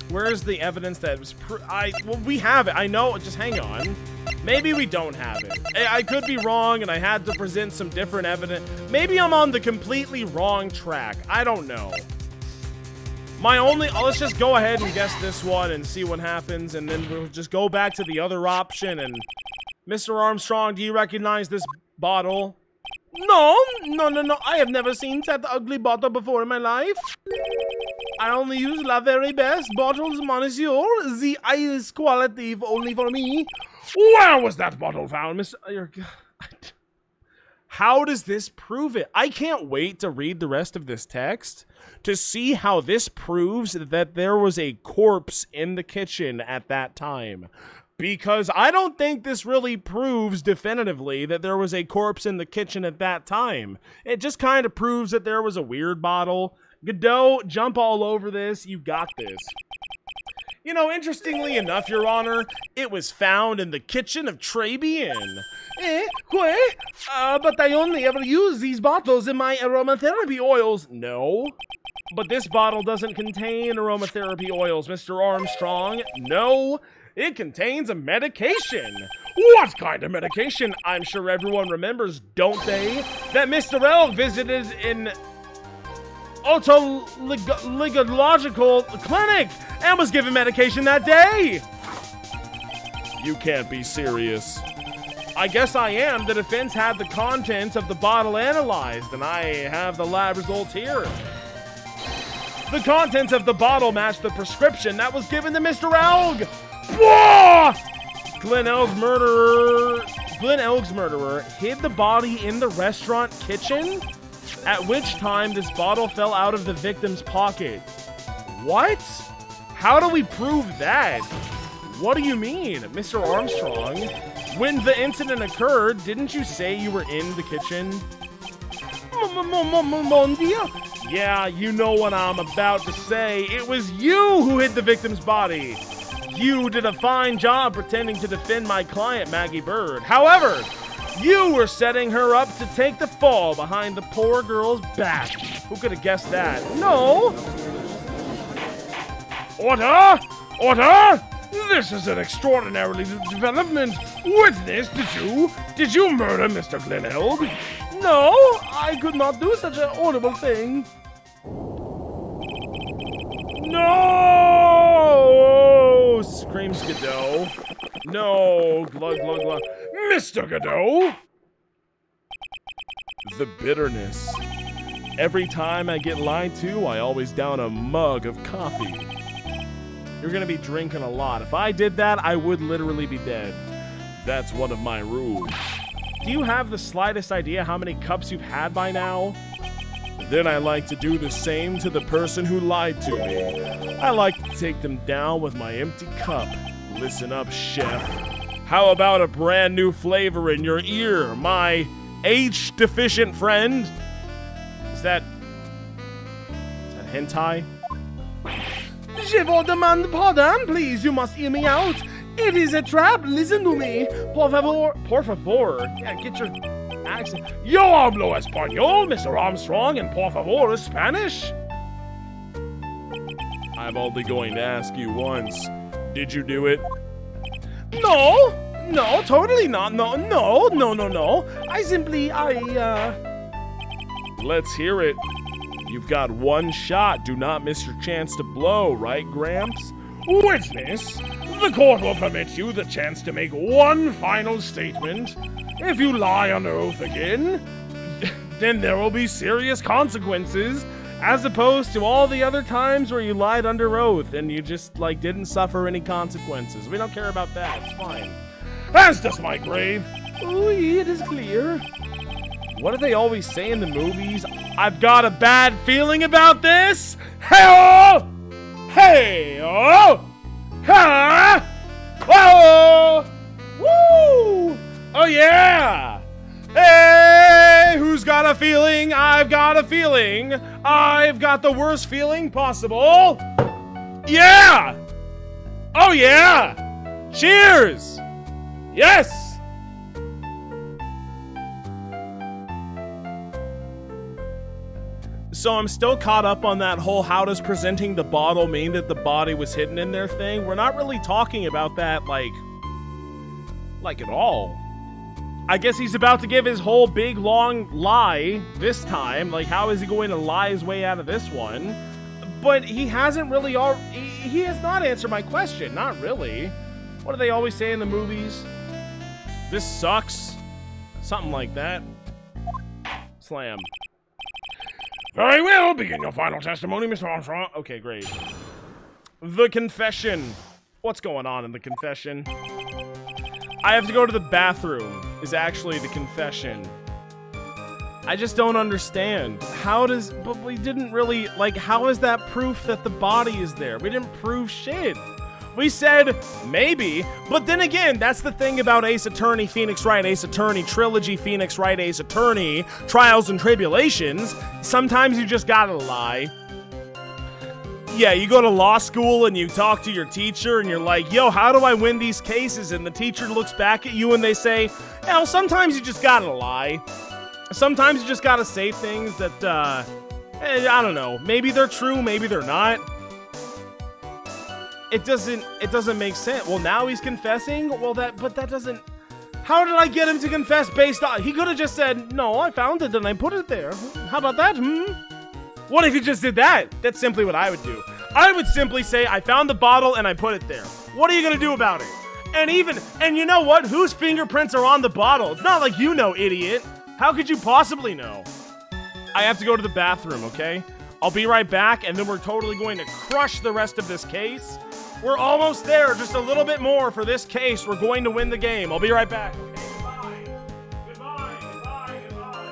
Where's the evidence that was well, we have it. I know. Just hang on. Maybe we don't have it. I could be wrong, and I had to present some different evidence. Maybe I'm on the completely wrong track. I don't know. Let's just go ahead and guess this one and see what happens, and then we'll just go back to the other option. And Mr. Armstrong, do you recognize this bottle? No. I have never seen that ugly bottle before in my life. I only use la very best bottles, monsieur. The highest quality only for me. Where was that bottle found, Mr. How does this prove it? I can't wait to read the rest of this text to see how this proves that there was a corpse in the kitchen at that time. Because I don't think this really proves definitively that there was a corpse in the kitchen at that time. It just kind of proves that there was a weird bottle. Godot, jump all over this. You got this. You know, interestingly enough, Your Honor, it was found in the kitchen of Trabian. But I only ever use these bottles in my aromatherapy oils. No. But this bottle doesn't contain aromatherapy oils, Mr. Armstrong. No. It contains a medication. What kind of medication? I'm sure everyone remembers, don't they? That Mr. L visited in otologological clinic and was given medication that day. You can't be serious. I guess I am. The defense had the contents of the bottle analyzed, and I have the lab results here. The contents of the bottle match the prescription that was given to Mr. Elg. Glenn Elg's murderer hid the body in the restaurant kitchen, at which time this bottle fell out of the victim's pocket. What? How do we prove that? What do you mean, Mr. Armstrong? When the incident occurred, didn't you say you were in the kitchen? Mon Dieu. Yeah, you know what I'm about to say. It was you who hid the victim's body. You did a fine job pretending to defend my client, Maggie Bird. However, you were setting her up to take the fall behind the poor girl's back. Who could have guessed that? No. Order! Order! This is an extraordinary development. Witness, did you murder Mr. Glenn Elg? No, I could not do such an horrible thing. No! Screams Godot. No, glug, glug, glug. Mr. Godot? the bitterness. Every time I get lied to, I always down a mug of coffee. You're gonna be drinking a lot. If I did that, I would literally be dead. That's one of my rules. Do you have the slightest idea how many cups you've had by now? Then I like to do the same to the person who lied to me. I like to take them down with my empty cup. Listen up, chef. How about a brand new flavor in your ear, my H-deficient friend? Is that hentai? Je vous demande pardon, please. You must hear me out. It is a trap. Listen to me. Por favor. Por favor. Yeah, get your accent. Yo hablo español, Mr. Armstrong, and por favor is Spanish. I'm only going to ask you once. Did you do it? No, totally not. No. Let's hear it. You've got one shot. Do not miss your chance to blow, right, Gramps? Witness, the court will permit you the chance to make one final statement. If you lie under oath again, then there will be serious consequences, as opposed to all the other times where you lied under oath and you just, didn't suffer any consequences. We don't care about that. It's fine. As does my grave. Ooh, it is clear. What do they always say in the movies? I've got a bad feeling about this. Hey-oh! Hey-oh! Ha! Oh! Woo! Oh yeah! Hey! Who's got a feeling? I've got a feeling. I've got the worst feeling possible. Yeah! Oh yeah! Cheers! Yes! So I'm still caught up on that whole how does presenting the bottle mean that the body was hidden in their thing. We're not really talking about that like at all. I guess he's about to give his whole big long lie this time. How is he going to lie his way out of this one? But he hasn't really he has not answered my question. Not really. What do they always say in the movies? This sucks. Something like that. Slam. Very well, begin your final testimony, Mr. Armstrong. Okay, great. The confession. What's going on in the confession? I have to go to the bathroom is actually the confession. I just don't understand. But we didn't really, how is that proof that the body is there? We didn't prove shit. We said maybe, but then again, that's the thing about Ace Attorney, Phoenix Wright, Ace Attorney, Trilogy, Phoenix Wright, Ace Attorney, Trials and Tribulations. Sometimes you just gotta lie. Yeah, you go to law school and you talk to your teacher and you're like, yo, how do I win these cases? And the teacher looks back at you and they say, hell, sometimes you just gotta lie. Sometimes you just gotta say things that, I don't know. Maybe they're true, maybe they're not. It doesn't make sense. Well, now he's confessing? But that doesn't... How did I get him to confess based on... He could have just said, no, I found it and I put it there. How about that, What if he just did that? That's simply what I would do. I would simply say, I found the bottle and I put it there. What are you gonna do about it? And you know what? Whose fingerprints are on the bottle? It's not like you know, idiot. How could you possibly know? I have to go to the bathroom, okay? I'll be right back, and then we're totally going to crush the rest of this case. We're almost there, just a little bit more for this case. We're going to win the game. I'll be right back. Okay, goodbye. Goodbye.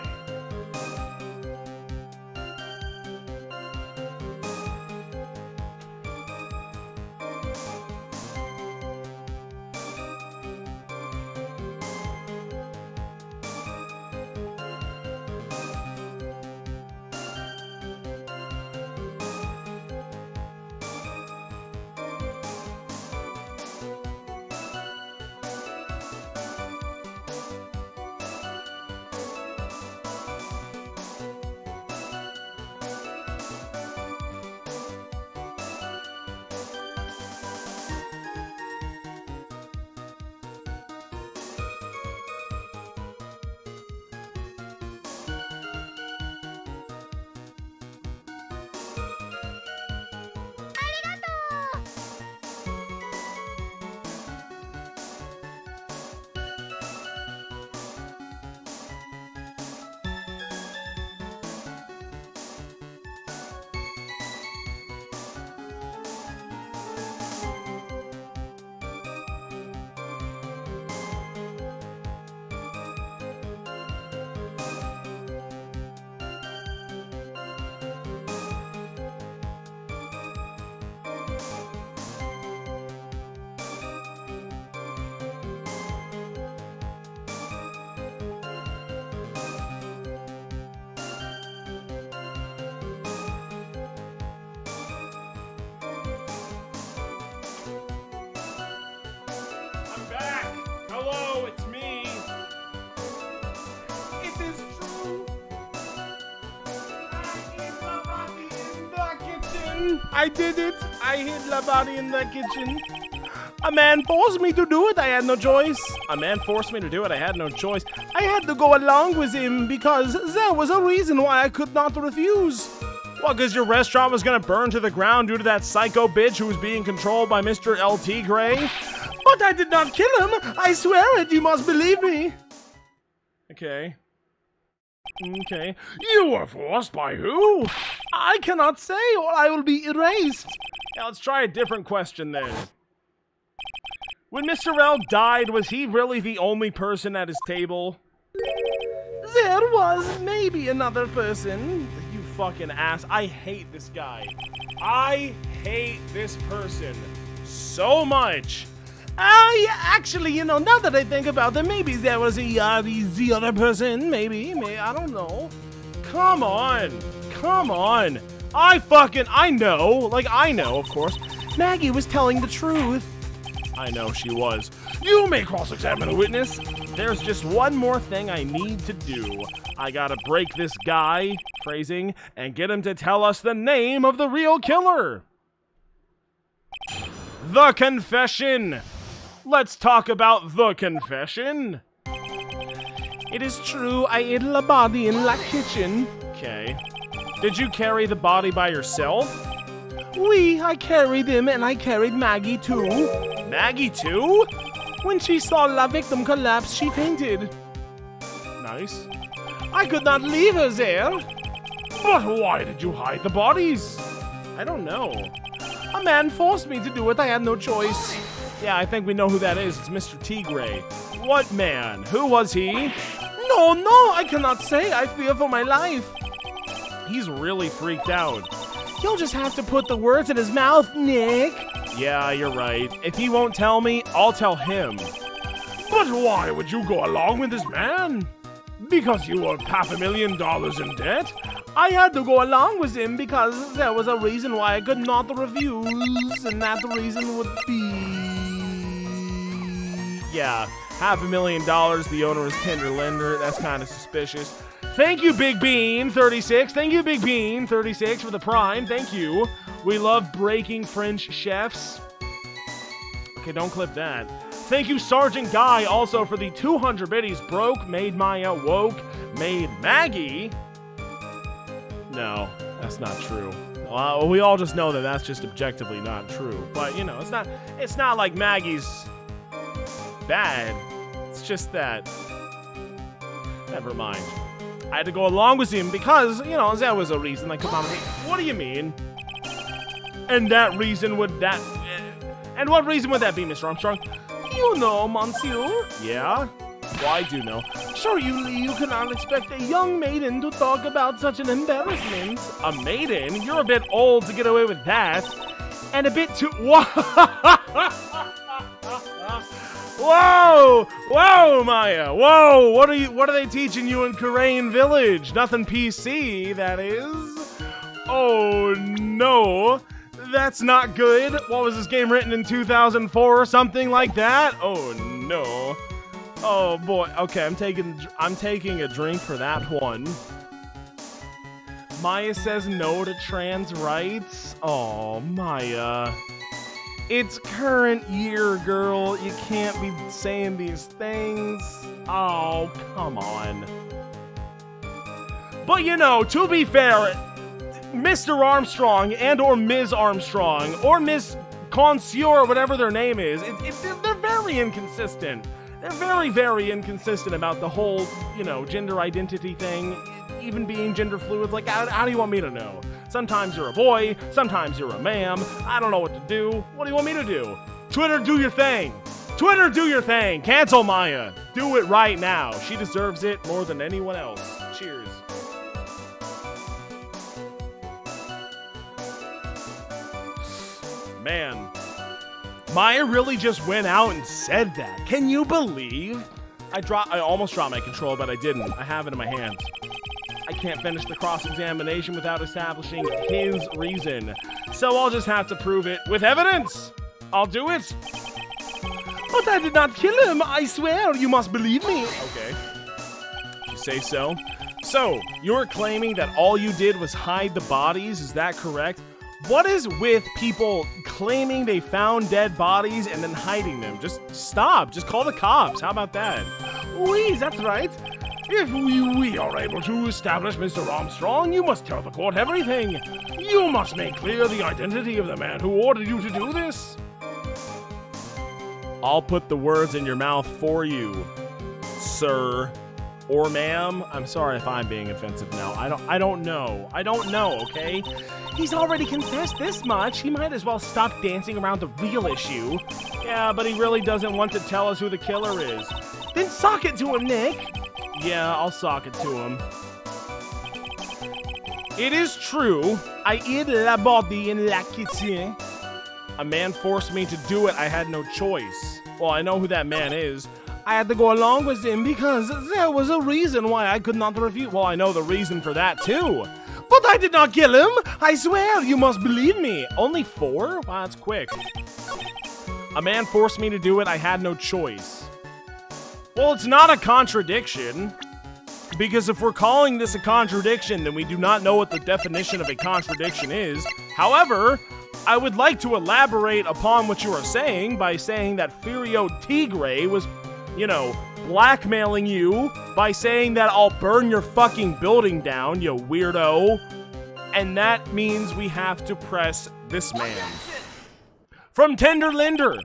I did it. I hid the body in the kitchen. A man forced me to do it. I had no choice. A man forced me to do it. I had no choice. I had to go along with him because there was a reason why I could not refuse. Well, because your restaurant was going to burn to the ground due to that psycho bitch who was being controlled by Mr. LT Gray. But I did not kill him. I swear it. You must believe me. Okay. Okay. You were forced by who? I cannot say or I will be erased. Yeah, let's try a different question then. When Mr. L died, was he really the only person at his table? There was maybe another person. You fucking ass. I hate this guy. I hate this person so much. Yeah, actually, you know, now that I think about it, maybe there was the other person. Maybe, I don't know. Come on. Come on. I know. Like, I know, of course. Maggie was telling the truth. I know she was. You may cross-examine a witness. There's just one more thing I need to do. I gotta break this guy, phrasing, and get him to tell us the name of the real killer. The confession. Let's talk about the confession. It is true, I ate the body in the kitchen. Okay. Did you carry the body by yourself? I carried him and I carried Maggie too. Maggie too? When she saw the victim collapse, she fainted. Nice. I could not leave her there. But why did you hide the bodies? I don't know. A man forced me to do it. I had no choice. Yeah, I think we know who that is. It's Mr. T. Gray. What man? Who was he? No, I cannot say. I fear for my life. He's really freaked out. You'll just have to put the words in his mouth, Nick. Yeah, you're right. If he won't tell me, I'll tell him. But why would you go along with this man? Because you were $500,000 in debt? I had to go along with him because there was a reason why I could not refuse, and that reason would be... Yeah, $500,000, the owner is tender lender. That's kind of suspicious. Thank you, Big Bean 36. Thank you, Big Bean 36 for the prime. Thank you. We love breaking French chefs. Okay, don't clip that. Thank you, Sergeant Guy, also for the 200 biddies. Broke, made Maya, woke, made Maggie. No, that's not true. We all just know that that's just objectively not true. But, you know, it's not like Maggie's bad. It's just that... Never mind. I had to go along with him because, you know, there was a reason. Like, come on, what do you mean? And that reason would that... And what reason would that be, Mr. Armstrong? You know, monsieur. Yeah? Well, I do know. Surely you cannot expect a young maiden to talk about such an embarrassment. A maiden? You're a bit old to get away with that. And a bit too... Whoa! Whoa, Maya! Whoa! What are they teaching you in Korean Village? Nothing PC, that is. Oh, no. That's not good. What was this game written in 2004 or something like that? Oh, no. Oh, boy. Okay, I'm taking a drink for that one. Maya says no to trans rights. Oh, Maya. It's current year, girl. You can't be saying these things. Oh, come on. But, you know, to be fair, Mr. Armstrong and or Ms. Armstrong or Miss Consieur, whatever their name is, they're very inconsistent. They're very, very inconsistent about the whole, you know, gender identity thing, even being gender fluid. Like, how do you want me to know? Sometimes you're a boy, sometimes you're a ma'am. I don't know what to do. What do you want me to do? Twitter, do your thing. Twitter, do your thing. Cancel Maya. Do it right now. She deserves it more than anyone else. Cheers. Man, Maya really just went out and said that. Can you believe? I almost dropped my control, but I didn't. I have it in my hand. I can't finish the cross-examination without establishing his reason. So I'll just have to prove it with evidence. I'll do it. But I did not kill him. I swear. You must believe me. Okay. If you say so. So, you're claiming that all you did was hide the bodies, is that correct? What is with people claiming they found dead bodies and then hiding them? Just stop. Just call the cops. How about that? Oui, that's right. If we are able to establish Mr. Armstrong, you must tell the court everything. You must make clear the identity of the man who ordered you to do this. I'll put the words in your mouth for you, sir. Or ma'am. I'm sorry if I'm being offensive now. I don't know. I don't know, okay? He's already confessed this much. He might as well stop dancing around the real issue. Yeah, but he really doesn't want to tell us who the killer is. Then sock it to him, Nick. Yeah, I'll sock it to him. It is true. I hid la body in la kitchen. A man forced me to do it. I had no choice. Well, I know who that man is. I had to go along with him because there was a reason why I could not refuse. Well, I know the reason for that, too. But I did not kill him. I swear, you must believe me. Only 4? Wow, that's quick. A man forced me to do it. I had no choice. Well, it's not a contradiction. Because if we're calling this a contradiction, then we do not know what the definition of a contradiction is. However, I would like to elaborate upon what you are saying by saying that Furio Tigre was, blackmailing you by saying that I'll burn your fucking building down, you weirdo. And that means we have to press this man. From Tender Linder.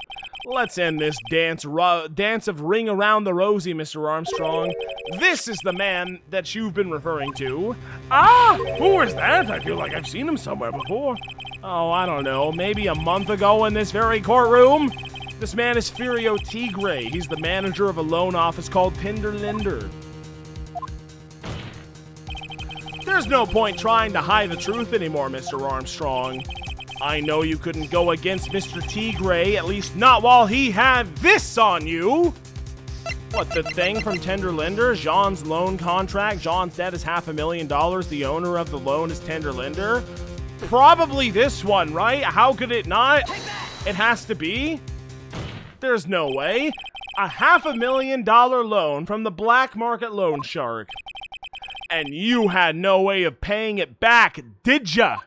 Let's end this dance of Ring Around the Rosie, Mr. Armstrong. This is the man that you've been referring to. Ah, who is that? I feel like I've seen him somewhere before. Oh, I don't know, maybe a month ago in this very courtroom? This man is Furio Tigre. He's the manager of a loan office called Tender Linder. There's no point trying to hide the truth anymore, Mr. Armstrong. I know you couldn't go against Mr. Tigre, at least not while he had this on you. What, the thing from Tender Linder? Jean's loan contract? Jean's debt is $500,000. The owner of the loan is Tender Linder? Probably this one, right? How could it not? It has to be. There's no way. A $500,000 loan from the black market loan shark. And you had no way of paying it back, did ya?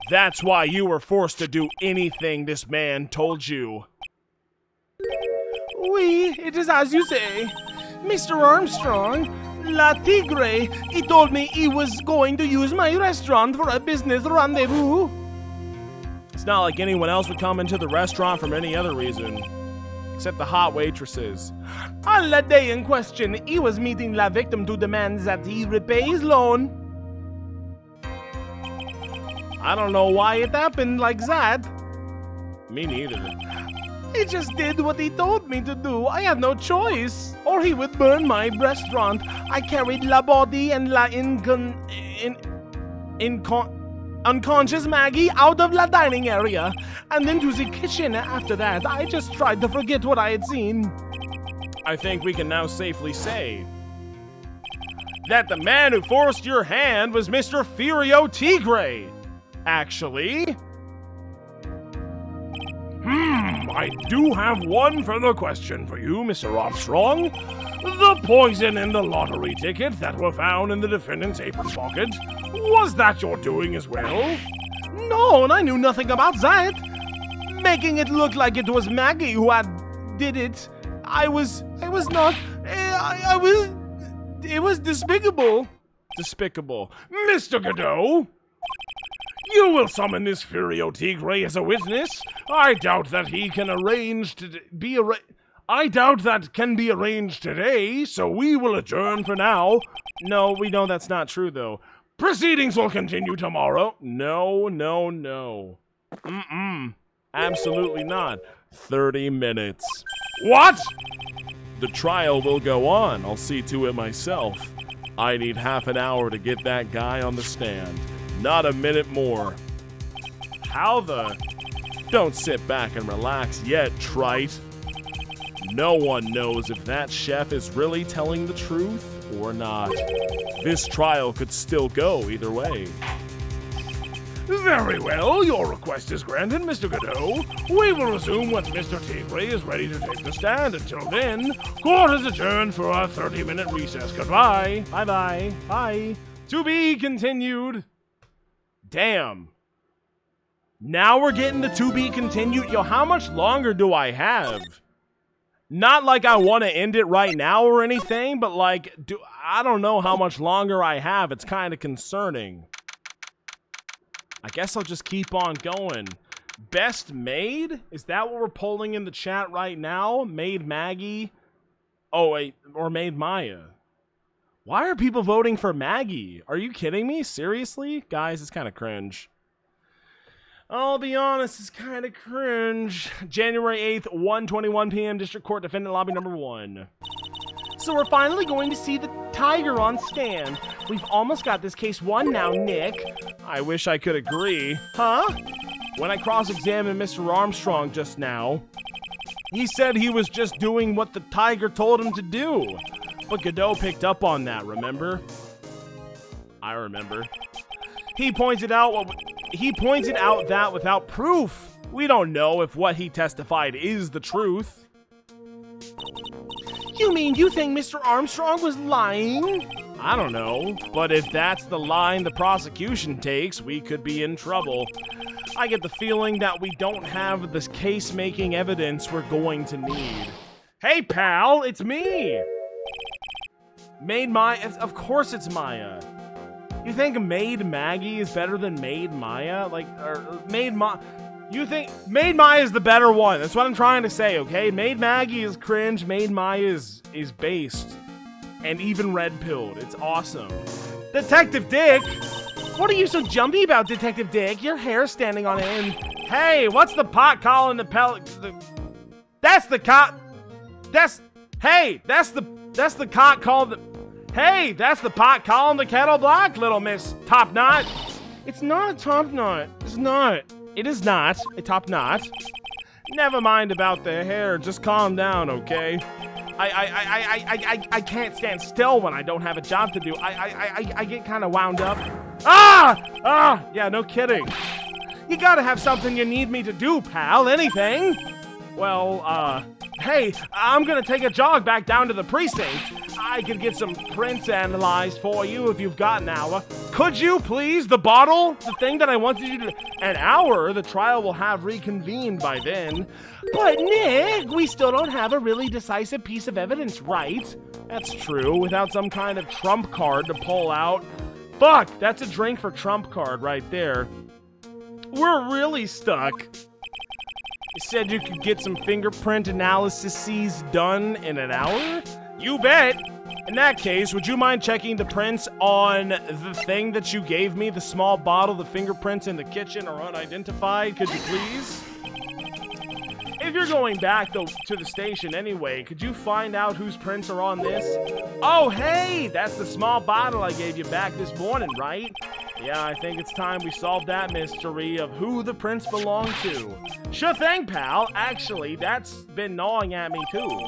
That's why you were forced to do anything this man told you. Oui, it is as you say. Mr. Armstrong, La Tigre, he told me he was going to use my restaurant for a business rendezvous. It's not like anyone else would come into the restaurant for any other reason. Except the hot waitresses. On the day in question, he was meeting la victim to demand that he repay his loan. I don't know why it happened like that. Me neither. He just did what he told me to do. I had no choice. Or he would burn my restaurant. I carried la body and la unconscious Maggie out of la dining area and into the kitchen after that. I just tried to forget what I had seen. I think we can now safely say that the man who forced your hand was Mr. Furio Tigre. Actually, I do have one further question for you, Mr. Armstrong. The poison in the lottery ticket that were found in the defendant's apron pocket, was that your doing as well? No, and I knew nothing about that. Making it look like it was Maggie who did it. It was despicable. Despicable. Mr. Godot, you will summon this Furio Tigre as a witness. I doubt that can be arranged today, so we will adjourn for now. No, we know that's not true, though. Proceedings will continue tomorrow. No. Absolutely not. 30 minutes. What? The trial will go on. I'll see to it myself. I need half an hour to get that guy on the stand. Not a minute more. How the... Don't sit back and relax yet, trite. No one knows if that chef is really telling the truth or not. This trial could still go either way. Very well, your request is granted, Mr. Godot. We will resume once Mr. Tigre is ready to take the stand. Until then, court is adjourned for a 30-minute recess. Goodbye. Bye-bye. Bye. To be continued. Damn. Now we're getting the to be continued. Yo, how much longer do I have? Not like I want to end it right now or anything, but like, I don't know how much longer I have. It's kind of concerning. I guess I'll just keep on going. Best made? Is that what we're polling in the chat right now? Made Maggie? Oh, wait, or made Maya? Why are people voting for Maggie? Are you kidding me? Seriously? Guys, it's kind of cringe. I'll be honest, it's kind of cringe. January 8th, 1:21 p.m. District Court Defendant Lobby number 1. So we're finally going to see the tiger on stand. We've almost got this case won now, Nick. I wish I could agree. Huh? When I cross-examined Mr. Armstrong just now, he said he was just doing what the tiger told him to do. But Godot picked up on that, remember? I remember. He pointed out that without proof, we don't know if what he testified is the truth. You mean you think Mr. Armstrong was lying? I don't know, but if that's the line the prosecution takes, we could be in trouble. I get the feeling that we don't have this case-making evidence we're going to need. Hey, pal, it's me! Made Maya? Of course it's Maya. You think Made Maggie is better than Made Maya? Like, or Made You think Made Maya is the better one? That's what I'm trying to say, okay? Made Maggie is cringe. Made Maya is based. And even red-pilled. It's awesome. Detective Dick! What are you so jumpy about, Detective Dick? Your hair's standing on end. Hey, what's the pot calling the pellet? That's the cot. Hey, that's the cot called the. Hey, that's the pot calling the kettle black, little Miss Top Knot. It's not a top knot. It's not. It is not a top knot. Never mind about the hair. Just calm down, okay? I can't stand still when I don't have a job to do. I get kind of wound up. Yeah, no kidding. You gotta have something you need me to do, pal. Anything? Well, hey, I'm gonna take a jog back down to the precinct. I could get some prints analyzed for you if you've got an hour. Could you, please? The bottle? The thing that I wanted you to... An hour? The trial will have reconvened by then. But, Nick, we still don't have a really decisive piece of evidence, right? That's true, without some kind of trump card to pull out. Fuck, that's a drink for trump card right there. We're really stuck. You said you could get some fingerprint analyses done in an hour? You bet! In that case, would you mind checking the prints on the thing that you gave me? The small bottle, the fingerprints in the kitchen are unidentified. Could you please? If you're going back to the station anyway, could you find out whose prints are on this? Oh, hey! That's the small bottle I gave you back this morning, right? Yeah, I think it's time we solve that mystery of who the prints belong to. Sure thing, pal. Actually, that's been gnawing at me, too.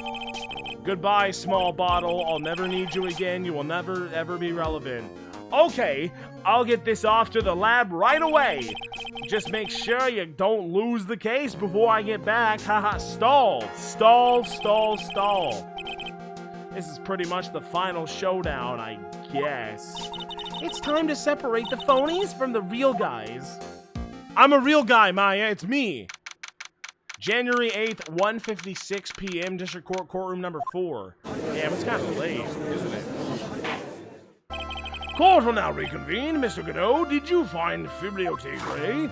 Goodbye, small bottle. I'll never need you again. You will never, ever be relevant. Okay, I'll get this off to the lab right away. Just make sure you don't lose the case before I get back. Haha, stall. Stall, stall, stall. This is pretty much the final showdown, I guess. It's time to separate the phonies from the real guys. I'm a real guy, Maya. It's me. January 8th, 1:56 p.m. District Court, courtroom number 4. Damn, it's kind of late, isn't it? Court will now reconvene. Mr. Godot, did you find Fibrio Tigre?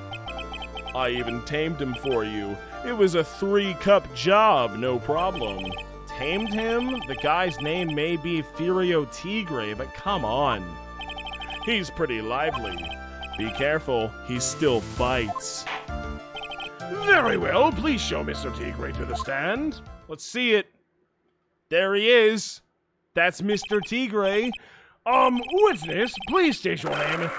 I even tamed him for you. It was a 3-cup job, no problem. Tamed him? The guy's name may be Fibrio Tigre, but come on. He's pretty lively. Be careful, he still bites. Very well, please show Mr. Tigre to the stand. Let's see it. There he is. That's Mr. Tigre. Witness, please state your name.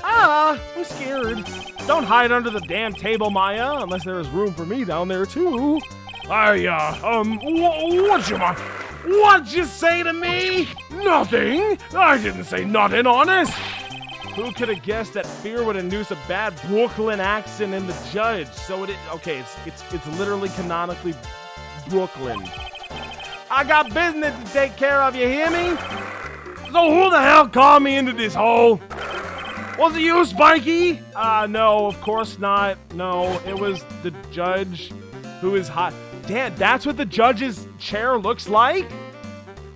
I'm scared. Don't hide under the damn table, Maya, unless there is room for me down there, too. What'd you say to me? Nothing. I didn't say nothing, honest. Who could have guessed that fear would induce a bad Brooklyn accent in the judge? So it's literally canonically Brooklyn. I got business to take care of, you hear me? So who the hell called me into this hole? Was it you, Spiky? No, of course not. No, it was the judge who is hot. Damn, that's what the judge's chair looks like?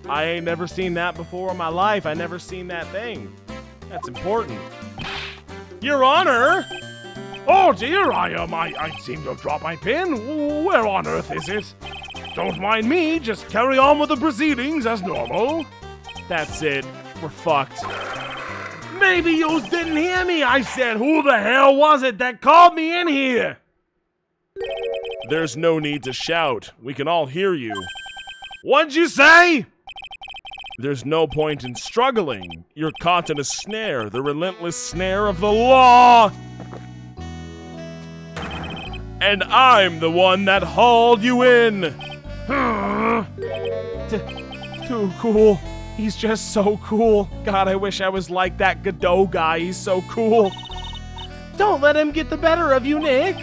I ain't never seen that before in my life. I never seen that thing. That's important. Your Honor! Oh dear, I seem to have dropped my pen. Where on earth is it? Don't mind me, just carry on with the proceedings as normal. That's it. We're fucked. Maybe you didn't hear me. I said, who the hell was it that called me in here? There's no need to shout. We can all hear you. What'd you say? There's no point in struggling. You're caught in a snare, the relentless snare of the law. And I'm the one that hauled you in. Too cool. He's just so cool. God, I wish I was like that Godot guy. He's so cool. Don't let him get the better of you, Nick.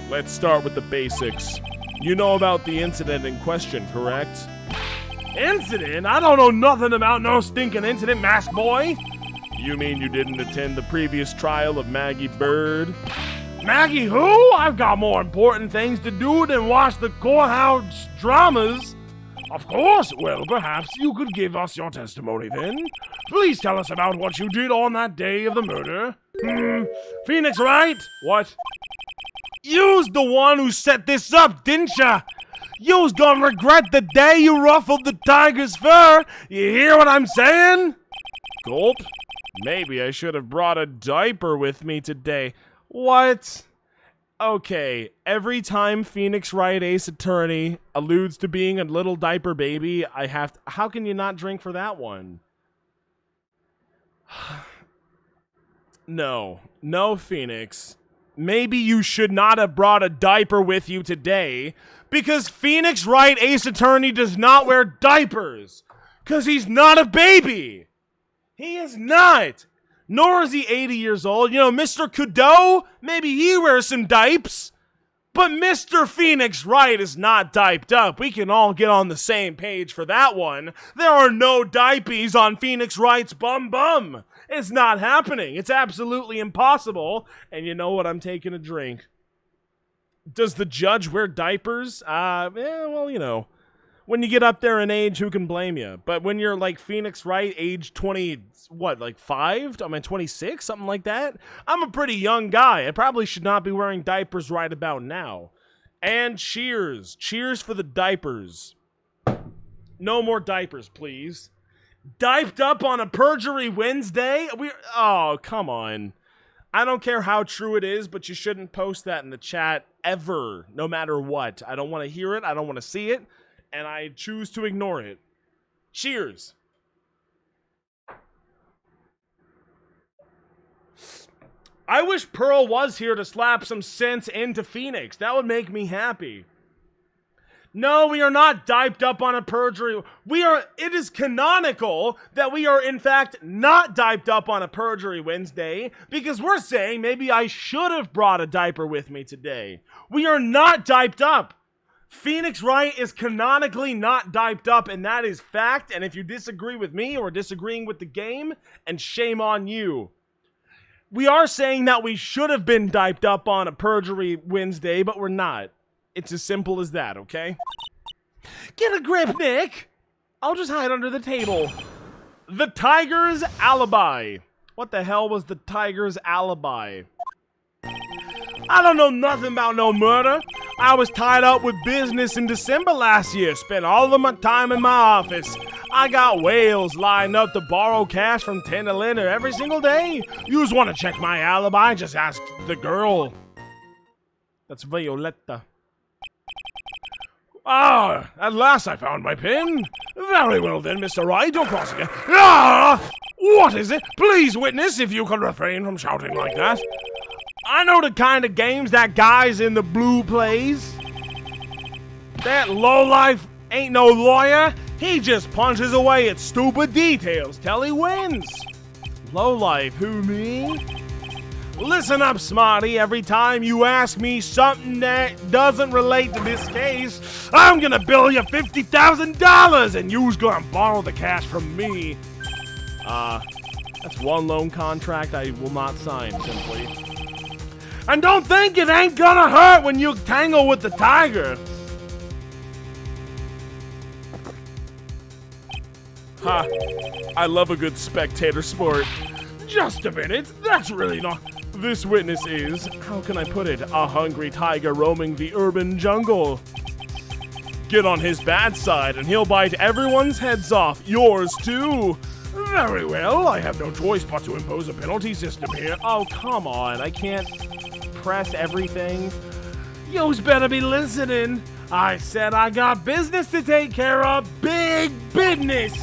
Let's start with the basics. You know about the incident in question, correct? Incident? I don't know nothing about no stinking incident, mask boy. You mean you didn't attend the previous trial of Maggie Bird? Maggie who? I've got more important things to do than watch the courthouse dramas. Of course. Well, perhaps you could give us your testimony then. Please tell us about what you did on that day of the murder. Phoenix Wright? What? You's the one who set this up, didn't ya? You's gonna regret the day you ruffled the tiger's fur. You hear what I'm saying? Gulp. Maybe I should have brought a diaper with me today. What? Okay, every time Phoenix Wright Ace Attorney alludes to being a little diaper baby, I have to... How can you not drink for that one? No, Phoenix. Maybe you should not have brought a diaper with you today, because Phoenix Wright Ace Attorney does not wear diapers, because he's not a baby. He is not. Nor is he 80 years old. You know, Mr. Godot, maybe he wears some dipes. But Mr. Phoenix Wright is not diped up. We can all get on the same page for that one. There are no dipies on Phoenix Wright's bum. It's not happening. It's absolutely impossible. And you know what? I'm taking a drink. Does the judge wear diapers? Well, you know. When you get up there in age, who can blame you? But when you're like Phoenix Wright, age 20, what, like 5? I mean, 26? Something like that? I'm a pretty young guy. I probably should not be wearing diapers right about now. And cheers. Cheers for the diapers. No more diapers, please. Diped up on a perjury Wednesday? Oh, come on. I don't care how true it is, but you shouldn't post that in the chat ever, no matter what. I don't want to hear it. I don't want to see it. And I choose to ignore it. Cheers. I wish Pearl was here to slap some sense into Phoenix. That would make me happy. No, we are not diped up on a perjury. It is canonical that we are in fact not diped up on a perjury Wednesday, because we're saying maybe I should have brought a diaper with me today. We are not diped up. Phoenix Wright is canonically not diped up, and that is fact. And if you disagree with me or disagreeing with the game, and shame on you. We are saying that we should have been diped up on a perjury Wednesday, but we're not. It's as simple as that, okay? Get a grip, Nick! I'll just hide under the table. The Tiger's alibi. What the hell was the Tiger's alibi? I don't know nothing about no murder. I was tied up with business in December last year. Spent all of my time in my office. I got whales lined up to borrow cash from Tender Lender every single day. You just want to check my alibi? Just ask the girl. That's Violetta. Ah, at last I found my pen. Very well then, Mr. Wright, don't cross again. Ah! What is it? Please, witness, if you can refrain from shouting like that. I know the kind of games that guys in the blue plays. That lowlife ain't no lawyer. He just punches away at stupid details till he wins. Lowlife, who, me? Listen up, smarty. Every time you ask me something that doesn't relate to this case, I'm gonna bill you $50,000 and you's gonna borrow the cash from me. That's one loan contract I will not sign, simply. And don't think it ain't gonna hurt when you tangle with the tiger. Ha! I love a good spectator sport. Just a minute, that's really not... This witness is, how can I put it, a hungry tiger roaming the urban jungle. Get on his bad side and he'll bite everyone's heads off, yours too. Very well, I have no choice but to impose a penalty system here. Oh, come on, I can't press everything. Yo's better be listening. I said I got business to take care of, big business.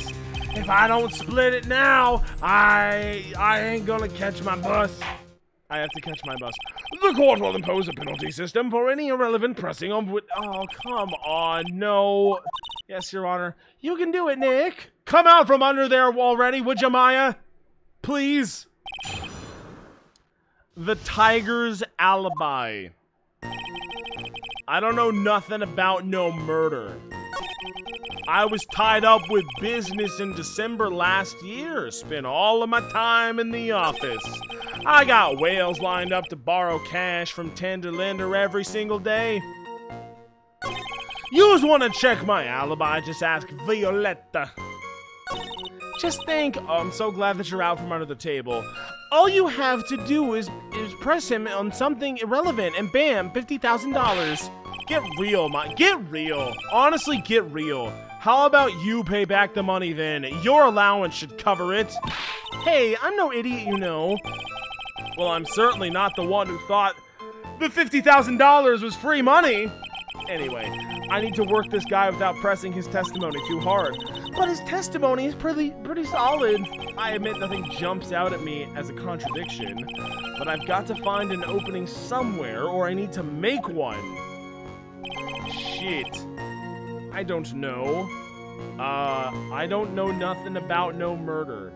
If I don't split it now, I ain't gonna catch my bus. I have to catch my bus. The court will impose a penalty system for any irrelevant pressing of Oh, come on, no. Yes, Your Honor. You can do it, Nick. Come out from under there already, would you, Maya? Please. The tiger's alibi. I don't know nothing about no murder. I was tied up with business in December last year. Spent all of my time in the office. I got whales lined up to borrow cash from tender lender every single day. You just want to check my alibi, just ask Violetta. Just think, oh, I'm so glad that you're out from under the table. All you have to do is press him on something irrelevant, and bam, $50,000. Get real, get real. Honestly, get real. How about you pay back the money then? Your allowance should cover it. Hey, I'm no idiot, you know. Well, I'm certainly not the one who thought the $50,000 was free money. Anyway, I need to work this guy without pressing his testimony too hard. But his testimony is pretty solid. I admit nothing jumps out at me as a contradiction, but I've got to find an opening somewhere, or I need to make one. Shit. I don't know. I don't know nothing about no murder.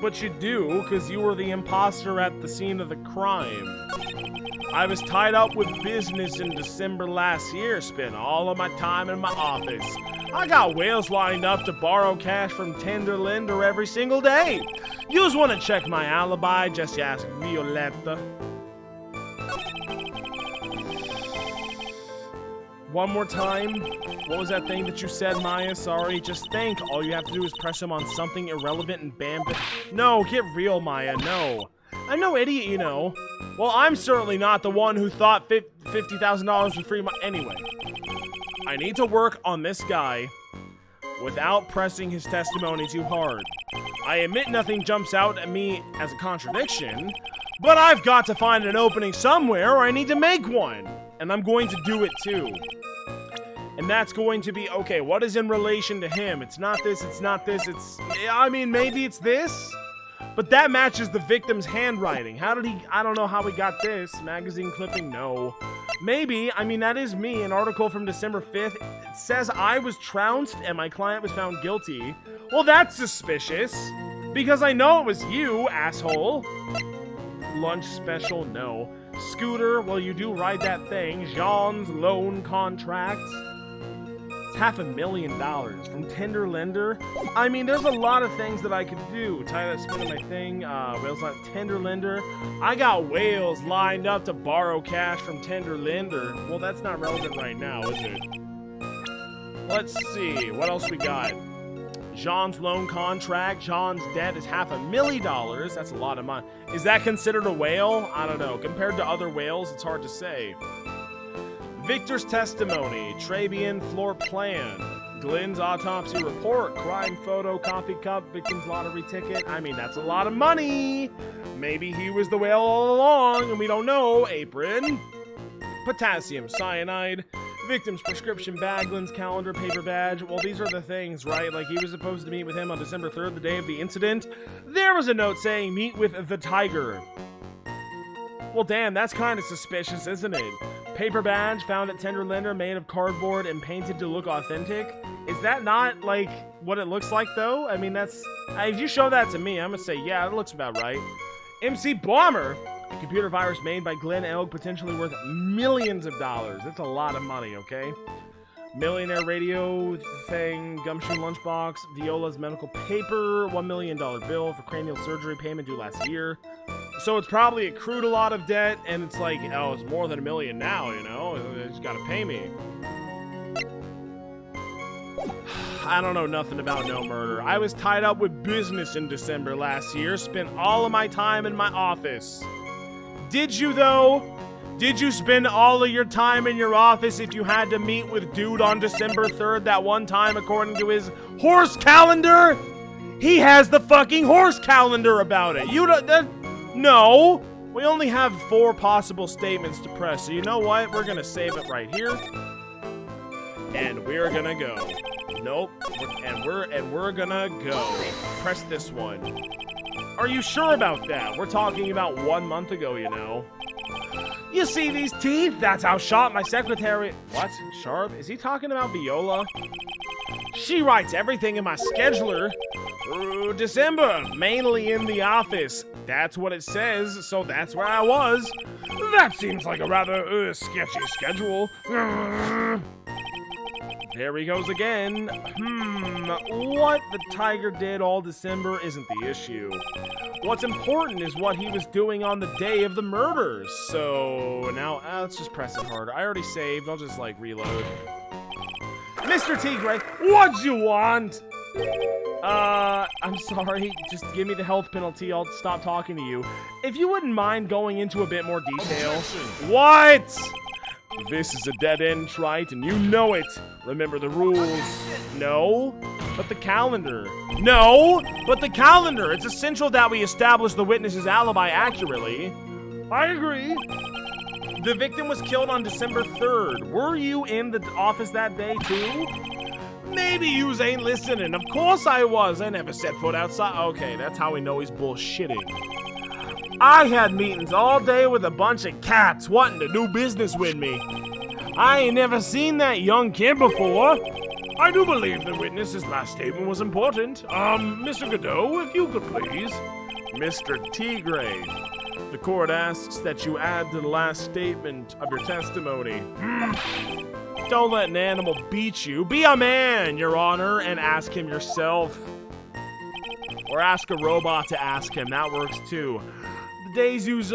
But you do, because you were the imposter at the scene of the crime. I was tied up with business in December last year, spent all of my time in my office. I got whales lined up to borrow cash from tender lender every single day. You just want to check my alibi, just ask Violetta. One more time. What was that thing that you said, Maya? Sorry. Just think. All you have to do is press him on something irrelevant and bam. No, get real, Maya. No. I'm no idiot, you know. Well, I'm certainly not the one who thought $50,000 was free money. Anyway, I need to work on this guy without pressing his testimony too hard. I admit nothing jumps out at me as a contradiction, but I've got to find an opening somewhere, or I need to make one. And I'm going to do it too. And that's going to be, okay, what is in relation to him? It's not this, it's not this, it's... I mean, maybe it's this? But that matches the victim's handwriting. How did he... I don't know how he got this. Magazine clipping? No. Maybe. I mean, that is me. An article from December 5th. It says I was trounced and my client was found guilty. Well, that's suspicious. Because I know it was you, asshole. Lunch special? No. Scooter? Well, you do ride that thing. Jean's loan contract. It's $500,000 from tender lender. I mean, there's a lot of things that I could do. Tie that spin on my thing. Whales on tender lender. I got whales lined up to borrow cash from tender lender. Well, that's not relevant right now, is it? Let's see. What else we got? Jean's loan contract. Jean's debt is $500,000. That's a lot of money. Is that considered a whale? I don't know. Compared to other whales, it's hard to say. Victor's testimony, Trabian floor plan, Glenn's autopsy report, crime photo, coffee cup, victim's lottery ticket. I mean, that's a lot of money. Maybe he was the whale all along, and we don't know. Apron, potassium cyanide, victim's prescription bag, Glenn's calendar, paper badge. Well, these are the things, right? Like, he was supposed to meet with him on December 3rd, the day of the incident. There was a note saying, meet with the tiger. Well, damn, that's kind of suspicious, isn't it? Paper badge found at tender lender, made of cardboard and painted to look authentic. Is that not, like, what it looks like, though? I mean, that's... if you show that to me, I'm gonna say, yeah, it looks about right. MC Bomber, a computer virus made by Glenn Elg, potentially worth millions of dollars. That's a lot of money, okay? Millionaire radio thing, gumshoe lunchbox, Viola's medical paper, $1 million bill for cranial surgery payment due last year. So it's probably accrued a lot of debt, and it's like, oh, it's more than $1 million now, you know? They just gotta pay me. I don't know nothing about no murder. I was tied up with business in December last year, spent all of my time in my office. Did you, though? Did you spend all of your time in your office if you had to meet with dude on December 3rd that one time according to his horse calendar? He has the fucking horse calendar about it. You don't, no. We only have 4 possible statements to press, so you know what? We're gonna save it right here. And we're gonna go. Nope. And we're gonna go. Press this one. Are you sure about that? We're talking about 1 month ago, you know. You see these teeth? That's how sharp my secretary... What? Sharp? Is he talking about Viola? She writes everything in my scheduler. December, mainly in the office. That's what it says, so that's where I was. That seems like a rather sketchy schedule. There he goes again. What the tiger did all December isn't the issue. What's important is what he was doing on the day of the murders. So now, let's just press it harder. I already saved. I'll just like reload. Mr. Tigre, what'd you want? I'm sorry. Just give me the health penalty. I'll stop talking to you. If you wouldn't mind going into a bit more detail. What? This is a dead-end trite, and you know it. Remember the rules. No, but the calendar. No, but the calendar. It's essential that we establish the witness's alibi accurately. I agree. The victim was killed on December 3rd. Were you in the office that day, too? Maybe yous ain't listening. Of course I was. I never set foot outside. Okay, that's how we know he's bullshitting. I had meetings all day with a bunch of cats wanting to do business with me. I ain't never seen that young kid before. I do believe the witness's last statement was important. Mr. Godot, if you could please. Mr. Tigre, the court asks that you add to the last statement of your testimony. Don't let an animal beat you. Be a man, Your Honor, and ask him yourself. Or ask a robot to ask him. That works too. Days you was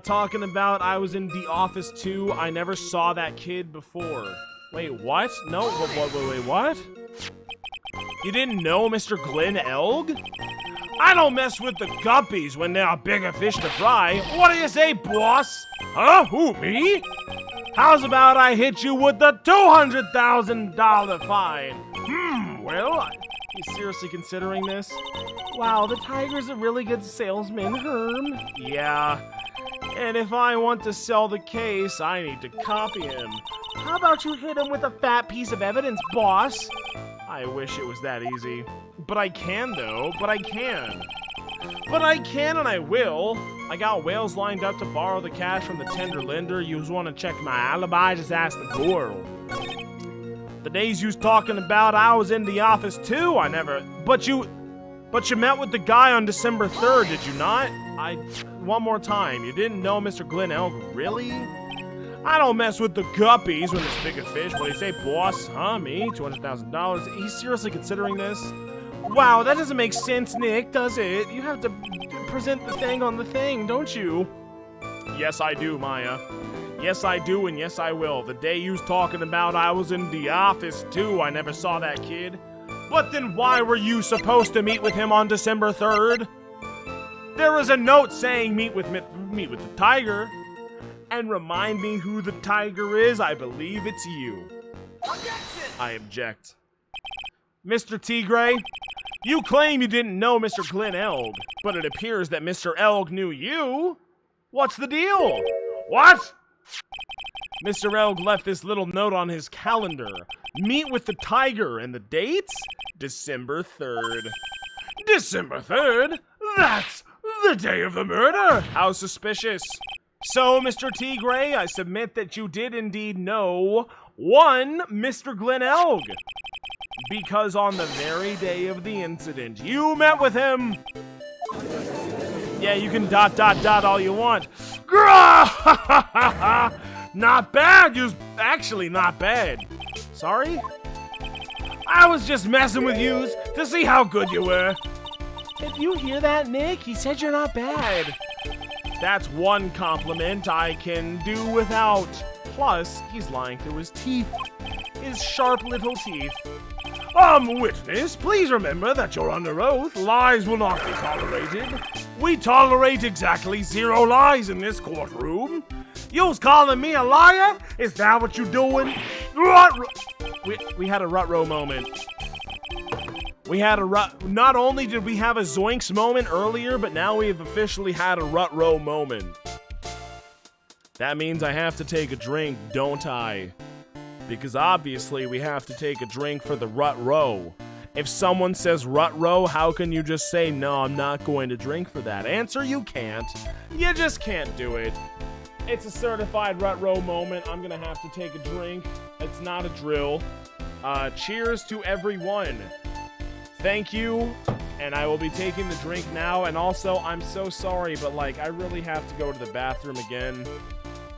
talking about I was in the office too. I never saw that kid before. Wait, what? No, wait, what? You didn't know Mr. Glenn Elg? I don't mess with the guppies when there are bigger fish to fry. What do you say, boss? Huh? Who, me? How's about I hit you with the $200,000 fine? Well, you seriously considering this? Wow, the tiger's a really good salesman, Herm. Yeah, and if I want to sell the case, I need to copy him. How about you hit him with a fat piece of evidence, boss? I wish it was that easy. But I can, though. But I can and I will. I got whales lined up to borrow the cash from the tender lender. You want to check my alibi? Just ask the girl. The days you was talking about, I was in the office too. I never... But you met with the guy on December 3rd, did you not? One more time. You didn't know Mr. Glenn Elk, really? I don't mess with the guppies when it's bigger fish. What do you say, boss? Huh, me? $200,000? He's seriously considering this? Wow, that doesn't make sense, Nick, does it? You have to present the thing on the thing, don't you? Yes, I do, Maya. Yes, I do, and yes, I will. The day you was talking about, I was in the office, too. I never saw that kid. But then why were you supposed to meet with him on December 3rd? There was a note saying meet with the tiger. And remind me who the tiger is. I believe it's you. Objection! I object. Mr. Tigre, you claim you didn't know Mr. Glenn Elg, but it appears that Mr. Elg knew you. What's the deal? What? Mr. Elg left this little note on his calendar. Meet with the tiger, and the dates? December 3rd. December 3rd? That's the day of the murder! How suspicious. So, Mr. Tigre, I submit that you did indeed know one Mr. Glenn Elg. Because on the very day of the incident, you met with him. Yeah, you can ... all you want. Not bad, actually not bad. Sorry? I was just messing with yous to see how good you were. Did you hear that, Nick? He said you're not bad. That's one compliment I can do without. Plus, he's lying through his teeth. His sharp little teeth. Witness, please remember that you're under oath. Lies will not be tolerated. We tolerate exactly 0 lies in this courtroom. You's calling me a liar? Is that what you doing? We had a Rut-Row moment. Not only did we have a Zoinks moment earlier, but now we've officially had a Rut-Row moment. That means I have to take a drink, don't I? Because obviously we have to take a drink for the Rut-Row. If someone says Rut-Row, how can you just say, no, I'm not going to drink for that? Answer, you can't. You just can't do it. It's a certified Rut-Row moment. I'm gonna have to take a drink. It's not a drill. Cheers to everyone. Thank you. And I will be taking the drink now. And also, I'm so sorry, but like, I really have to go to the bathroom again.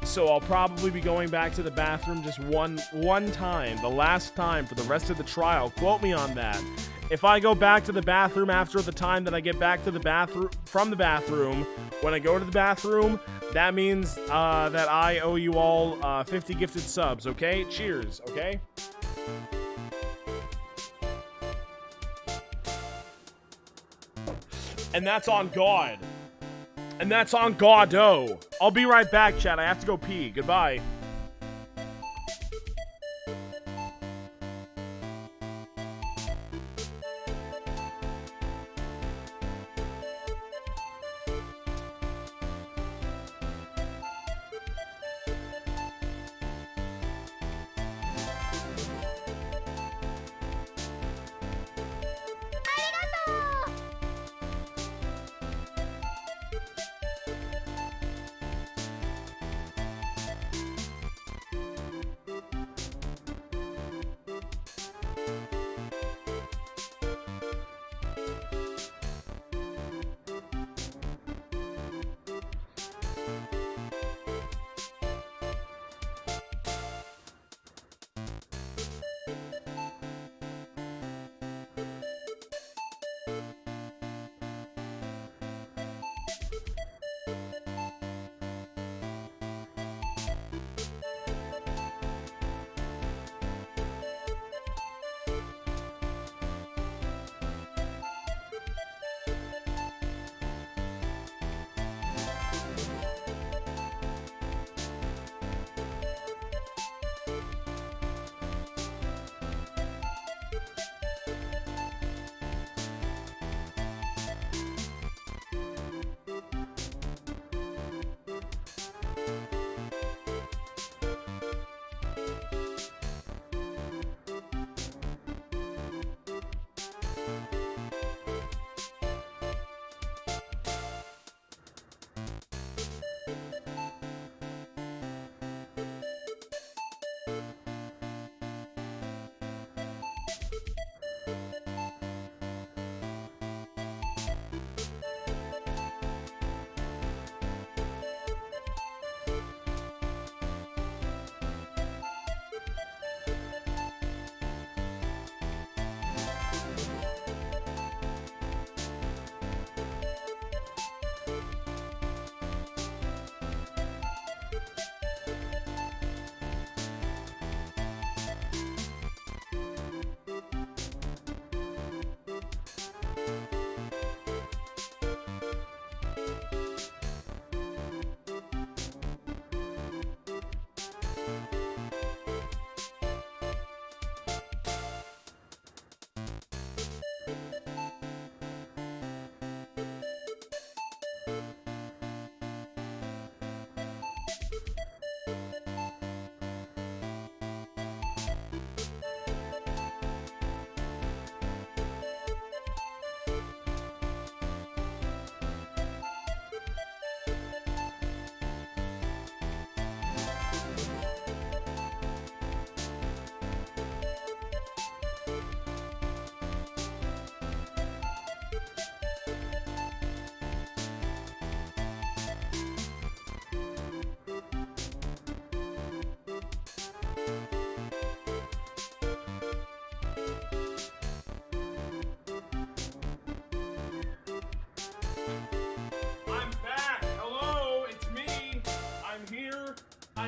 So I'll probably be going back to the bathroom just one time, the last time for the rest of the trial. Quote me on that. If I go back to the bathroom after the time that I get back to the bathroom from the bathroom, when I go to the bathroom, that means that I owe you all 50 gifted subs, okay? Cheers, okay? And that's on God. And that's on God-o. I'll be right back, chat. I have to go pee. Goodbye.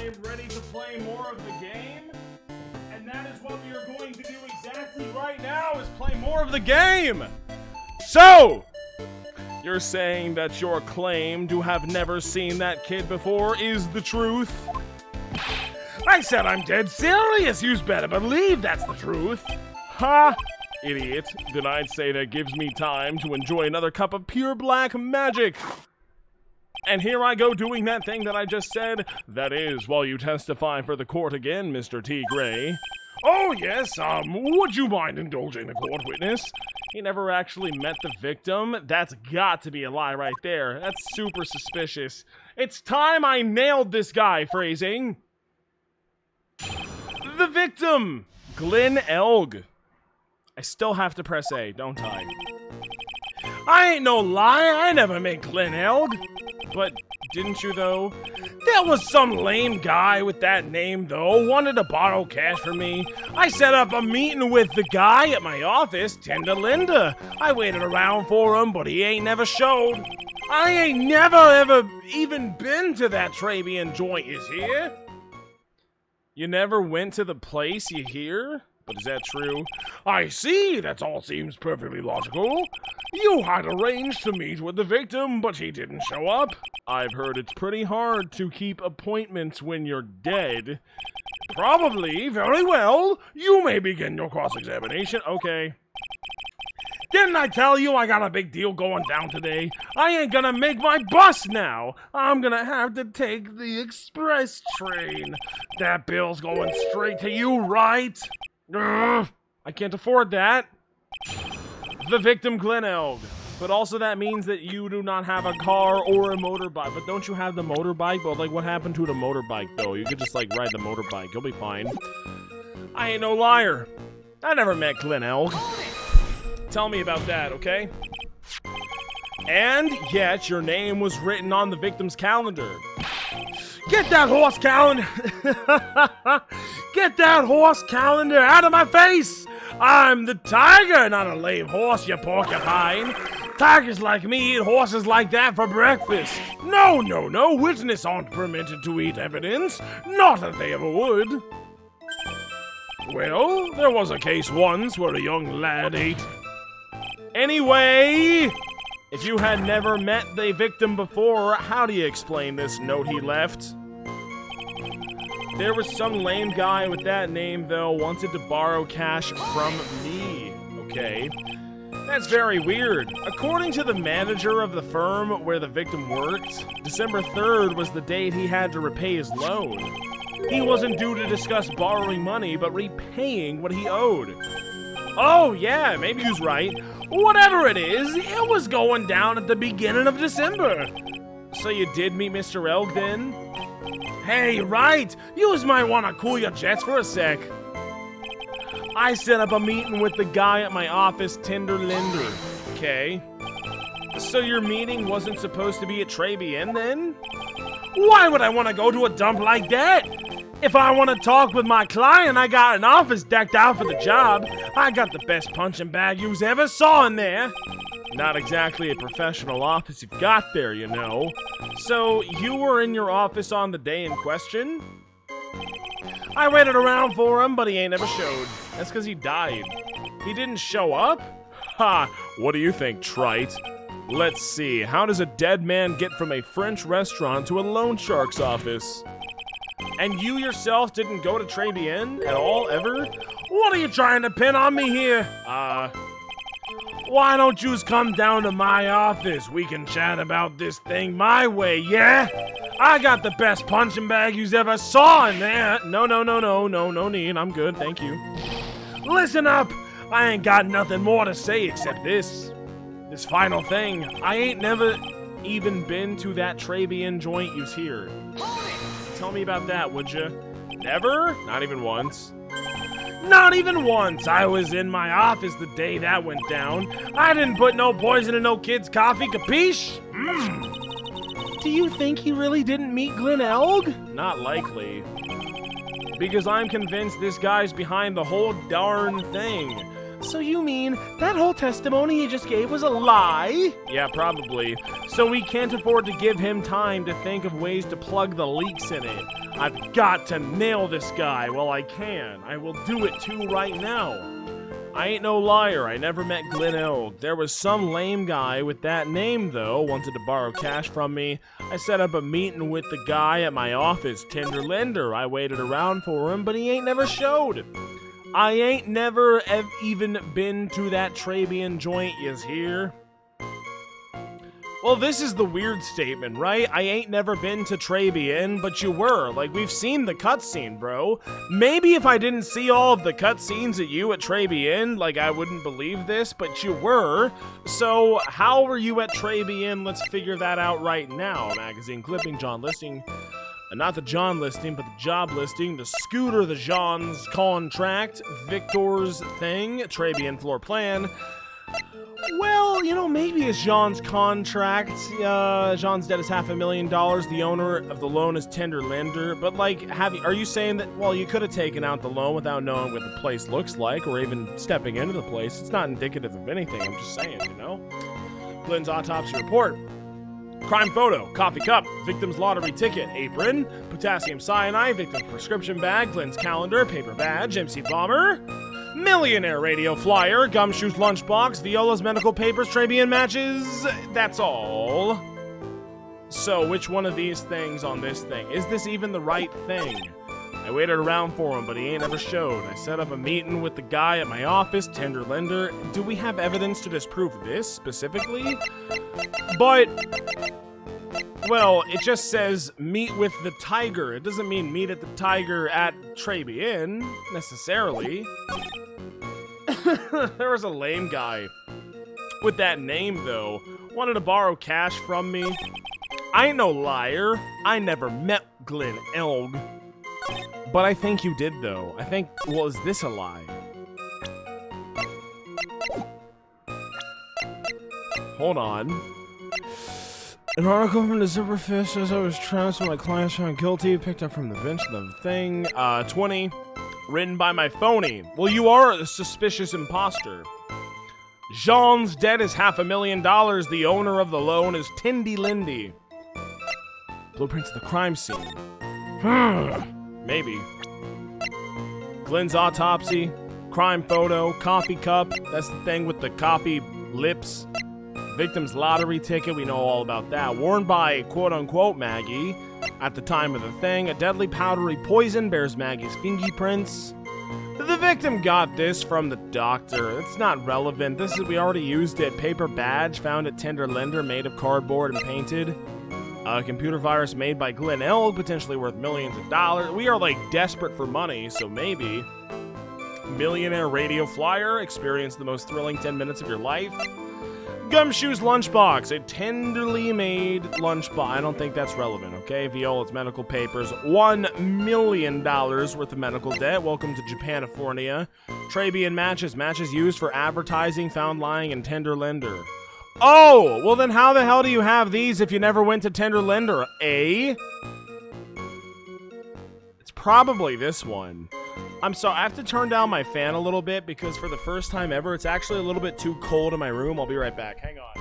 am ready to play more of the game. And that is what we are going to do exactly right now, is play more of the game. So, you're saying that your claim to have never seen that kid before is the truth? I said I'm dead serious. You better believe that's the truth. Ha! Idiot. Then I'd say that gives me time to enjoy another cup of pure black magic. And here I go doing that thing that I just said. That is, while you testify for the court again, Mr. T. Gray. Oh, yes, would you mind indulging the court witness? He never actually met the victim? That's got to be a lie right there. That's super suspicious. It's time I nailed this guy, phrasing. The victim! Glenn Elg. I still have to press A, don't I? I ain't no lie, I never met Glenn Elg. But didn't you, though? There was some lame guy with that name, though, wanted to borrow cash from me. I set up a meeting with the guy at my office, Tender Linda. I waited around for him, but he ain't never showed. I ain't never ever even been to that Trabian joint, is here? You never went to the place, you hear? But is that true? I see, that all seems perfectly logical. You had arranged to meet with the victim, but he didn't show up. I've heard it's pretty hard to keep appointments when you're dead. Probably, very well. You may begin your cross-examination. Okay. Didn't I tell you I got a big deal going down today? I ain't gonna make my bus now. I'm gonna have to take the express train. That bill's going straight to you, right? Ugh, I can't afford that. The victim, Glenn Elg. But also that means that you do not have a car or a motorbike. But don't you have the motorbike? But like, what happened to the motorbike, though? You could just like ride the motorbike. You'll be fine. I ain't no liar. I never met Glenn Elg. Tell me about that, okay? And yet your name was written on the victim's calendar. Get that horse calendar! Get that horse calendar out of my face! I'm the tiger, not a lame horse, you porcupine. Tigers like me eat horses like that for breakfast. No, no, no, witnesses aren't permitted to eat evidence. Not that they ever would. Well, there was a case once where a young lad ate. Anyway, if you had never met the victim before, how do you explain this note he left? There was some lame guy with that name, though, wanted to borrow cash from me. Okay. That's very weird. According to the manager of the firm where the victim worked, December 3rd was the date he had to repay his loan. He wasn't due to discuss borrowing money, but repaying what he owed. Oh, yeah, maybe he was right. Whatever it is, it was going down at the beginning of December. So you did meet Mr. Elg then? Hey, right! You might want to cool your jets for a sec. I set up a meeting with the guy at my office, Tender Linder. Okay. So your meeting wasn't supposed to be at Trabian then? Why would I want to go to a dump like that? If I want to talk with my client, I got an office decked out for the job. I got the best punching bag you ever saw in there. Not exactly a professional office you've got there, you know. So, you were in your office on the day in question? I waited around for him, but he ain't never showed. That's because he died. He didn't show up? Ha! What do you think, trite? Let's see, how does a dead man get from a French restaurant to a loan shark's office? And you yourself didn't go to Trabian at all, ever? What are you trying to pin on me here? Why don't you come down to my office? We can chat about this thing my way, yeah? I got the best punching bag you ever saw in there. No need. I'm good, thank you. Listen up. I ain't got nothing more to say except this. This final thing. I ain't never even been to that Trabian joint you's here. Tell me about that, would you? Never? Not even once. Not even once. I was in my office the day that went down. I didn't put no poison in no kid's coffee, capiche? Do you think he really didn't meet Glenn Elg? Not likely. Because I'm convinced this guy's behind the whole darn thing. So you mean that whole testimony he just gave was a lie? Yeah, probably. So we can't afford to give him time to think of ways to plug the leaks in it. I've got to nail this guy while I can. I will do it too right now. I ain't no liar, I never met Glen Elg. There was some lame guy with that name, though, wanted to borrow cash from me. I set up a meeting with the guy at my office, Tender Lender. I waited around for him, but he ain't never showed. I ain't never even been to that Trabian joint is here. Well, this is the weird statement, right? I ain't never been to Trabian, but you were. Like, we've seen the cutscene, bro. Maybe if I didn't see all of the cutscenes at you at Trabian, like, I wouldn't believe this, but you were. So, how were you at Trabian? Let's figure that out right now. Magazine clipping, John listing. Not the John listing, but the job listing. The scooter, the John's contract. Victor's thing. Trabian floor plan. Well, you know, maybe it's Jean's contract. Jean's debt is $500,000. The owner of the loan is Tender Lender. But, like, are you saying that, well, you could have taken out the loan without knowing what the place looks like or even stepping into the place? It's not indicative of anything. I'm just saying, you know? Glenn's autopsy report. Crime photo, coffee cup, victim's lottery ticket, apron, potassium cyanide, victim's prescription bag, Glenn's calendar, paper badge, MC Bomber. Millionaire radio flyer, Gumshoe's lunchbox, Viola's medical papers, Trabian matches. That's all. So, which one of these things on this thing? Is this even the right thing? I waited around for him, but he ain't ever showed. I set up a meeting with the guy at my office, Tender Lender. Do we have evidence to disprove this specifically? But, well, it just says meet with the tiger. It doesn't mean meet at the tiger at Trabian, necessarily. There was a lame guy with that name, though. Wanted to borrow cash from me. I ain't no liar. I never met Glen Elg. But I think you did, though. I think, well, is this a lie? Hold on. An article from December 5th says I was trounced when my clients found guilty, picked up from the bench of the thing. 20. Written by my phony. Well, you are a suspicious imposter. Jean's debt is $500,000. The owner of the loan is Tindy Lindy. Blueprints of the crime scene. Maybe. Glenn's autopsy. Crime photo. Coffee cup. That's the thing with the coffee lips. Victim's lottery ticket. We know all about that. Worn by quote-unquote Maggie. At the time of the thing, a deadly powdery poison bears Maggie's fingerprints. The victim got this from the doctor. It's not relevant. We already used it. Paper badge found at Tender Lender, made of cardboard and painted. A computer virus made by Glen Elg, potentially worth millions of dollars. We are like desperate for money, so maybe. Millionaire radio flyer, experience the most thrilling 10 minutes of your life. Gumshoe's lunchbox, a tenderly made lunchbox. I don't think that's relevant, okay? Viola's medical papers, $1 million worth of medical debt. Welcome to Japanifornia. Trabian matches used for advertising, found lying, and Tender Lender. Oh, well then how the hell do you have these if you never went to Tender Lender, eh? It's probably this one. I'm sorry, I have to turn down my fan a little bit because for the first time ever, it's actually a little bit too cold in my room. I'll be right back. Hang on.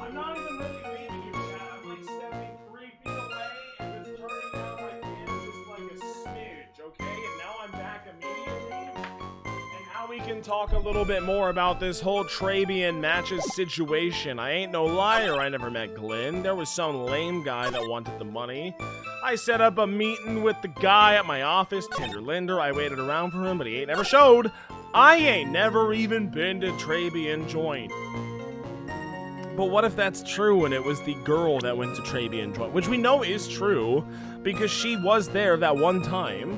I'm not even really leaving you, Chad. I'm like stepping 3 feet away and just turning down my fan just like a smidge, okay? And now I'm back immediately. And now we can talk a little bit more about this whole Trabian matches situation. I ain't no liar. I never met Glenn. There was some lame guy that wanted the money. I set up a meeting with the guy at my office, Tender Lender. I waited around for him, but he ain't never showed. I ain't never even been to Trabian joint. But what if that's true and it was the girl that went to Trabian joint? Which we know is true, because she was there that one time.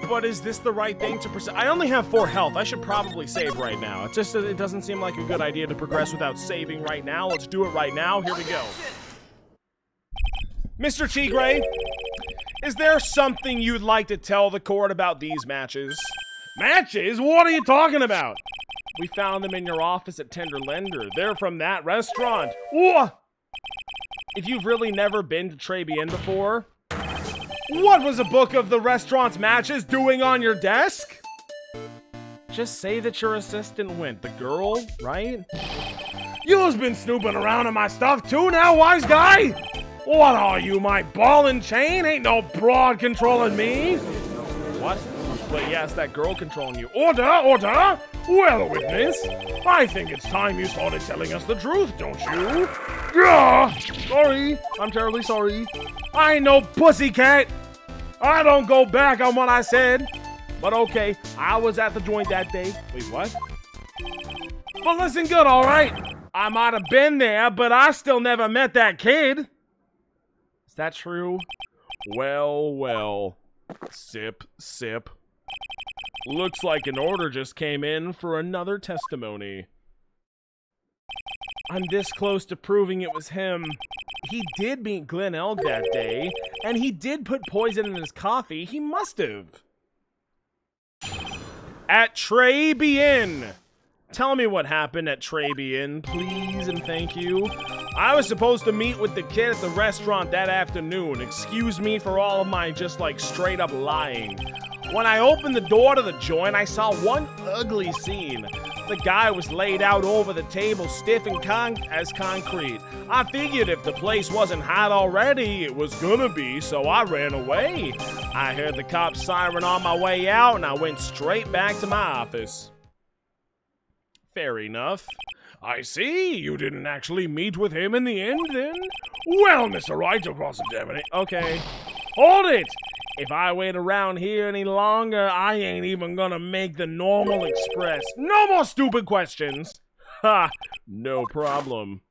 But is this the right thing to pursue? I only have 4 health. I should probably save right now. It doesn't seem like a good idea to progress without saving right now. Let's do it right now. Here we go. Mr. Tigre, is there something you'd like to tell the court about these matches? Matches? What are you talking about? We found them in your office at Tender Lender. They're from that restaurant. Ooh. If you've really never been to Trabian before, what was a book of the restaurant's matches doing on your desk? Just say that your assistant went. The girl, right? You've been snooping around in my stuff too now, wise guy? What are you, my ball and chain? Ain't no broad controlling me. What? Wait, yeah, it's that girl controlling you. Order, order! Well, witness, I think it's time you started telling us the truth, don't you? Yeah! Sorry, I'm terribly sorry. I ain't no pussycat! I don't go back on what I said. But okay, I was at the joint that day. Wait, what? But listen good, alright? I might have been there, but I still never met that kid. Is that true? Well, well. Sip, sip. Looks like an order just came in for another testimony. I'm this close to proving it was him. He did meet Glenn Elg that day, and he did put poison in his coffee. He must have. At Trey-Bien. Tell me what happened at Trey-Bien, please and thank you. I was supposed to meet with the kid at the restaurant that afternoon. Excuse me for all of my just like straight up lying. When I opened the door to the joint, I saw one ugly scene. The guy was laid out over the table, stiff and as concrete. I figured if the place wasn't hot already, it was gonna be, so I ran away. I heard the cop siren on my way out, and I went straight back to my office. Fair enough. I see. You didn't actually meet with him in the end, then? Well, Mr. Right to cross-examine. Okay. Hold it! If I wait around here any longer, I ain't even gonna make the normal express. No more stupid questions! Ha! No problem.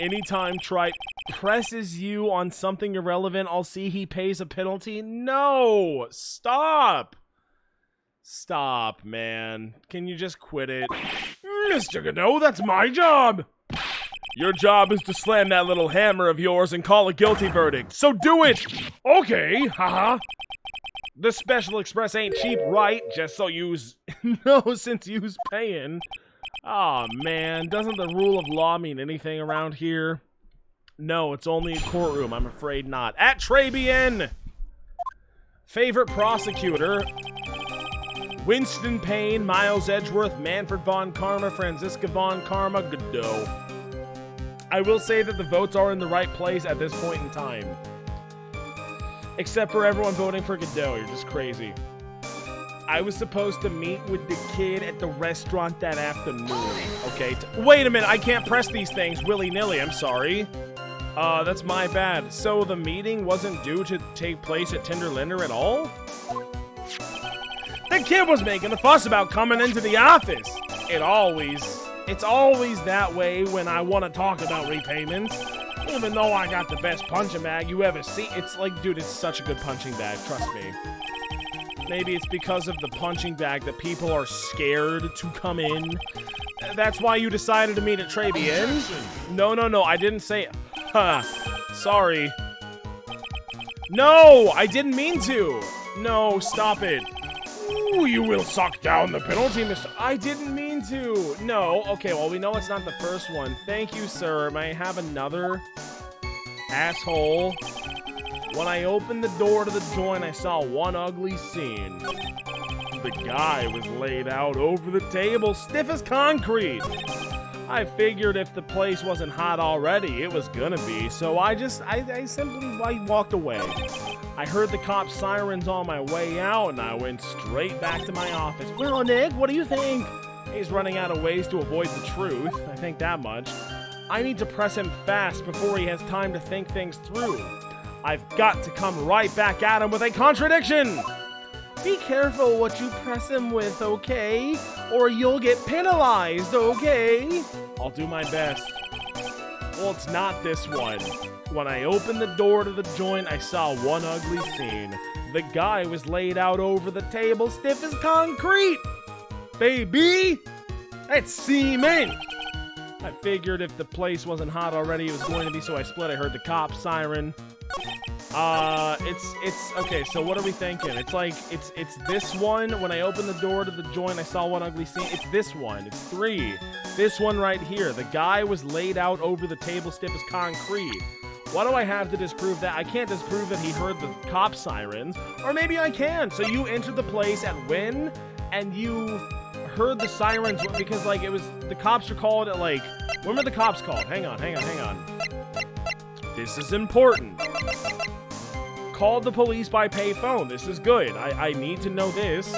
Anytime Tripe presses you on something irrelevant, I'll see he pays a penalty. No! Stop! Stop, man. Can you just quit it? Mr. Godot, that's my job! Your job is to slam that little hammer of yours and call a guilty verdict, so do it! Okay, haha. The Special Express ain't cheap, right? Just so you's... no, since you's paying. Aw, man, doesn't the rule of law mean anything around here? No, it's only a courtroom, I'm afraid not. At Trey-Bien! Favorite prosecutor... Winston Payne, Miles Edgeworth, Manfred Von Karma, Franziska Von Karma, Godot. I will say that the votes are in the right place at this point in time. Except for everyone voting for Godot, you're just crazy. I was supposed to meet with the kid at the restaurant that afternoon. Okay, wait a minute, I can't press these things willy-nilly, I'm sorry. That's my bad. So the meeting wasn't due to take place at Tinderlinder at all? The kid was making a fuss about coming into the office. It's always that way when I want to talk about repayments. Even though I got the best punching bag you ever see. It's like, dude, it's such a good punching bag, trust me. Maybe it's because of the punching bag that people are scared to come in. That's why you decided to meet at Trey-Bien? No, I didn't say... sorry. No, I didn't mean to. No, stop it. Ooh, you will suck down the penalty, Mr. I didn't mean to. No. Okay, well, we know it's not the first one. Thank you, sir. May I have another? Asshole. When I opened the door to the joint, I saw one ugly scene. The guy was laid out over the table, stiff as concrete. I figured if the place wasn't hot already, it was gonna be, so I simply walked away. I heard the cop sirens on my way out, and I went straight back to my office. Well, Nick, what do you think? He's running out of ways to avoid the truth. I think that much. I need to press him fast before he has time to think things through. I've got to come right back at him with a contradiction! Be careful what you press him with, okay? Or you'll get penalized, okay? I'll do my best. Well, it's not this one. When I opened the door to the joint, I saw one ugly scene. The guy was laid out over the table, stiff as concrete! Baby! That's cement! I figured if the place wasn't hot already, it was going to be, so I split. I heard the cop siren. Okay, so what are we thinking? It's like, it's this one. When I opened the door to the joint, I saw one ugly scene. It's this one. It's 3. This one right here. The guy was laid out over the table, stiff as concrete. What do I have to disprove that? I can't disprove that he heard the cop sirens. Or maybe I can. So you entered the place at when? and you heard the sirens because, like, it was, the cops were called at, like, when were the cops called? Hang on. This is important. Called the police by payphone. This is good. I need to know this.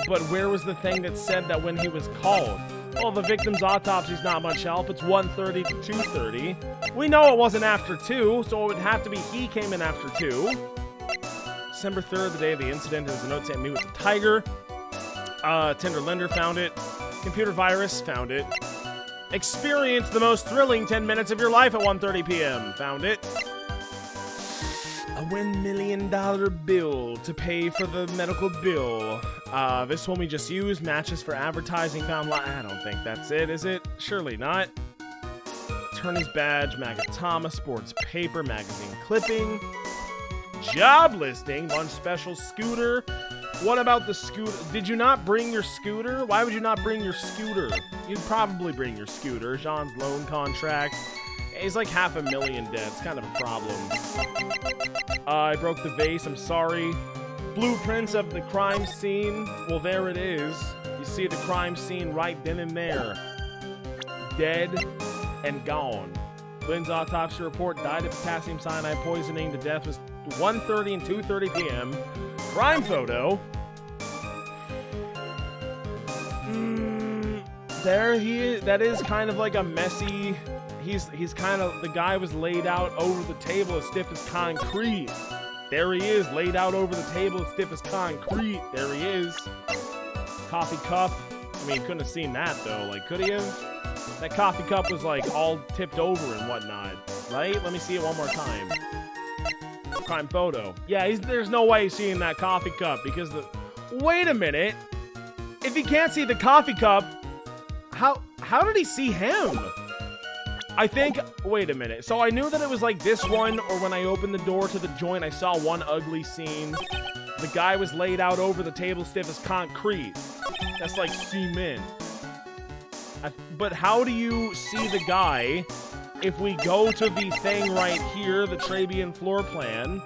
But where was the thing that said that when he was called? Well, the victim's autopsy's not much help. It's 1:30 to 2:30. We know it wasn't after 2, so it would have to be he came in after 2. December 3rd, the day of the incident, there's a note saying, meet with the tiger. Tinder lender found it. Computer virus found it. Experience the most thrilling 10 minutes of your life at 1:30 p.m. Found it. A $1 million bill to pay for the medical bill. This one we just used. Matches for advertising found. I don't think that's it, is it? Surely not. Attorney's badge, Magatama, sports paper, magazine clipping. Job listing, lunch special, scooter. What about the scooter? Did you not bring your scooter? Why would you not bring your scooter? You'd probably bring your scooter. Jean's loan contract. He's like $500,000 dead. It's kind of a problem. I broke the vase. I'm sorry. Blueprints of the crime scene. Well, there it is. You see the crime scene right then and there. Dead and gone. Lynn's autopsy report died of potassium cyanide poisoning. The death was 1:30 and 2:30 p.m. Crime photo. There he is. That is kind of like a messy. He's kind of, the guy was laid out over the table as stiff as concrete. There he is, laid out over the table as stiff as concrete. There he is. Coffee cup. I mean, couldn't have seen that though. Like, could he have? That coffee cup was like all tipped over and whatnot, right? Let me see it one more time. Crime photo. Yeah, there's no way he's seeing that coffee cup because the. Wait a minute. If he can't see the coffee cup, how did he see him? I think, wait a minute. So I knew that it was like this one, or when I opened the door to the joint, I saw one ugly scene. The guy was laid out over the table stiff as concrete. That's like cement. But how do you see the guy if we go to the thing right here, the Trabian floor plan?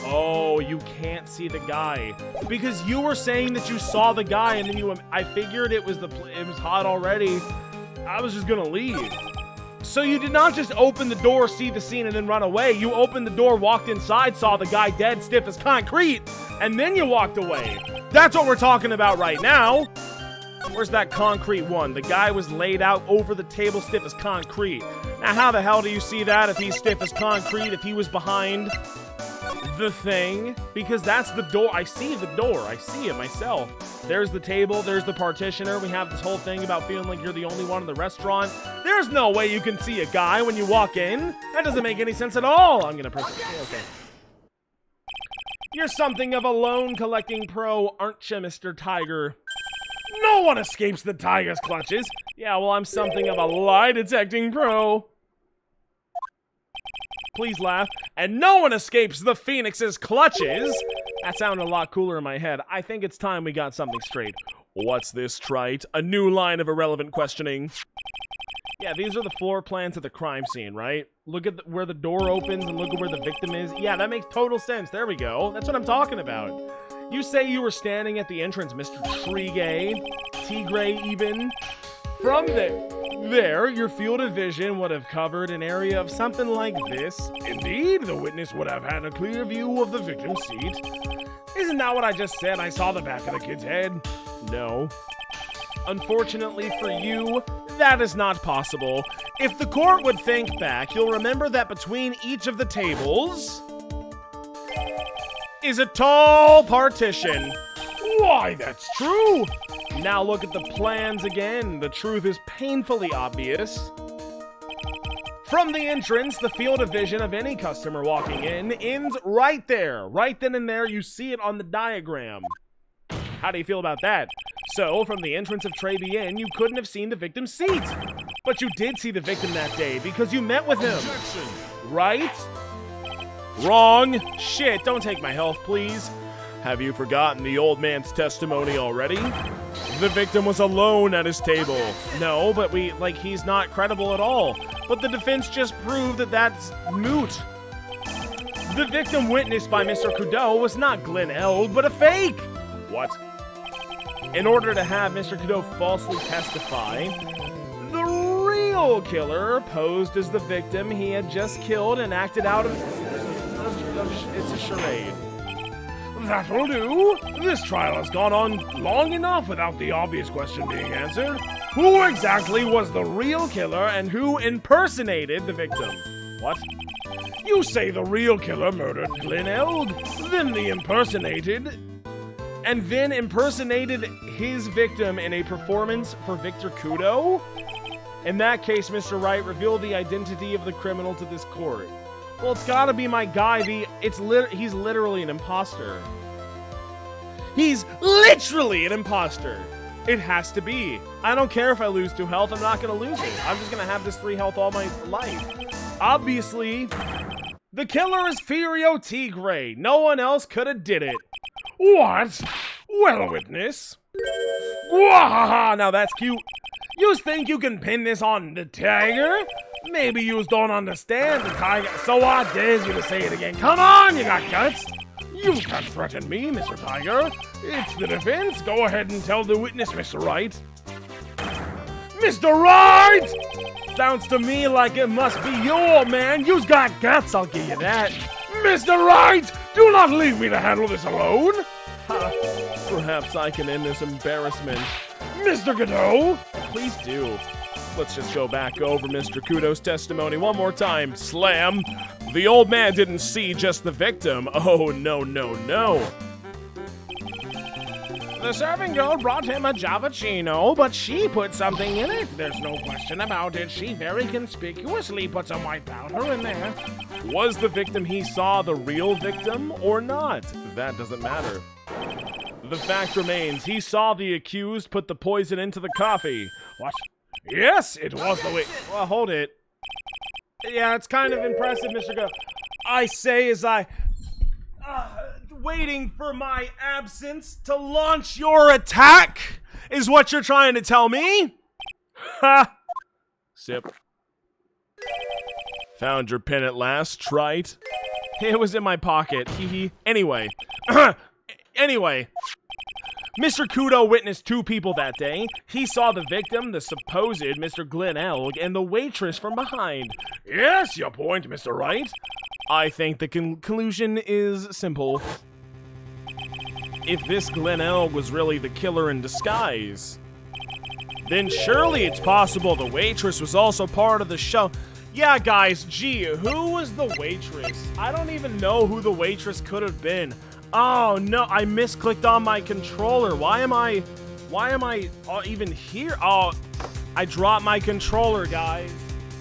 Oh, you can't see the guy. Because you were saying that you saw the guy, and then I figured it was hot already. I was just gonna leave. So you did not just open the door, see the scene, and then run away. You opened the door, walked inside, saw the guy dead, stiff as concrete, and then you walked away. That's what we're talking about right now. Where's that concrete one? The guy was laid out over the table, stiff as concrete. Now, how the hell do you see that if he's stiff as concrete, if he was behind the thing? Because that's the door. I see the door. I see it myself. There's the table. There's the partitioner. We have this whole thing about feeling like you're the only one in the restaurant. There's no way you can see a guy when you walk in. That doesn't make any sense at all. I'm gonna press it. Okay. You're something of a loan collecting pro, aren't you, Mr. Tiger? No one escapes the tiger's clutches. Yeah, well, I'm something of a lie detecting pro. Please laugh. And no one escapes the Phoenix's clutches. That sounded a lot cooler in my head. I think it's time we got something straight. What's this, trite? A new line of irrelevant questioning. Yeah, these are the floor plans of the crime scene, right? Look at where the door opens and look at where the victim is. Yeah, that makes total sense. There we go. That's what I'm talking about. You say you were standing at the entrance, Mr. Tigray even. From there, your field of vision would have covered an area of something like this. Indeed, the witness would have had a clear view of the victim's seat. Isn't that what I just said? I saw the back of the kid's head. No. Unfortunately for you, that is not possible. If the court would think back, you'll remember that between each of the tables is a tall partition. Why, that's true. Now look at the plans again. The truth is painfully obvious. From the entrance, the field of vision of any customer walking in ends right there. Right then and there, you see it on the diagram. How do you feel about that? So, from the entrance of Trabian, you couldn't have seen the victim's seat. But you did see the victim that day because you met with him. Objection. Right? Wrong. Shit, don't take my health, please. Have you forgotten the old man's testimony already? The victim was alone at his table. No, but he's not credible at all. But the defense just proved that that's moot. The victim witnessed by Mr. Kudo was not Glenn Eld, but a fake. What? In order to have Mr. Cadeau falsely testify, the real killer posed as the victim he had just killed and acted out of it's a charade. That'll do. This trial has gone on long enough without the obvious question being answered. Who exactly was the real killer and who impersonated the victim? What? You say the real killer murdered Glenn Eld, then impersonated his victim in a performance for Victor Kudo? In that case, Mr. Wright, reveal the identity of the criminal to this court. Well, it's gotta be my guy, he's literally an imposter. He's literally an imposter. It has to be. I don't care if I lose 2 health, I'm not gonna lose it. I'm just gonna have this 3 health all my life. Obviously, the killer is Furio Tigre. No one else could have did it. What? Well, witness. Wahaha, now that's cute. You think you can pin this on the tiger? Maybe you don't understand the tiger, so I dare you to say it again. Come on, you got guts. You can't threaten me, Mr. Tiger. It's the defense. Go ahead and tell the witness, Mr. Wright. Mr. Wright! Sounds to me like it must be your man. You've got guts, I'll give you that. Mr. Wright, do not leave me to handle this alone. Perhaps I can end this embarrassment. Mr. Godot? Please do. Let's just go back over Mr. Kudo's testimony one more time. Slam! The old man didn't see just the victim. Oh, no, no, no. The serving girl brought him a Javachino, but she put something in it. There's no question about it. She very conspicuously put some white powder in there. Was the victim he saw the real victim or not? That doesn't matter. The fact remains, he saw the accused put the poison into the coffee. What? Yes, it was the way. Well, hold it. Yeah, it's kind of impressive, Mr. Go. I say as I... waiting for my absence to launch your attack is what you're trying to tell me? Ha! Sip. Found your pen at last, trite. It was in my pocket, hee. Anyway. Anyway. Mr. Kudo witnessed 2 people that day. He saw the victim, the supposed Mr. Glenn Elg, and the waitress from behind. Yes, your point, Mr. Wright. I think the conclusion is simple. If this Glenn Elg was really the killer in disguise, then surely it's possible the waitress was also part of the show. Yeah, guys, gee, who was the waitress? I don't even know who the waitress could have been. Oh no, I misclicked on my controller. Why am I even here? Oh, I dropped my controller, guys.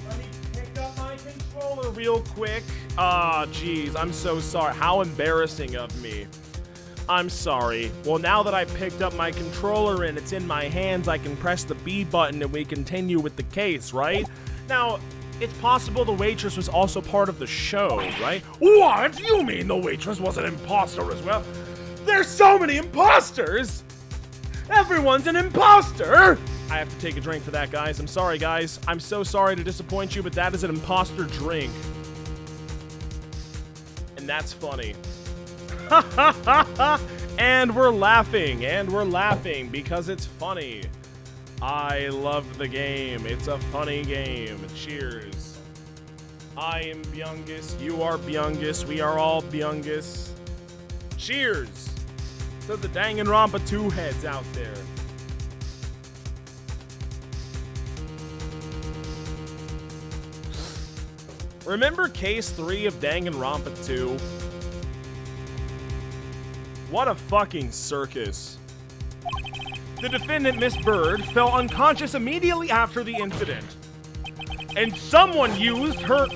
Let me pick up my controller real quick. Ah, jeez, I'm so sorry. How embarrassing of me. I'm sorry. Well, now that I picked up my controller and it's in my hands, I can press the B button and we continue with the case, right? Now, it's possible the waitress was also part of the show, right? What? You mean the waitress was an imposter as well? There's so many imposters! Everyone's an imposter! I have to take a drink for that, guys. I'm sorry, guys. I'm so sorry to disappoint you, but that is an imposter drink. And that's funny. And we're laughing because it's funny. I love the game. It's a funny game. Cheers. I am Byungus. You are Byungus. We are all Byungus. Cheers to the Danganronpa 2 heads out there. Remember Case 3 of Danganronpa 2? What a fucking circus. The defendant, Miss Bird, fell unconscious immediately after the incident. And someone used her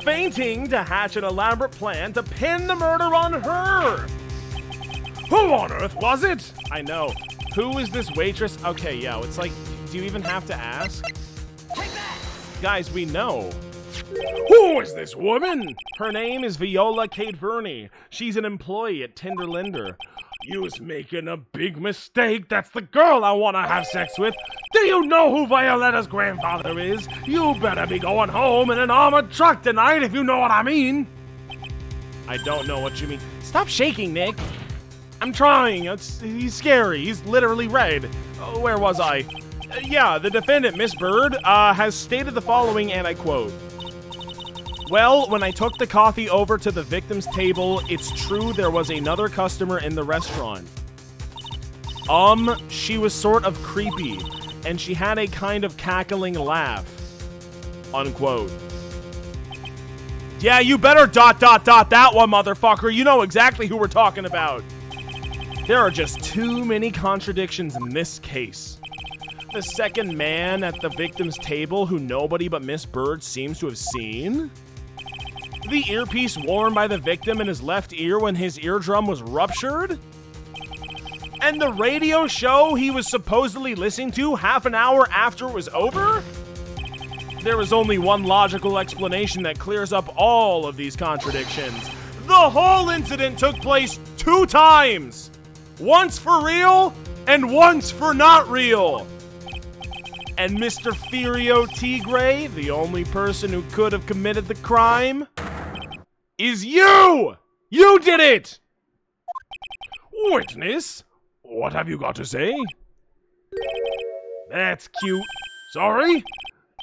fainting to hatch an elaborate plan to pin the murder on her. Who on earth was it? I know. Who is this waitress? Okay, yeah, it's like, do you even have to ask? Guys, we know. Who is this woman? Her name is Viola Kate Verney. She's an employee at Tinderlinder. You's making a big mistake. That's the girl I want to have sex with. Do you know who Violetta's grandfather is? You better be going home in an armored truck tonight, if you know what I mean. I don't know what you mean. Stop shaking, Nick. I'm trying. He's scary. He's literally red. Where was I? Yeah, the defendant, Miss Bird, has stated the following, and I quote, "Well, when I took the coffee over to the victim's table, it's true there was another customer in the restaurant. She was sort of creepy, and she had a kind of cackling laugh." Unquote. Yeah, you better ... that one, motherfucker. You know exactly who we're talking about. There are just too many contradictions in this case. The second man at the victim's table who nobody but Miss Bird seems to have seen. The earpiece worn by the victim in his left ear when his eardrum was ruptured. And the radio show he was supposedly listening to half an hour after it was over. There is only one logical explanation that clears up all of these contradictions. The whole incident took place 2 times. Once for real, and once for not real. And Mr. Furio Tigre, the only person who could have committed the crime, is you! You did it! Witness, what have you got to say? That's cute. Sorry?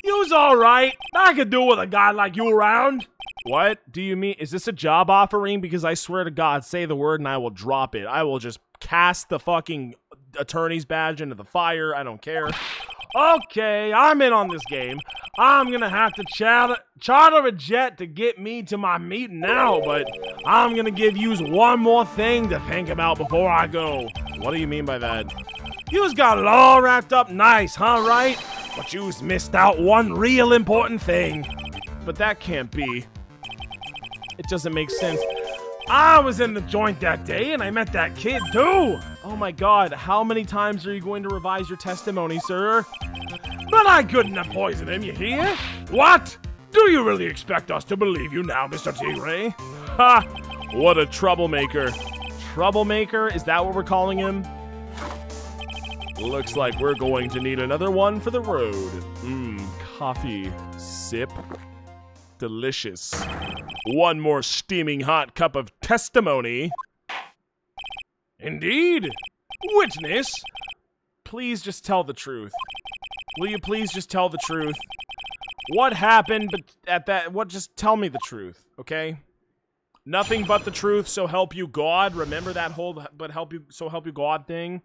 You's alright. I could do with a guy like you around. What do you mean? Is this a job offering? Because I swear to God, say the word and I will drop it. I will just cast the fucking attorney's badge into the fire. I don't care. Okay, I'm in on this game. I'm gonna have to charter a jet to get me to my meeting now, but I'm gonna give yous one more thing to think about before I go. What do you mean by that? Yous got it all wrapped up nice, huh, right? But yous missed out one real important thing. But that can't be. It doesn't make sense. I was in the joint that day and I met that kid too. Oh my God, how many times are you going to revise your testimony, sir? But I couldn't have poisoned him, you hear? What? Do you really expect us to believe you now, Mr. Tigre? Ha! What a troublemaker. Troublemaker? Is that what we're calling him? Looks like we're going to need another one for the road. Coffee. Sip. Delicious. One more steaming hot cup of testimony. Indeed. Witness. Please just tell the truth. Will you please just tell the truth? What happened at that? Just tell me the truth, okay? Nothing but the truth, so help you God. Remember that whole so help you God thing?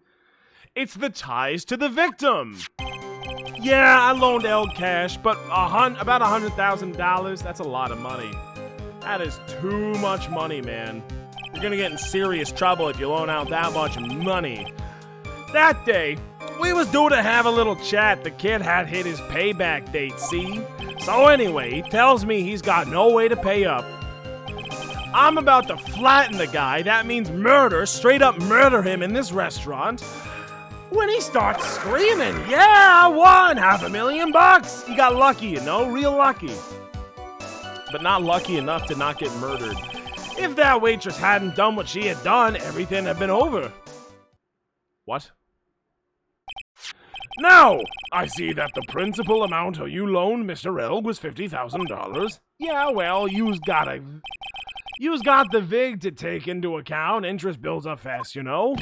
It's the ties to the victim. Yeah, I loaned El cash, but about $100,000. That's a lot of money. That is too much money, man. You're gonna get in serious trouble if you loan out that much money. That day, we was due to have a little chat. The kid had hit his payback date, see? So anyway, he tells me he's got no way to pay up. I'm about to flatten the guy. That means murder, straight up murder him in this restaurant. When he starts screaming, yeah, I won $500,000. He got lucky, you know, real lucky. But not lucky enough to not get murdered. If that waitress hadn't done what she had done, everything had been over. What? Now, I see that the principal amount you loaned Mr. Elg was $50,000. Yeah, well, you's got the VIG to take into account. Interest builds up fast, you know?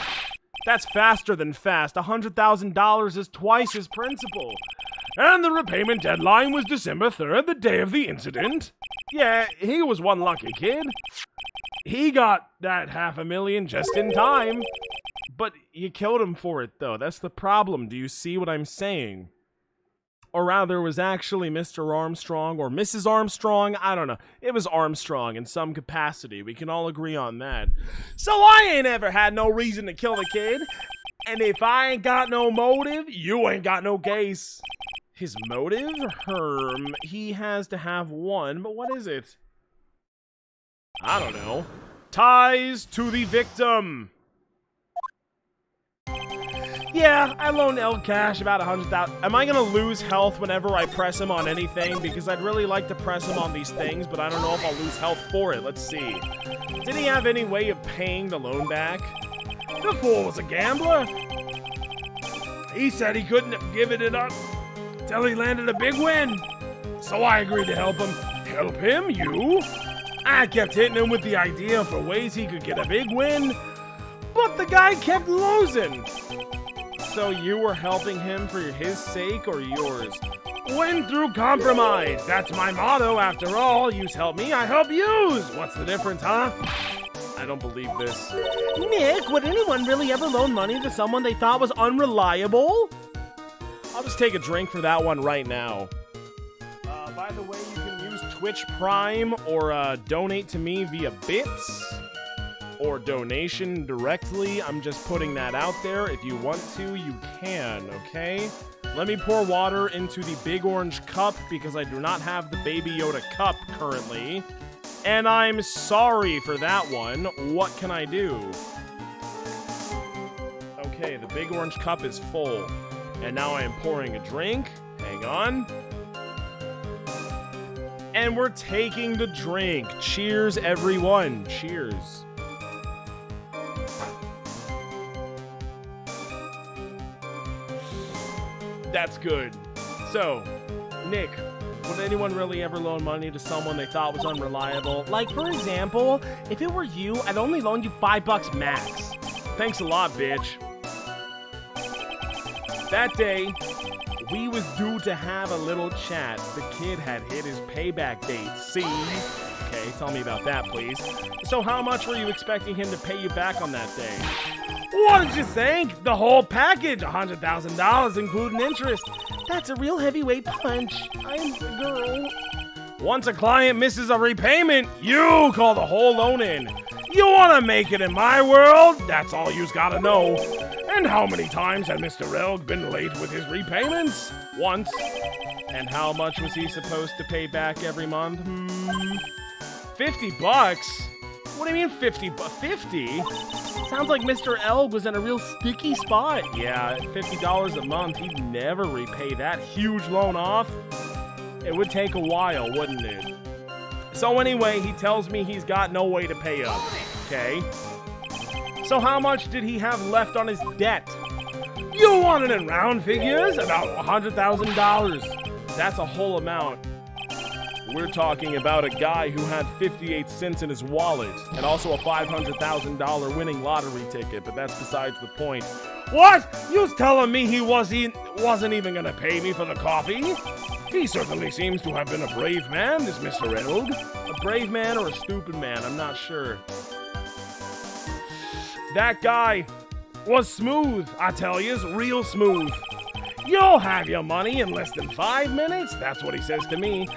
That's faster than fast. $100,000 is twice his principal. And the repayment deadline was December 3rd, the day of the incident. Yeah, he was one lucky kid. He got that $500,000 just in time. But you killed him for it, though. That's the problem. Do you see what I'm saying? Or rather, it was actually Mr. Armstrong or Mrs. Armstrong. I don't know. It was Armstrong in some capacity. We can all agree on that. So I ain't ever had no reason to kill the kid. And if I ain't got no motive, you ain't got no case. His motive? He has to have one, but what is it? I don't know. Ties to the victim. Yeah, I loaned El Cash about $100,000. Am I gonna lose health whenever I press him on anything? Because I'd really like to press him on these things, but I don't know if I'll lose health for it. Let's see. Did he have any way of paying the loan back? The fool was a gambler. He said he couldn't have given it up till he landed a big win. So I agreed to help him. Help him? You? I kept hitting him with the idea for ways he could get a big win. But the guy kept losing. So you were helping him for his sake or yours? Win through compromise. That's my motto after all. Yous help me, I help yous. What's the difference, huh? I don't believe this. Nick, would anyone really ever loan money to someone they thought was unreliable? I'll just take a drink for that one right now. By the way, you can use Twitch Prime or donate to me via Bits or donation directly. I'm just putting that out there. If you want to, you can, okay? Let me pour water into the big orange cup because I do not have the Baby Yoda cup currently. And I'm sorry for that one. What can I do? Okay, the big orange cup is full. And now I am pouring a drink. Hang on. And we're taking the drink. Cheers, everyone. Cheers. That's good. So, Nick, would anyone really ever loan money to someone they thought was unreliable? Like, for example, if it were you, I'd only loan you $5 max. Thanks a lot, bitch. That day, we was due to have a little chat. The kid had hit his payback date. See? Okay, tell me about that, please. So how much were you expecting him to pay you back on that day? What did you think? The whole package, $100,000 including interest. That's a real heavyweight punch. I'm the girl. Once a client misses a repayment, you call the whole loan in. You want to make it in my world? That's all you's got to know. And how many times had Mr. Elg been late with his repayments? Once. And how much was he supposed to pay back every month? $50? What do you mean 50? 50? Sounds like Mr. Elg was in a real sticky spot. Yeah, $50 a month, he'd never repay that huge loan off. It would take a while, wouldn't it? So anyway, he tells me he's got no way to pay up. Okay. So how much did he have left on his debt? You want it in round figures? About $100,000. That's a whole amount. We're talking about a guy who had 58 cents in his wallet and also a $500,000 winning lottery ticket, but that's besides the point. What? You's telling me he wasn't even gonna pay me for the coffee? He certainly seems to have been a brave man, this Mr. Elg. A brave man or a stupid man, I'm not sure. That guy was smooth, I tell yous, real smooth. You'll have your money in less than 5 minutes, that's what he says to me.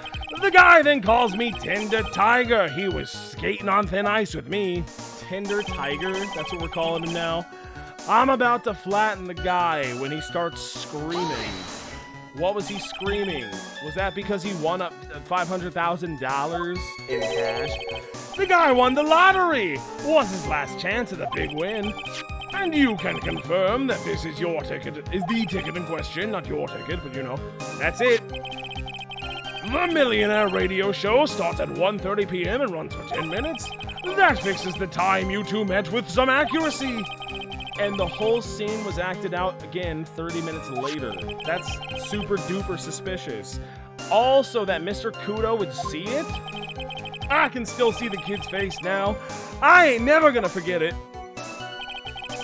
The guy then calls me Tender Tiger. He was skating on thin ice with me. Tender Tiger? That's what we're calling him now. I'm about to flatten the guy when he starts screaming. What was he screaming? Was that because he won up $500,000 in cash? The guy won the lottery! Was his last chance at a big win. And you can confirm that this is your ticket, is the ticket in question, not your ticket, but you know, that's it. The Millionaire Radio Show starts at 1:30 p.m. and runs for 10 minutes. That fixes the time you two met with some accuracy. And the whole scene was acted out again 30 minutes later. That's super duper suspicious. Also, that Mr. Kudo would see it? I can still see the kid's face now. I ain't never gonna forget it.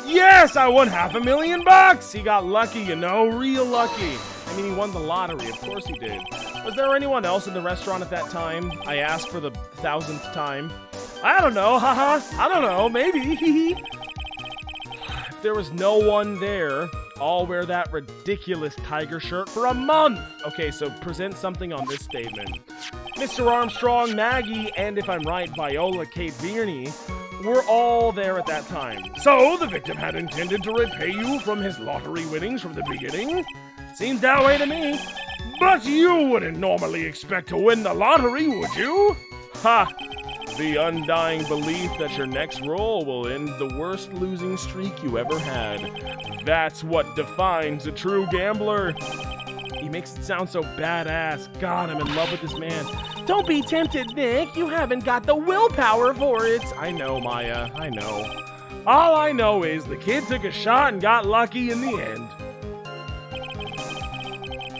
Yes, I won $500,000! He got lucky, you know, real lucky. I mean, he won the lottery, of course he did. Was there anyone else in the restaurant at that time? I asked for the 1000th time. I don't know, haha. I don't know, maybe. If there was no one there, I'll wear that ridiculous tiger shirt for a month. Okay, so present something on this statement. Mr. Armstrong, Maggie, and if I'm right, Viola, Kate Vierny, were all there at that time. So, the victim had intended to repay you from his lottery winnings from the beginning? Seems that way to me. But you wouldn't normally expect to win the lottery, would you? Ha! The undying belief that your next roll will end the worst losing streak you ever had. That's what defines a true gambler. He makes it sound so badass. God, I'm in love with this man. Don't be tempted, Nick. You haven't got the willpower for it. I know, Maya. I know. All I know is the kid took a shot and got lucky in the end.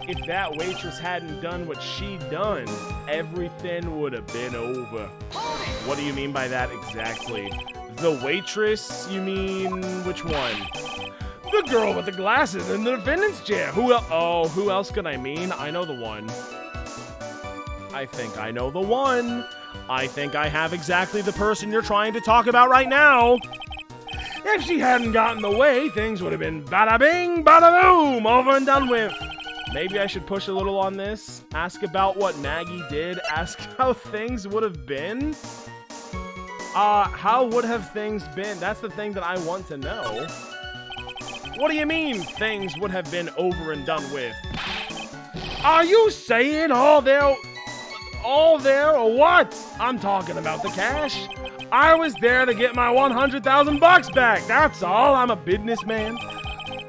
If that waitress hadn't done what she'd done, everything would have been over. What do you mean by that exactly? The waitress? You mean which one? The girl with the glasses in the defendant's chair. Who else? Oh, who else could I mean? I know the one. I think I know the one. I think I have exactly the person you're trying to talk about right now. If she hadn't gotten in the way, things would have been bada bing, bada boom, over and done with. Maybe I should push a little on this. Ask about what Maggie did. Ask how things would have been. How would have things been? That's the thing that I want to know. What do you mean things would have been over and done with? Are you saying all there or what? I'm talking about the cash. I was there to get my $100,000 back. That's all. I'm a businessman.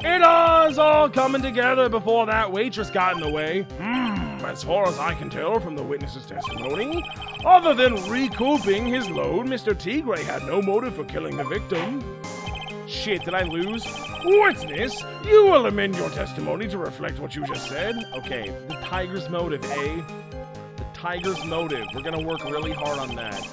It was all coming together before that waitress got in the way. As far as I can tell from the witness's testimony, other than recouping his load, Mr. Tigre had no motive for killing the victim. Shit, did I lose? Witness, you will amend your testimony to reflect what you just said. Okay, the tiger's motive, eh? The tiger's motive. We're gonna work really hard on that.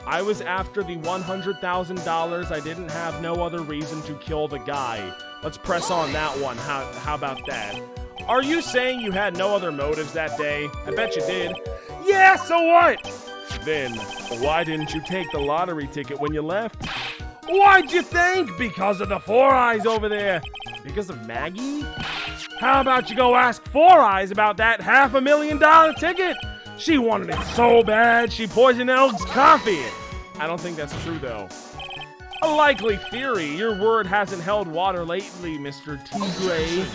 I was after the $100,000. I didn't have no other reason to kill the guy. Let's press on that one. How about that? Are you saying you had no other motives that day? I bet you did. Yeah, so what? Then, why didn't you take the lottery ticket when you left? Why'd you think? Because of the Four Eyes over there. Because of Maggie? How about you go ask Four Eyes about that $500,000 ticket? She wanted it so bad, she poisoned Elg's coffee. I don't think that's true, though. A likely theory. Your word hasn't held water lately, Mr. Tigre.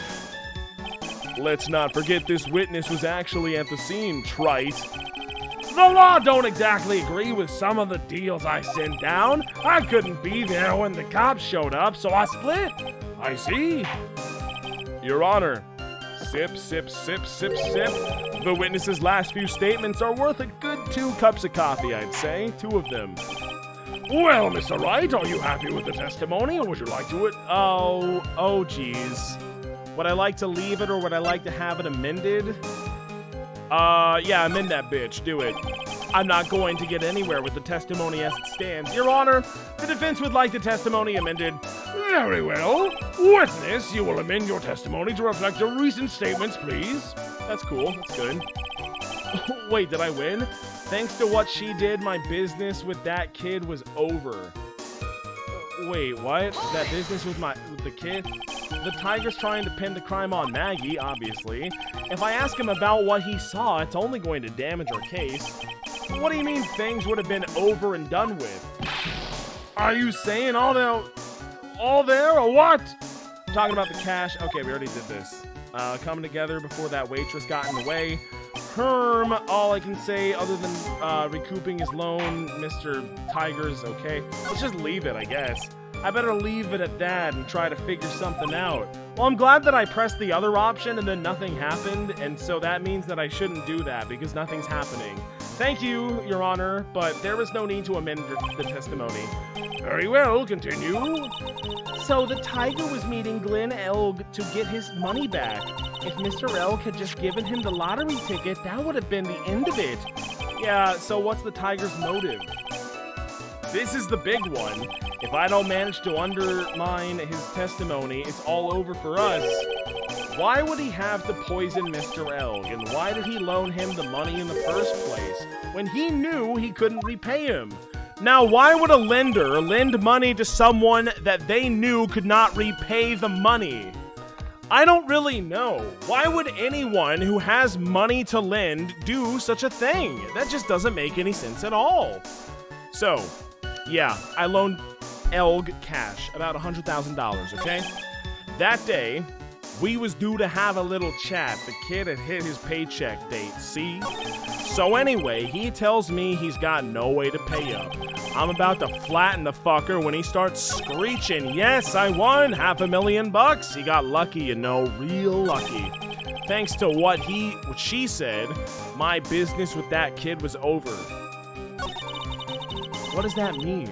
Let's not forget this witness was actually at the scene, trite. The law don't exactly agree with some of the deals I sent down. I couldn't be there when the cops showed up, so I split. I see. Your Honor. Sip, sip, sip, sip, sip. The witness's last few statements are worth a good 2 cups of coffee, I'd say. 2 of them. Well, Mr. Wright, are you happy with the testimony, or would you like to... Oh, geez. Would I like to leave it, or would I like to have it amended? Yeah, amend that bitch. Do it. I'm not going to get anywhere with the testimony as it stands. Your Honor, the defense would like the testimony amended. Very well. Witness, you will amend your testimony to reflect your recent statements, please. That's cool. That's good. Wait, did I win? Thanks to what she did, my business with that kid was over. Wait, what? That business with the kid? The tiger's trying to pin the crime on Maggie, obviously. If I ask him about what he saw, it's only going to damage our case. What do you mean things would have been over and done with? Are you saying all there or what? Talking about the cash. Okay, we already did this. Coming together before that waitress got in the way. Herm, all I can say other than recouping his loan, Mr. Tiger's okay. Let's just leave it, I guess. I better leave it at that and try to figure something out. Well, I'm glad that I pressed the other option and then nothing happened, and so that means that I shouldn't do that because nothing's happening. Thank you, Your Honor, but there was no need to amend the testimony. Very well, continue. So the tiger was meeting Glenn Elg to get his money back. If Mr. Elg had just given him the lottery ticket, that would have been the end of it. Yeah, so what's the tiger's motive? This is the big one. If I don't manage to undermine his testimony, it's all over for us. Why would he have to poison Mr. Elg, and why did he loan him the money in the first place, when he knew he couldn't repay him? Now, why would a lender lend money to someone that they knew could not repay the money? I don't really know. Why would anyone who has money to lend do such a thing? That just doesn't make any sense at all. So, yeah, I loaned Elg cash, about $100,000, okay? That day, we was due to have a little chat. The kid had hit his paycheck date, see? So anyway, he tells me he's got no way to pay up. I'm about to flatten the fucker when he starts screeching, yes, I won $500,000. He got lucky, you know, real lucky. Thanks to what she said, my business with that kid was over. What does that mean?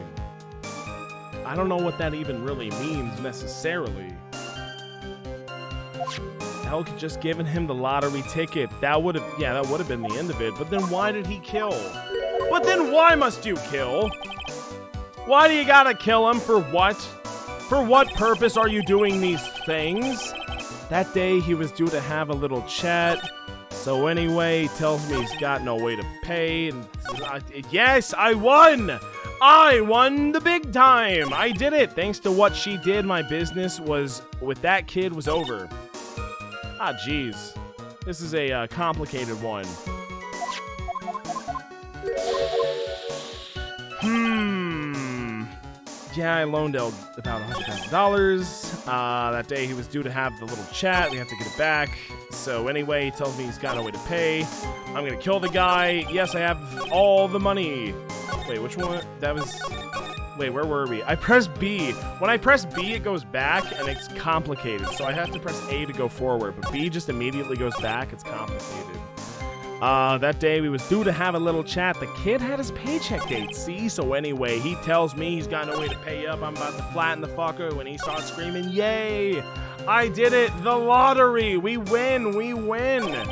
I don't know what that even really means necessarily. Elk had just given him the lottery ticket. That would have been the end of it. But then why did he kill? But then why must you kill? Why do you gotta kill him? For what? For what purpose are you doing these things? That day, he was due to have a little chat. So anyway, he tells me he's got no way to pay. And yes, I won! I won the big time! I did it! Thanks to what she did, my business was with that kid was over. Ah, jeez. This is a complicated one. Yeah, I loaned Elle about $100,000. That day he was due to have the little chat. We have to get it back. So anyway, he tells me he's got no way to pay. I'm gonna kill the guy. Yes, I have all the money. Wait, which one? That was... Wait, where were we? I pressed B. When I press B, it goes back, and it's complicated. So I have to press A to go forward, but B just immediately goes back. It's complicated. That day we was due to have a little chat. The kid had his paycheck date, see? So anyway, he tells me he's got no way to pay up. I'm about to flatten the fucker when he starts screaming, yay! I did it! The lottery! We win! We win!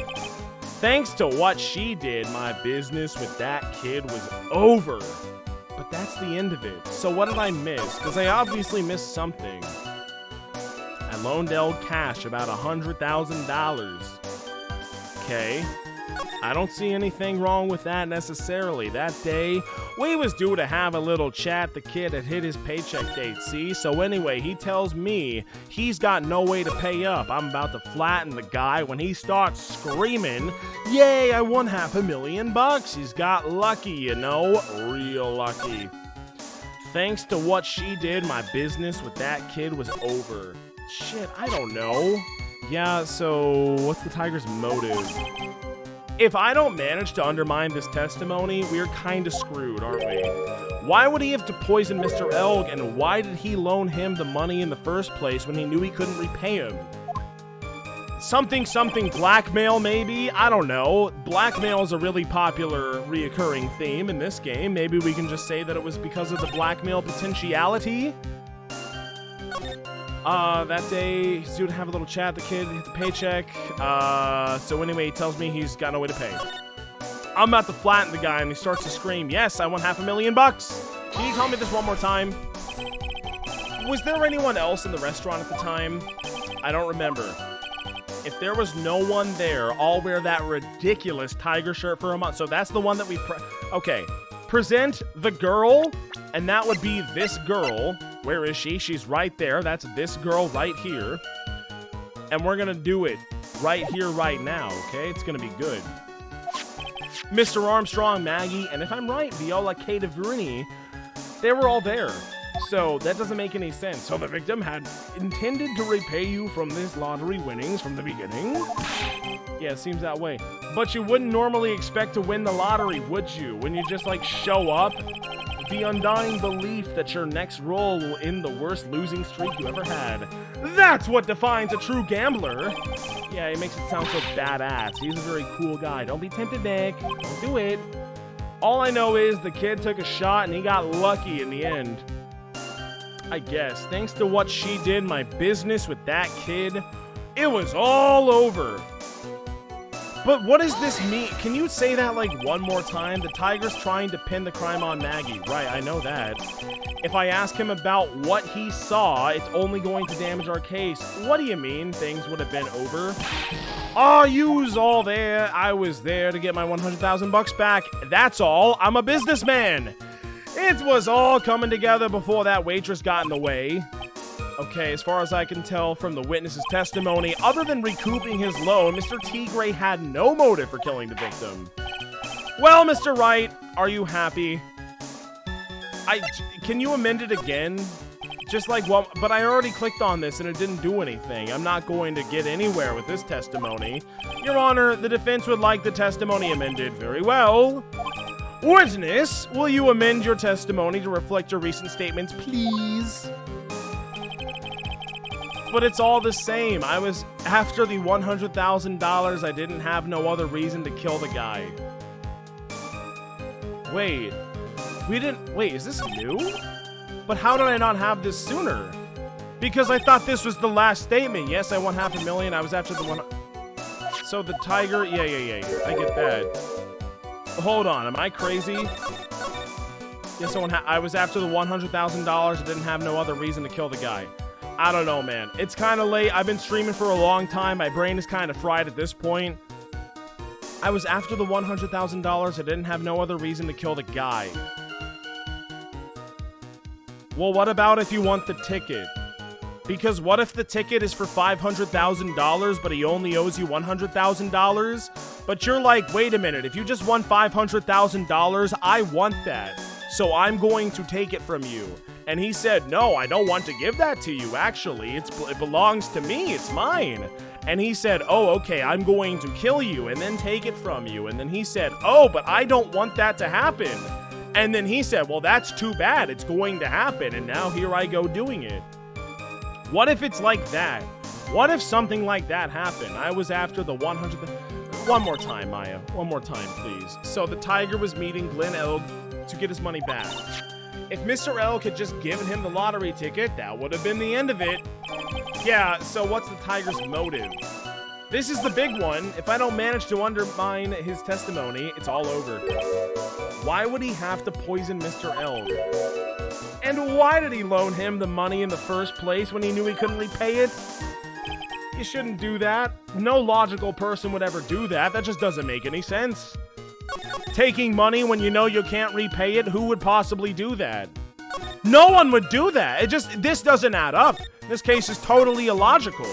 Thanks to what she did, my business with that kid was over. But that's the end of it. So what did I miss? Because I obviously missed something. I loaned Elle cash, about $100,000. Okay. I don't see anything wrong with that necessarily. That day, we was due to have a little chat. The kid had hit his paycheck date, see? So anyway, he tells me he's got no way to pay up. I'm about to flatten the guy when he starts screaming, yay, I won $500,000. He's got lucky, you know, real lucky. Thanks to what she did, my business with that kid was over. Shit, I don't know. Yeah, so what's the tiger's motive? If I don't manage to undermine this testimony, we're kinda screwed, aren't we? Why would he have to poison Mr. Elg, and why did he loan him the money in the first place when he knew he couldn't repay him? Something blackmail, maybe? I don't know. Blackmail is a really popular reoccurring theme in this game. Maybe we can just say that it was because of the blackmail potentiality? That day, he's due to have a little chat. The kid hit the paycheck. So anyway, he tells me he's got no way to pay. I'm about to flatten the guy, and he starts to scream, yes, I won $500,000. Can you tell me this one more time? Was there anyone else in the restaurant at the time? I don't remember. If there was no one there, I'll wear that ridiculous tiger shirt for a month. So that's the one that we... Okay. Present the girl, and that would be this girl. Where is she? She's right there. That's this girl right here. And we're gonna do it right here, right now, okay? It's gonna be good. Mr. Armstrong, Maggie, and if I'm right, Viola K. DeVrini, they were all there. So that doesn't make any sense. So the victim had intended to repay you from this lottery winnings from the beginning? Yeah, it seems that way. But you wouldn't normally expect to win the lottery, would you? When you just, like, show up? The undying belief that your next roll will end the worst losing streak you ever had. That's what defines a true gambler! Yeah, he makes it sound so badass. He's a very cool guy. Don't be tempted, Nick. Don't do it. All I know is the kid took a shot and he got lucky in the end. I guess. Thanks to what she did, my business with that kid, it was all over. But what does this mean? Can you say that like one more time? The tiger's trying to pin the crime on Maggie. Right, I know that. If I ask him about what he saw, it's only going to damage our case. What do you mean things would have been over? Oh, you was all there. I was there to get my $100,000 back. That's all. I'm a businessman. It was all coming together before that waitress got in the way. Okay, as far as I can tell from the witness's testimony, other than recouping his loan, Mr. Tigre had no motive for killing the victim. Well, Mr. Wright, are you happy? Can you amend it again? Just like what? But I already clicked on this and it didn't do anything. I'm not going to get anywhere with this testimony. Your Honor, the defense would like the testimony amended. Very well. Witness, will you amend your testimony to reflect your recent statements, please? But it's all the same. I was after the $100,000. I didn't have no other reason to kill the guy. Wait. Wait, is this new? But how did I not have this sooner? Because I thought this was the last statement. Yes, I won $500,000. I was after the one. So the tiger, yeah. I get that. Hold on, am I crazy? Yeah, so I was after the $100,000. I didn't have no other reason to kill the guy. I don't know, man. It's kind of late. I've been streaming for a long time. My brain is kind of fried at this point. I was after the $100,000. I didn't have no other reason to kill the guy. Well, what about if you want the ticket? Because what if the ticket is for $500,000, but he only owes you $100,000? But you're like, wait a minute, if you just won $500,000, I want that. So I'm going to take it from you. And he said, no, I don't want to give that to you, actually. It belongs to me, it's mine. And he said, oh, okay, I'm going to kill you and then take it from you. And then he said, oh, but I don't want that to happen. And then he said, well, that's too bad, it's going to happen. And now here I go doing it. What if it's like that? What if something like that happened? I was after the 100... One more time, Maya. One more time, please. So the tiger was meeting Glenn Elg to get his money back. If Mr. Elk had just given him the lottery ticket, that would have been the end of it. Yeah, so what's the tiger's motive? This is the big one. If I don't manage to undermine his testimony, it's all over. Why would he have to poison Mr. Elk? And why did he loan him the money in the first place when he knew he couldn't repay it? You shouldn't do that. No logical person would ever do that. That just doesn't make any sense. Taking money when you know you can't repay it, who would possibly do that? No one would do that. This doesn't add up. This case is totally illogical.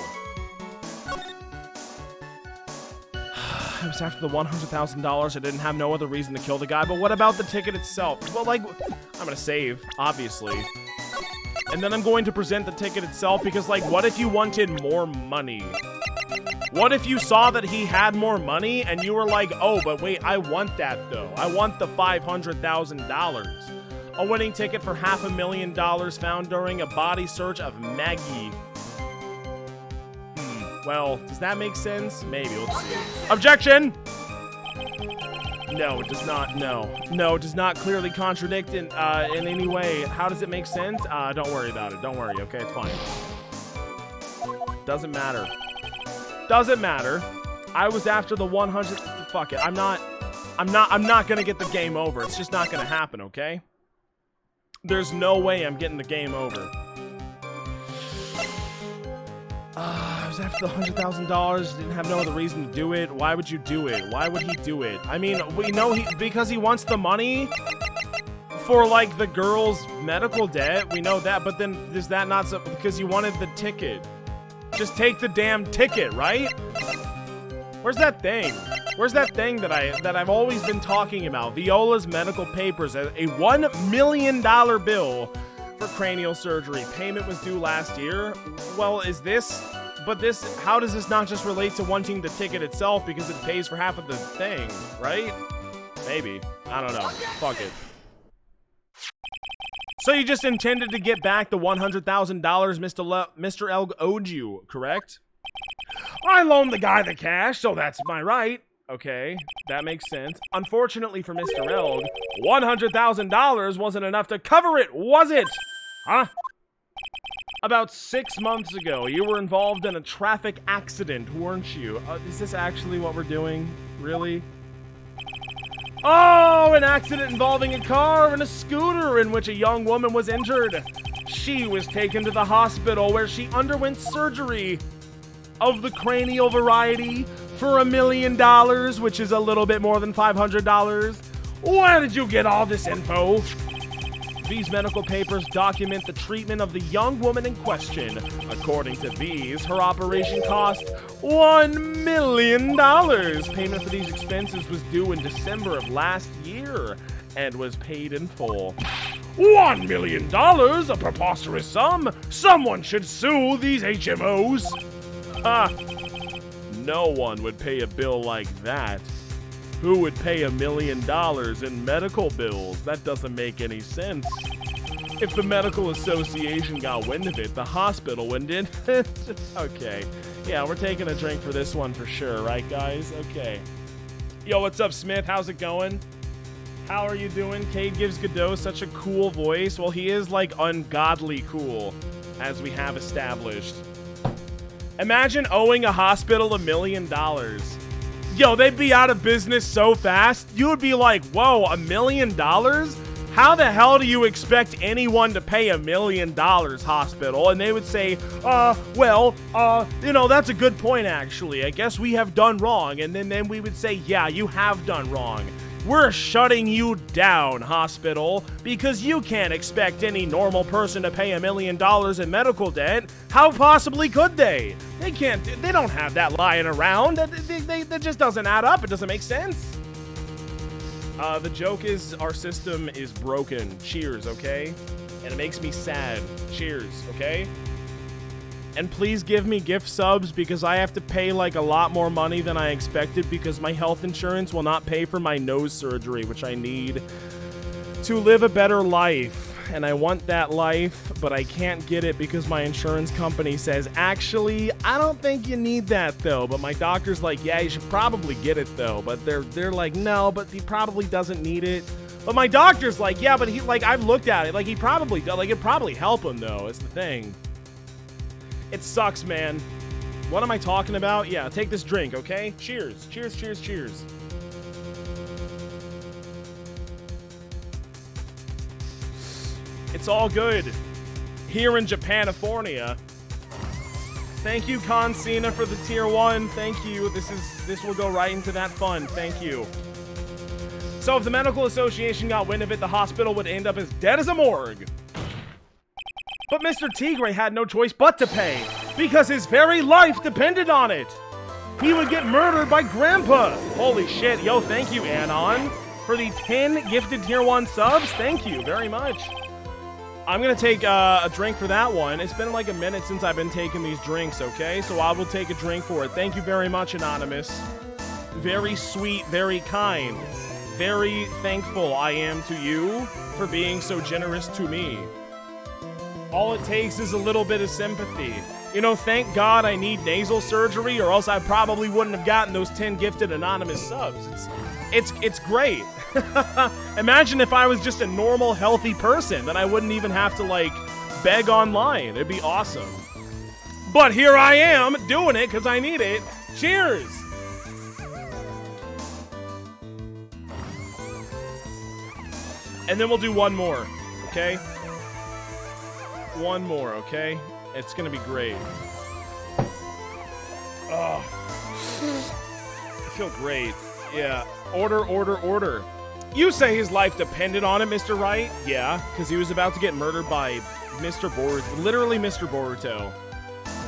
I was after the $100,000. I didn't have no other reason to kill the guy, but what about the ticket itself? Well, like, I'm gonna save, obviously. And then I'm going to present the ticket itself because, like, what if you wanted more money? What if you saw that he had more money and you were like, oh, but wait, I want that, though. I want the $500,000. A winning ticket for $500,000 found during a body search of Maggie. Well, does that make sense? Maybe, let's see. Objection! No, it does not, no. No, it does not clearly contradict in any way. How does it make sense? Don't worry about it. Don't worry, okay? It's fine. Doesn't matter. Doesn't matter. I was after the 100... Fuck it. I'm not gonna get the game over. It's just not gonna happen, okay? There's no way I'm getting the game over. I was after the $100,000, didn't have no other reason to do it. Why would you do it? Why would he do it? I mean, we know because he wants the money for, like, the girl's medical debt. We know that, but then is that not so, because you wanted the ticket? Just take the damn ticket, right? Where's that thing? Where's that thing that I've always been talking about? Viola's medical papers, a $1 million bill for cranial surgery. Payment was due last year. Well, how does this not just relate to wanting the ticket itself because it pays for half of the thing, right? Maybe. I don't know. Fuck it. So you just intended to get back the $100,000 Mr. Elg owed you, correct? I loaned the guy the cash, so that's my right. Okay, that makes sense. Unfortunately for Mr. Elg, $100,000 wasn't enough to cover it, was it? Huh? About 6 months ago, you were involved in a traffic accident, weren't you? Is this actually what we're doing? Really? Oh, an accident involving a car and a scooter in which a young woman was injured. She was taken to the hospital where she underwent surgery of the cranial variety for $1 million, which is a little bit more than $500. Where did you get all this info? These medical papers document the treatment of the young woman in question. According to these, her operation cost $1 million. Payment for these expenses was due in December of last year and was paid in full. $1 million? A preposterous sum. Someone should sue these HMOs. Ha! No one would pay a bill like that. Who would pay $1 million in medical bills? That doesn't make any sense. If the medical association got wind of it, the hospital wouldn't. Okay. Yeah, we're taking a drink for this one for sure, right, guys? Okay. Yo, what's up, Smith? How's it going? How are you doing? Cade gives Godot such a cool voice. Well, he is, like, ungodly cool, as we have established. Imagine owing a hospital $1 million. Yo, they'd be out of business so fast. You would be like, whoa, $1 million? How the hell do you expect anyone to pay $1 million, hospital? And they would say, you know, that's a good point, actually. I guess we have done wrong. And then we would say, yeah, you have done wrong. We're shutting you down, hospital, because you can't expect any normal person to pay $1 million in medical debt. How possibly could they? They can't. They don't have that lying around. That just doesn't add up. It doesn't make sense. The joke is our system is broken. Cheers, okay? And it makes me sad. Cheers, okay? And please give me gift subs because I have to pay like a lot more money than I expected because my health insurance will not pay for my nose surgery, which I need to live a better life. And I want that life, but I can't get it because my insurance company says, actually, I don't think you need that though. But my doctor's like, yeah, you should probably get it though. But they're like, no, but he probably doesn't need it. But my doctor's like, yeah, but he, like, I've looked at it, like he probably does, like it'd probably help him though. It's the thing. It sucks, man. What am I talking about? Yeah, take this drink, okay? Cheers, cheers, cheers, cheers. It's all good here in Japanifornia. Thank you, Con Cena, for the tier 1. Thank you. This will go right into that fund. Thank you. So if the medical association got wind of it, the hospital would end up as dead as a morgue. But Mr. Tigre had no choice but to pay because his very life depended on it. He would get murdered by Grandpa. Holy shit. Yo, thank you, Anon, for the 10 gifted tier 1 subs. Thank you very much. I'm going to take a drink for that one. It's been like a minute since I've been taking these drinks, okay? So I will take a drink for it. Thank you very much, Anonymous. Very sweet, very kind. Very thankful I am to you for being so generous to me. All it takes is a little bit of sympathy. You know, thank God I need nasal surgery or else I probably wouldn't have gotten those 10 gifted anonymous subs. It's great. Imagine if I was just a normal, healthy person, then I wouldn't even have to, like, beg online. It'd be awesome. But here I am, doing it because I need it. Cheers! And then we'll do one more, okay? One more, okay? It's gonna be great. Oh. I feel great. Yeah. Order. You say his life depended on it, Mr. Wright? Yeah, because he was about to get murdered by Mr. Boruto. Literally Mr. Boruto.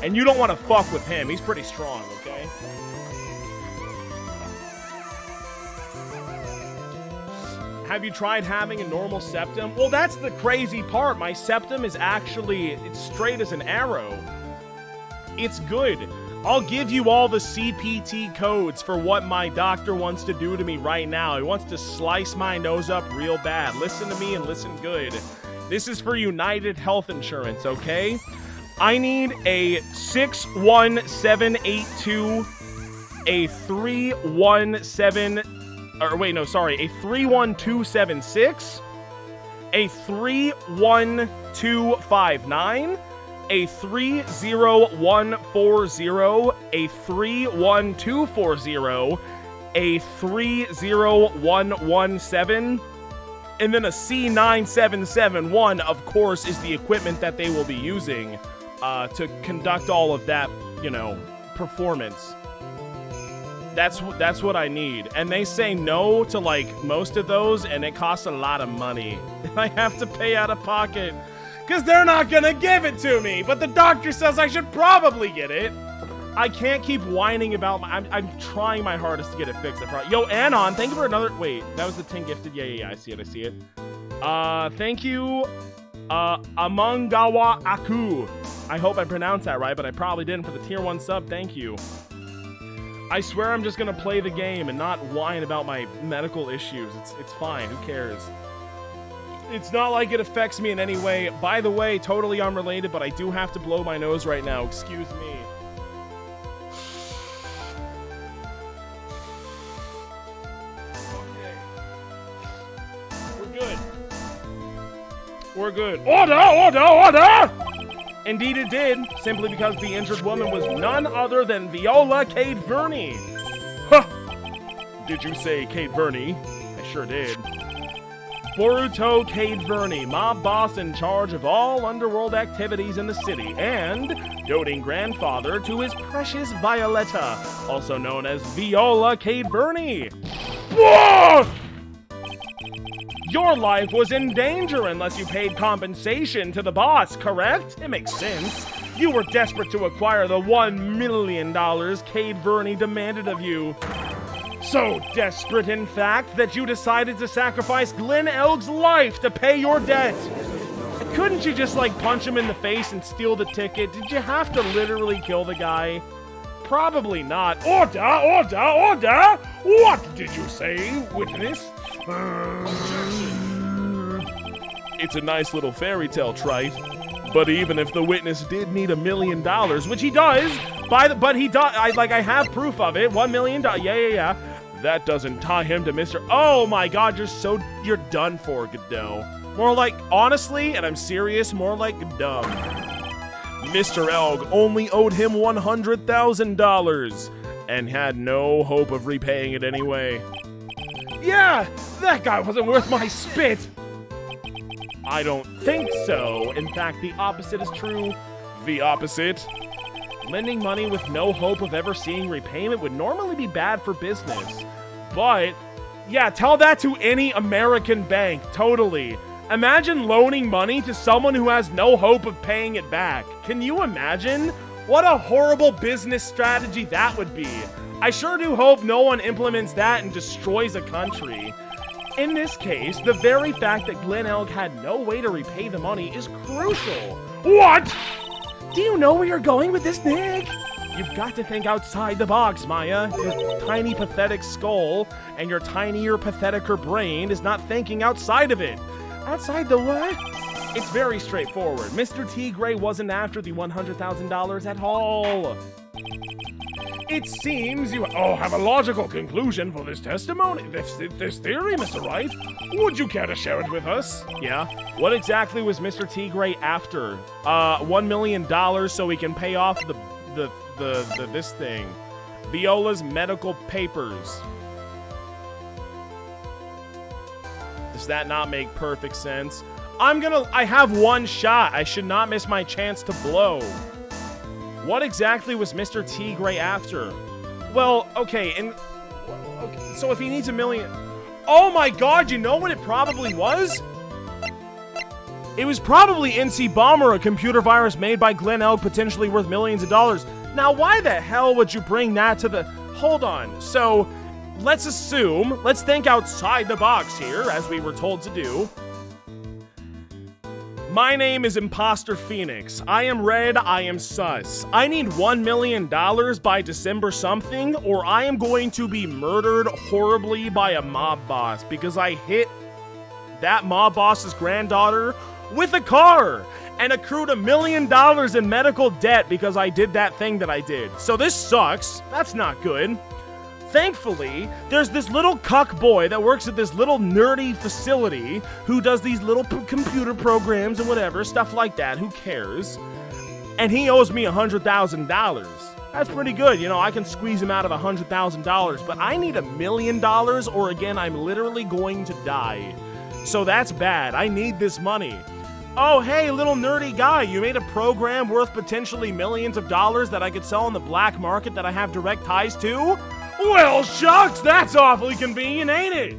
And you don't want to fuck with him. He's pretty strong, okay? Have you tried having a normal septum? Well, that's the crazy part. My septum is actually, it's straight as an arrow. It's good. I'll give you all the CPT codes for what my doctor wants to do to me right now. He wants to slice my nose up real bad. Listen to me and listen good. This is for United Health Insurance, okay? I need a 61782, a 31276, a 31259, a 30140, a 31240, a 30117, and then a C9771, of course, is the equipment that they will be using to conduct all of that, you know, performance. That's what I need. And they say no to, like, most of those, and it costs a lot of money. I have to pay out of pocket. Because they're not going to give it to me. But the doctor says I should probably get it. I can't keep whining about I'm trying my hardest to get it fixed. Yo, Anon, thank you for another... Wait, that was the 10 gifted? Yeah, I see it. Thank you, Amangawa Aku. I hope I pronounced that right, but I probably didn't for the tier 1 sub. Thank you. I swear I'm just going to play the game and not whine about my medical issues. It's fine. Who cares? It's not like it affects me in any way. By the way, totally unrelated, but I do have to blow my nose right now. Excuse me. Okay. We're good. Order! Indeed it did, simply because the injured woman was none other than Viola Kate Verney. Huh! Did you say Kate Verney? I sure did. Boruto Cade Verney, mob boss in charge of all underworld activities in the city, and doting grandfather to his precious Violetta, also known as Viola Cade Verney. Whoa! Your life was in danger unless you paid compensation to the boss, correct? It makes sense. You were desperate to acquire the $1 million Cade Verney demanded of you. So desperate, in fact, that you decided to sacrifice Glen Elg's life to pay your debt. Couldn't you just, punch him in the face and steal the ticket? Did you have to literally kill the guy? Probably not. Order! Order! Order! What did you say, witness? It's a nice little fairy tale, trite. But even if the witness did need $1 million, which he does, I have proof of it. $1 million. Yeah. That doesn't tie him to Mr. Oh my God, you're done for, Godot. More like, honestly, and I'm serious, more like dumb. Mr. Elg only owed him $100,000 and had no hope of repaying it anyway. Yeah, that guy wasn't worth my spit. I don't think so. In fact, the opposite is true. The opposite? Lending money with no hope of ever seeing repayment would normally be bad for business. But, yeah, tell that to any American bank, totally. Imagine loaning money to someone who has no hope of paying it back. Can you imagine? What a horrible business strategy that would be. I sure do hope no one implements that and destroys a country. In this case, the very fact that Glen Elg had no way to repay the money is crucial. What? Do you know where you're going with this, Nick? You've got to think outside the box, Maya. Your tiny, pathetic skull and your tinier, patheticer brain is not thinking outside of it. Outside the what? It's very straightforward. Mr. T. Gray wasn't after the $100,000 at all. It seems you have a logical conclusion for this testimony, this theory, Mr. Wright. Would you care to share it with us? Yeah. What exactly was Mr. T. Gray after? $1 million so he can pay off this thing. Viola's medical papers. Does that not make perfect sense? I have one shot. I should not miss my chance to blow. What exactly was Mr. T. Gray after? Well, okay, so if he needs $1 million... Oh my God, you know what it probably was? It was probably NC Bomber, a computer virus made by Glen Elg, potentially worth millions of dollars. Now, why the hell would you bring that to the... Hold on, so let's think outside the box here, as we were told to do. My name is Imposter Phoenix. I am red, I am sus. I need $1 million by December something, or I am going to be murdered horribly by a mob boss because I hit that mob boss's granddaughter with a car and accrued $1 million in medical debt because I did that thing that I did. So this sucks. That's not good. Thankfully, there's this little cuck boy that works at this little nerdy facility who does these little computer programs and whatever, stuff like that. Who cares? And he owes me $100,000. That's pretty good. You know, I can squeeze him out of $100,000, but I need $1 million or again, I'm literally going to die. So that's bad. I need this money. Oh, hey, little nerdy guy, you made a program worth potentially millions of dollars that I could sell on the black market that I have direct ties to? Well, shucks, that's awfully convenient, ain't it?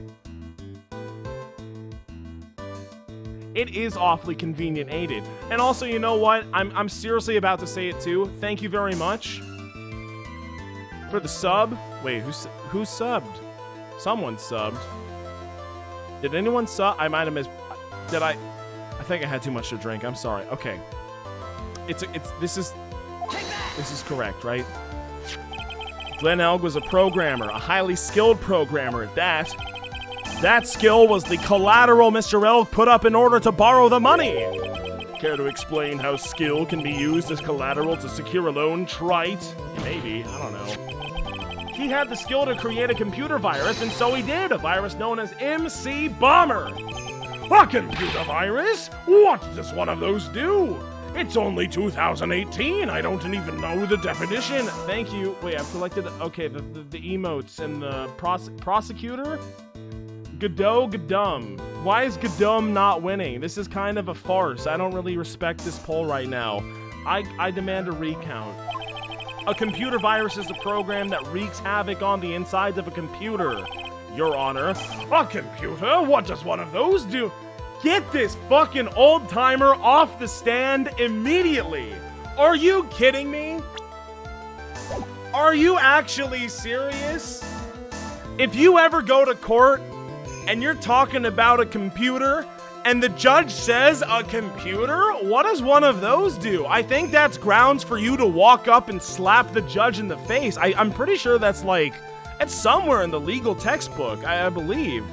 It is awfully convenient, ain't it? And also, you know what? I'm seriously about to say it too. Thank you very much for the sub. Wait, who subbed? Someone subbed. Did anyone sub? I might have missed. Did I think I had too much to drink. I'm sorry. Okay. This is correct, right? Glen Elg was a programmer, a highly skilled programmer at that. That skill was the collateral Mr. Elg put up in order to borrow the money. Care to explain how skill can be used as collateral to secure a loan, trite? Maybe, I don't know. He had the skill to create a computer virus, and so he did, a virus known as MC Bomber. A computer virus? What does one of those do? It's only 2018. I don't even know the definition. Thank you. Wait, I've collected... Okay, the emotes and the prosecutor? Godot Godum. Why is Godom not winning? This is kind of a farce. I don't really respect this poll right now. I demand a recount. A computer virus is a program that wreaks havoc on the insides of a computer, Your Honor. A computer? What does one of those do? Get this fucking old-timer off the stand immediately. Are you kidding me? Are you actually serious? If you ever go to court and you're talking about a computer and the judge says a computer, what does one of those do? I think that's grounds for you to walk up and slap the judge in the face. I'm pretty sure that's like, it's somewhere in the legal textbook, I believe.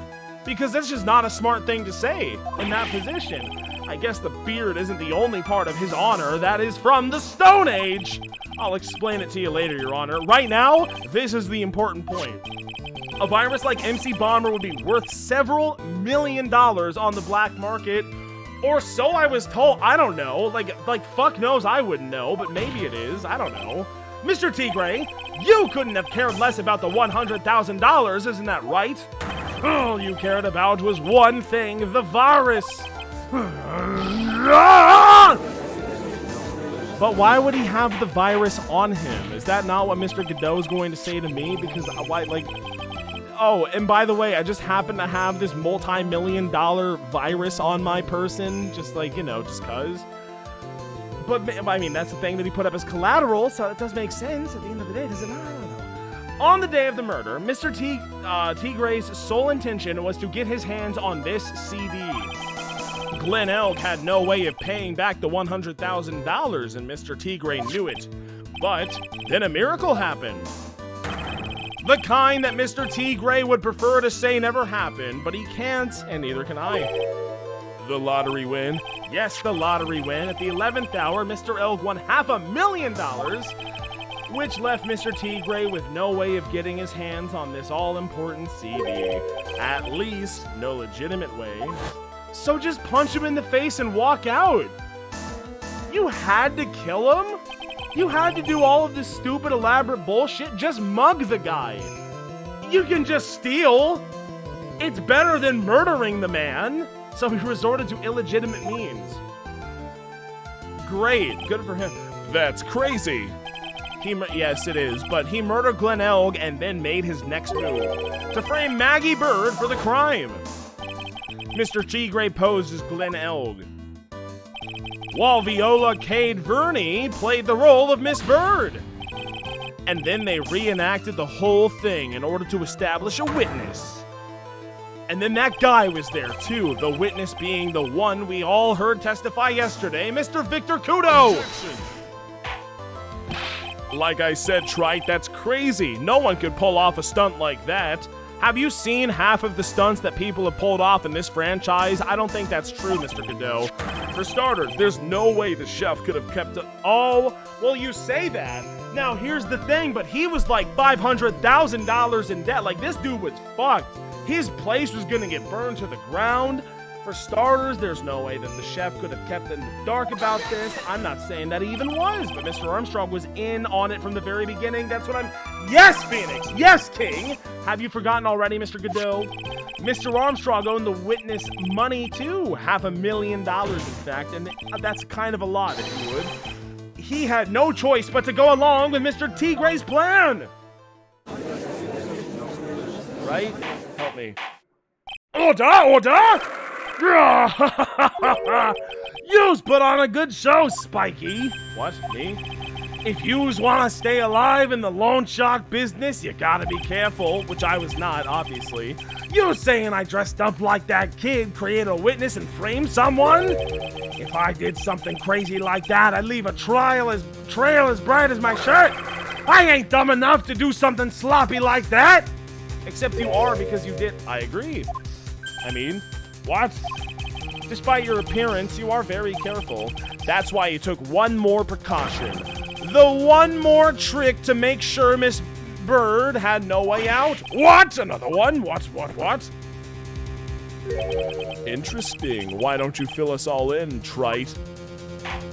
Because that's just not a smart thing to say in that position. I guess the beard isn't the only part of his honor that is from the Stone Age. I'll explain it to you later, Your Honor. Right now, this is the important point. A virus like MC Bomber would be worth several $1 million on the black market, or so I was told. I don't know. Like fuck knows, I wouldn't know, but maybe it is. I don't know. Mr. Tigray, you couldn't have cared less about the $100,000, isn't that right? All you cared about was one thing, the virus. But why would he have the virus on him? Is that not what Mr. Godot is going to say to me? Because why, like... Oh, and by the way, I just happen to have this multi-million-dollar virus on my person, just like, you know, just cuz. But, I mean, that's the thing that he put up as collateral, so it does make sense at the end of the day, does it not? I don't know. On the day of the murder, Mr. Tigray's sole intention was to get his hands on this CD. Glenn Elk had no way of paying back the $100,000, and Mr. Tigray knew it. But then a miracle happened. The kind that Mr. Tigray would prefer to say never happened, but he can't, and neither can I. The lottery win. Yes, the lottery win. At the 11th hour, Mr. Elk won $500,000, which left Mr. Tigray with no way of getting his hands on this all-important CD. At least, no legitimate way. So just punch him in the face and walk out. You had to kill him? You had to do all of this stupid, elaborate bullshit? Just mug the guy. You can just steal. It's better than murdering the man. So he resorted to illegitimate means. Great, good for him. That's crazy. Yes, it is, but he murdered Glenn Elg and then made his next move to frame Maggie Bird for the crime. Mr. Tigray posed as Glenn Elg, while Viola Cade Verney played the role of Miss Bird. And then they reenacted the whole thing in order to establish a witness. And then that guy was there too, the witness being the one we all heard testify yesterday, Mr. Victor Kudo. Like I said, Trite, that's crazy. No one could pull off a stunt like that. Have you seen half of the stunts that people have pulled off in this franchise? I don't think that's true, Mr. Godot. For starters, there's no way the chef could have kept it. Oh, well, you say that. Now, here's the thing, but he was like $500,000 in debt. Like, this dude was fucked. His place was gonna get burned to the ground. For starters, there's no way that the chef could have kept in the dark about this. I'm not saying that he even was, but Mr. Armstrong was in on it from the very beginning. That's what I'm... Yes, Phoenix! Yes, King! Have you forgotten already, Mr. Godot? Mr. Armstrong owned the witness money, too. $500,000, in fact, and that's kind of a lot, if you would. He had no choice but to go along with Mr. Tigray's plan! Right? Help me. Order! Yous put on a good show, Spiky. What, me? If yous want to stay alive in the loan shark business, you gotta be careful, which I was not, obviously. You saying I dressed up like that kid, create a witness, and frame someone? If I did something crazy like that, I'd leave a trail as bright as my shirt. I ain't dumb enough to do something sloppy like that. Except you are, because you did. I agree. I mean... What? Despite your appearance, you are very careful. That's why you took one more precaution. The one more trick to make sure Miss Bird had no way out. What? Another one? What? Interesting. Why don't you fill us all in, Trite?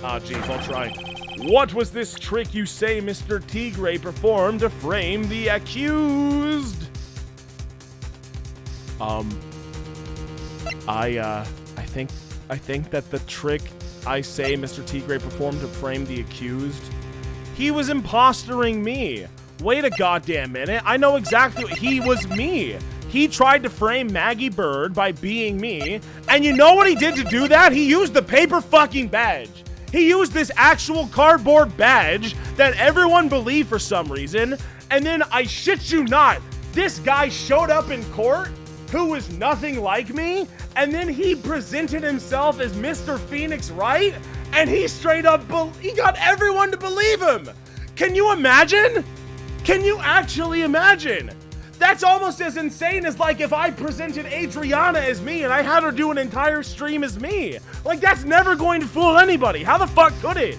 Ah, geez, I'll try. What was this trick you say Mr. Tigray performed to frame the I think that the trick I say Mr. Tigray performed to frame the accused, he was impostering me. Wait a goddamn minute. I know exactly what he was me. He tried to frame Maggie Bird by being me, and you know what he did to do that? He used the paper fucking badge. He used this actual cardboard badge that everyone believed for some reason, and then I shit you not, this guy showed up in court who was nothing like me, and then he presented himself as Mr. Phoenix Wright, and he straight up, he got everyone to believe him. Can you imagine? Can you actually imagine? That's almost as insane as like if I presented Adriana as me and I had her do an entire stream as me. Like that's never going to fool anybody. How the fuck could it?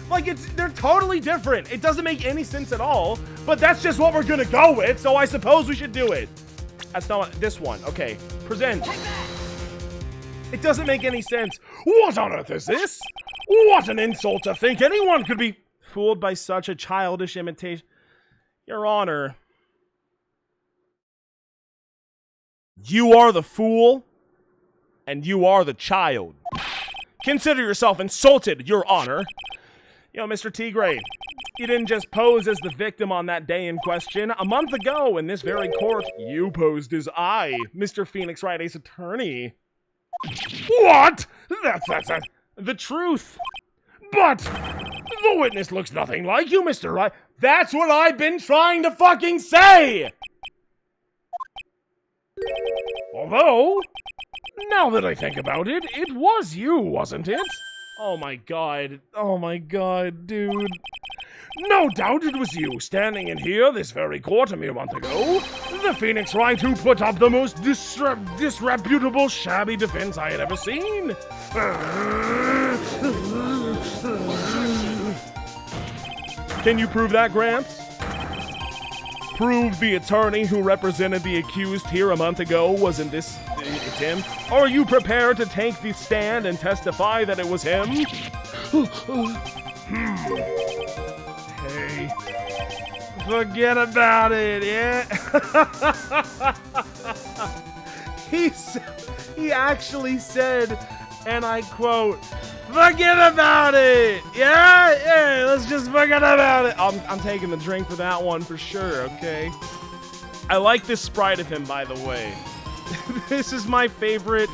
Like they're totally different. It doesn't make any sense at all, but that's just what we're gonna go with, so I suppose we should do it. That's not this one. Okay, present. It doesn't make any sense. What on earth is this? What an insult to think anyone could be fooled by such a childish imitation. Your Honor, you are the fool, and you are the child. Consider yourself insulted, Your Honor. You know, Mr. Tigray, you didn't just pose as the victim on that day in question. A month ago, in this very court, you posed as I, Mr. Phoenix Wright, Ace Attorney. What? That's the truth. But the witness looks nothing like you, Mr. Wright. That's what I've been trying to fucking say! Although, now that I think about it, it was you, wasn't it? Oh my god, dude. No doubt it was you, standing in here, this very court a mere month ago. The Phoenix Wright who put up the most disreputable, shabby defense I had ever seen. Can you prove that, Gramps? Prove the attorney who represented the accused here a month ago wasn't this him? Or are you prepared to take the stand and testify that it was him? Hey, forget about it, yeah? He actually said, and I quote, forget about it! Yeah, let's just forget about it. I'm taking the drink for that one for sure, okay? I like this sprite of him, by the way. This is my favorite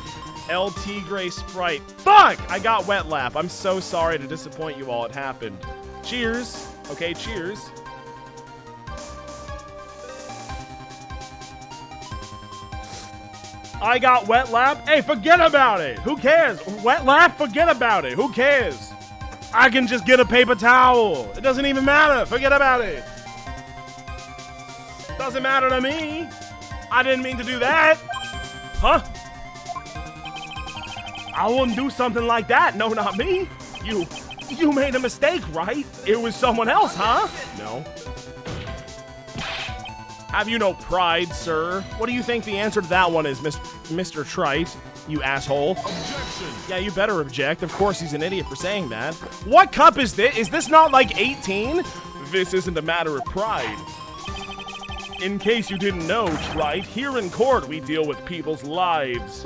El Tigre sprite. Fuck! I got wet lap. I'm so sorry to disappoint you all. It happened. Cheers. Okay, cheers. I got wet lap. Hey, forget about it. Who cares? Wet lap, forget about it. Who cares? I can just get a paper towel. It doesn't even matter. Forget about it. Doesn't matter to me. I didn't mean to do that. Huh? I wouldn't do something like that. No, not me. You made a mistake, right? It was someone else, huh? No. Have you no pride, sir? What do you think the answer to that one is, Mr. Trite, you asshole? Objection. Yeah, you better object. Of course he's an idiot for saying that. What cup is this? Is this not like 18? This isn't a matter of pride. In case you didn't know, Trite, here in court we deal with people's lives.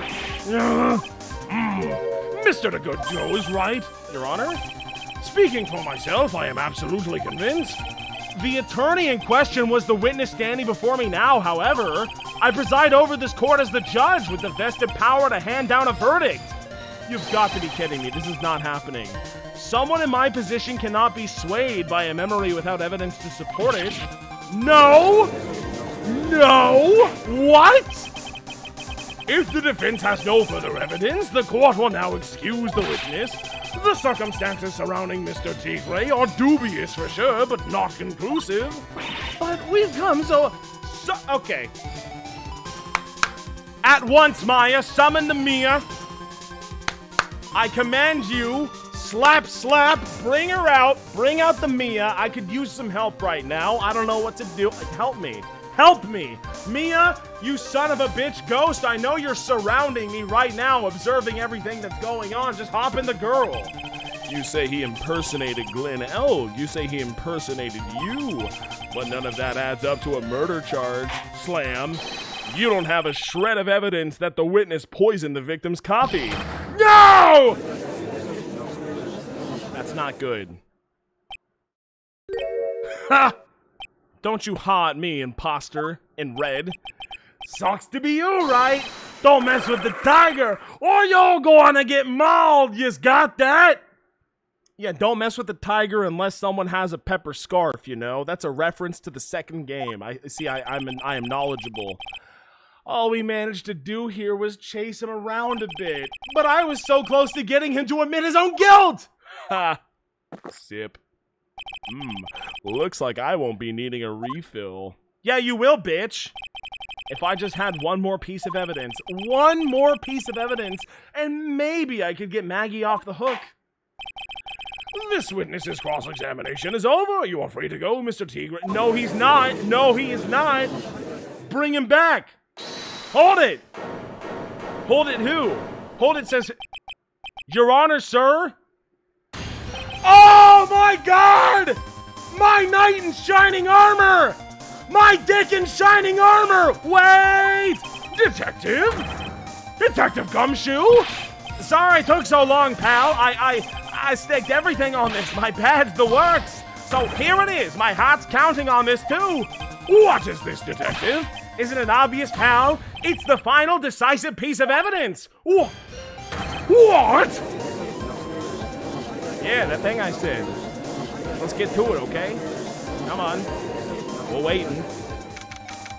Mr. the Good Joe is right, Your Honor. Speaking for myself, I am absolutely convinced. The attorney in question was the witness standing before me now, however. I preside over this court as the judge with the vested power to hand down a verdict. You've got to be kidding me. This is not happening. Someone in my position cannot be swayed by a memory without evidence to support it. No! No! What? If the defense has no further evidence, the court will now excuse the witness. The circumstances surrounding Mr. Tigray are dubious for sure, but not conclusive. But we've come so... Okay. At once, Maya, summon the Mia. I command you, slap, bring her out, bring out the Mia. I could use some help right now. I don't know what to do. Help me. Help me! Mia, you son of a bitch ghost, I know you're surrounding me right now, observing everything that's going on. Just hop in the girl. You say he impersonated Glenn L. You say he impersonated you. But none of that adds up to a murder charge. Slam. You don't have a shred of evidence that the witness poisoned the victim's coffee. No! That's not good. Ha! Don't you ha at me, imposter, in red. Sucks to be you, right? Don't mess with the tiger, or you're gonna get mauled, you got that? Yeah, don't mess with the tiger unless someone has a pepper scarf, you know? That's a reference to the second game. I am knowledgeable. All we managed to do here was chase him around a bit, but I was so close to getting him to admit his own guilt! Ha! Sip. Looks like I won't be needing a refill. Yeah, you will, bitch! If I just had one more piece of evidence, and maybe I could get Maggie off the hook. This witness's cross-examination is over. You are free to go, Mr. Tigre. No, he's not. No, he is not. Bring him back. Hold it. Hold it who? Hold it says, Your Honor, sir. Oh my God! My knight in shining armor! My dick in shining armor! Wait! Detective? Detective Gumshoe? Sorry it took so long, pal. I staked everything on this. My bad's the works. So here it is. My heart's counting on this too. What is this, detective? Isn't it obvious, pal? It's the final decisive piece of evidence. What? Yeah, that thing I said. Let's get to it, okay? Come on. We're waiting.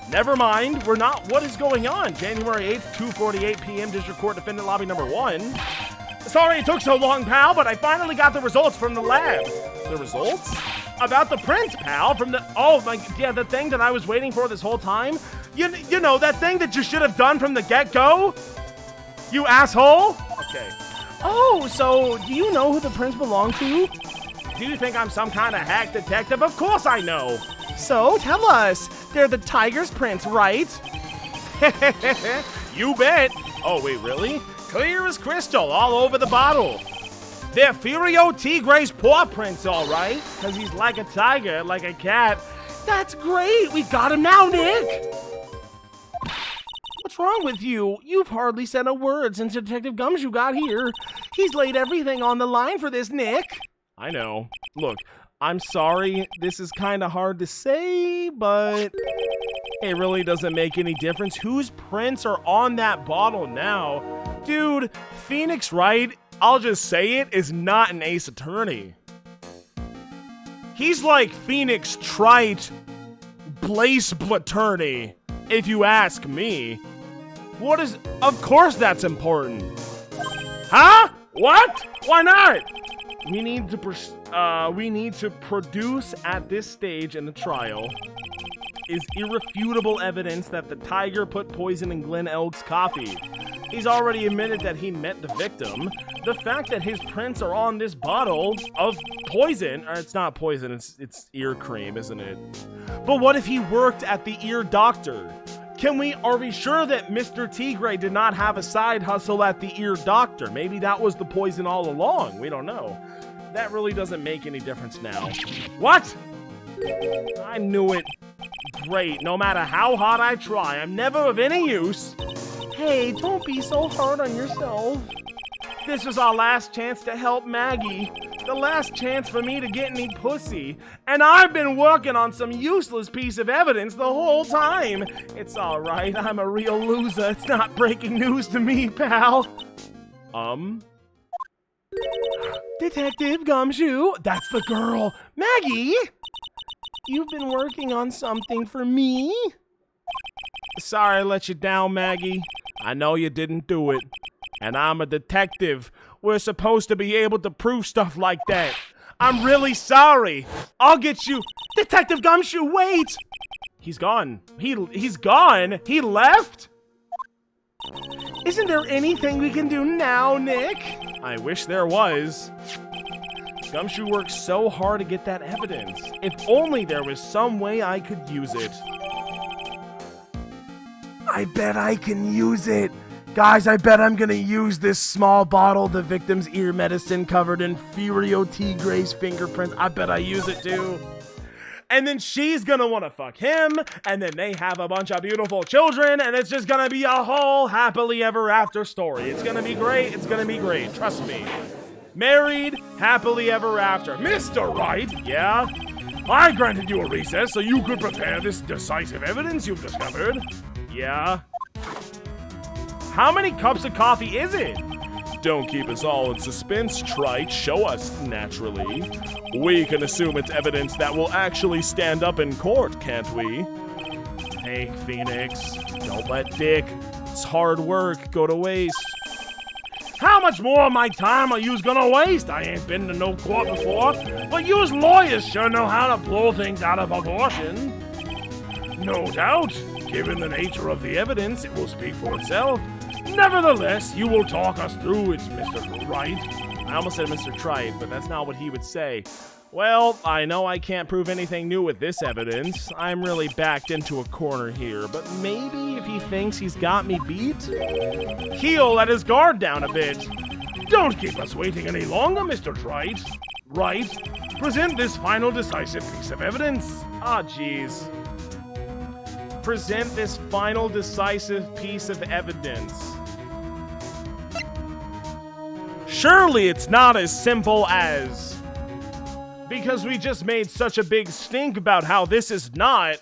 Never mind, we're not. What is going on? January 8th, 2:48 p.m. District Court Defendant Lobby number 1. Sorry it took so long, pal, but I finally got the results from the lab. The results? About the prints, pal, from the... Oh, my... Yeah, the thing that I was waiting for this whole time. You know, that thing that you should have done from the get-go? You asshole? Okay. Oh, so do you know who the prints belong to? Do you think I'm some kind of hack detective? Of course I know. So, tell us. They're the tiger's prints, right? You bet. Oh, wait, really? Clear as crystal, all over the bottle. They're Furio Tigre's paw prints, all right. Because he's like a tiger, like a cat. That's great. We got him now, Nick. What's wrong with you? You've hardly said a word since Detective Gumshoe got here. He's laid everything on the line for this, Nick. I know. Look, I'm sorry. This is kind of hard to say, but it really doesn't make any difference whose prints are on that bottle now. Dude, Phoenix Wright, I'll just say it, is not an ace attorney. He's like Phoenix Trite Blaze Blaterney, if you ask me. What is... Of course that's important. Huh? What? Why not? We need to produce at this stage in the trial is irrefutable evidence that the tiger put poison in Glenn Elk's coffee. He's already admitted that he met the victim. The fact that his prints are on this bottle of poison, or it's not poison, it's ear cream, isn't it? But what if he worked at the ear doctor? Are we sure that Mr. Tigre did not have a side hustle at the ear doctor? Maybe that was the poison all along. We don't know. That really doesn't make any difference now. What? I knew it. Great. No matter how hard I try, I'm never of any use. Hey, don't be so hard on yourself. This is our last chance to help Maggie. The last chance for me to get any pussy. And I've been working on some useless piece of evidence the whole time. It's alright, I'm a real loser. It's not breaking news to me, pal. Detective Gumshoe, that's the girl. Maggie, you've been working on something for me? Sorry I let you down, Maggie. I know you didn't do it. And I'm a detective. We're supposed to be able to prove stuff like that. I'm really sorry. I'll get you... Detective Gumshoe, wait! He's gone. He's gone? He left? Isn't there anything we can do now, Nick? I wish there was. Gumshoe worked so hard to get that evidence. If only there was some way I could use it. I bet I can use it. Guys, I bet I'm gonna use this small bottle, the victim's ear medicine covered in Furio Tigre's fingerprints. I bet I use it too. and then she's gonna want to fuck him, and then they have a bunch of beautiful children, and it's just gonna be a whole happily ever after story. It's gonna be great. It's gonna be great. Trust me. Married, happily ever after. Mr. Right, yeah? I granted you a recess so you could prepare this decisive evidence you've discovered. Yeah? How many cups of coffee is it? Don't keep us all in suspense, Trite. Show us, naturally. We can assume it's evidence that will actually stand up in court, can't we? Take, Phoenix. Don't let Dick. It's hard work go to waste. How much more of my time are yous gonna waste? I ain't been to no court before, but yous lawyers sure know how to blow things out of proportion. No doubt. Given the nature of the evidence, it will speak for itself. Nevertheless, you will talk us through it, Mr. Wright. I almost said Mr. Trite, but that's not what he would say. Well, I know I can't prove anything new with this evidence. I'm really backed into a corner here, but maybe if he thinks he's got me beat, he'll let his guard down a bit. Don't keep us waiting any longer, Mr. Trite. Right? Present this final decisive piece of evidence. Ah, jeez. Present this final decisive piece of evidence. Surely it's not as simple as... Because we just made such a big stink about how this is not.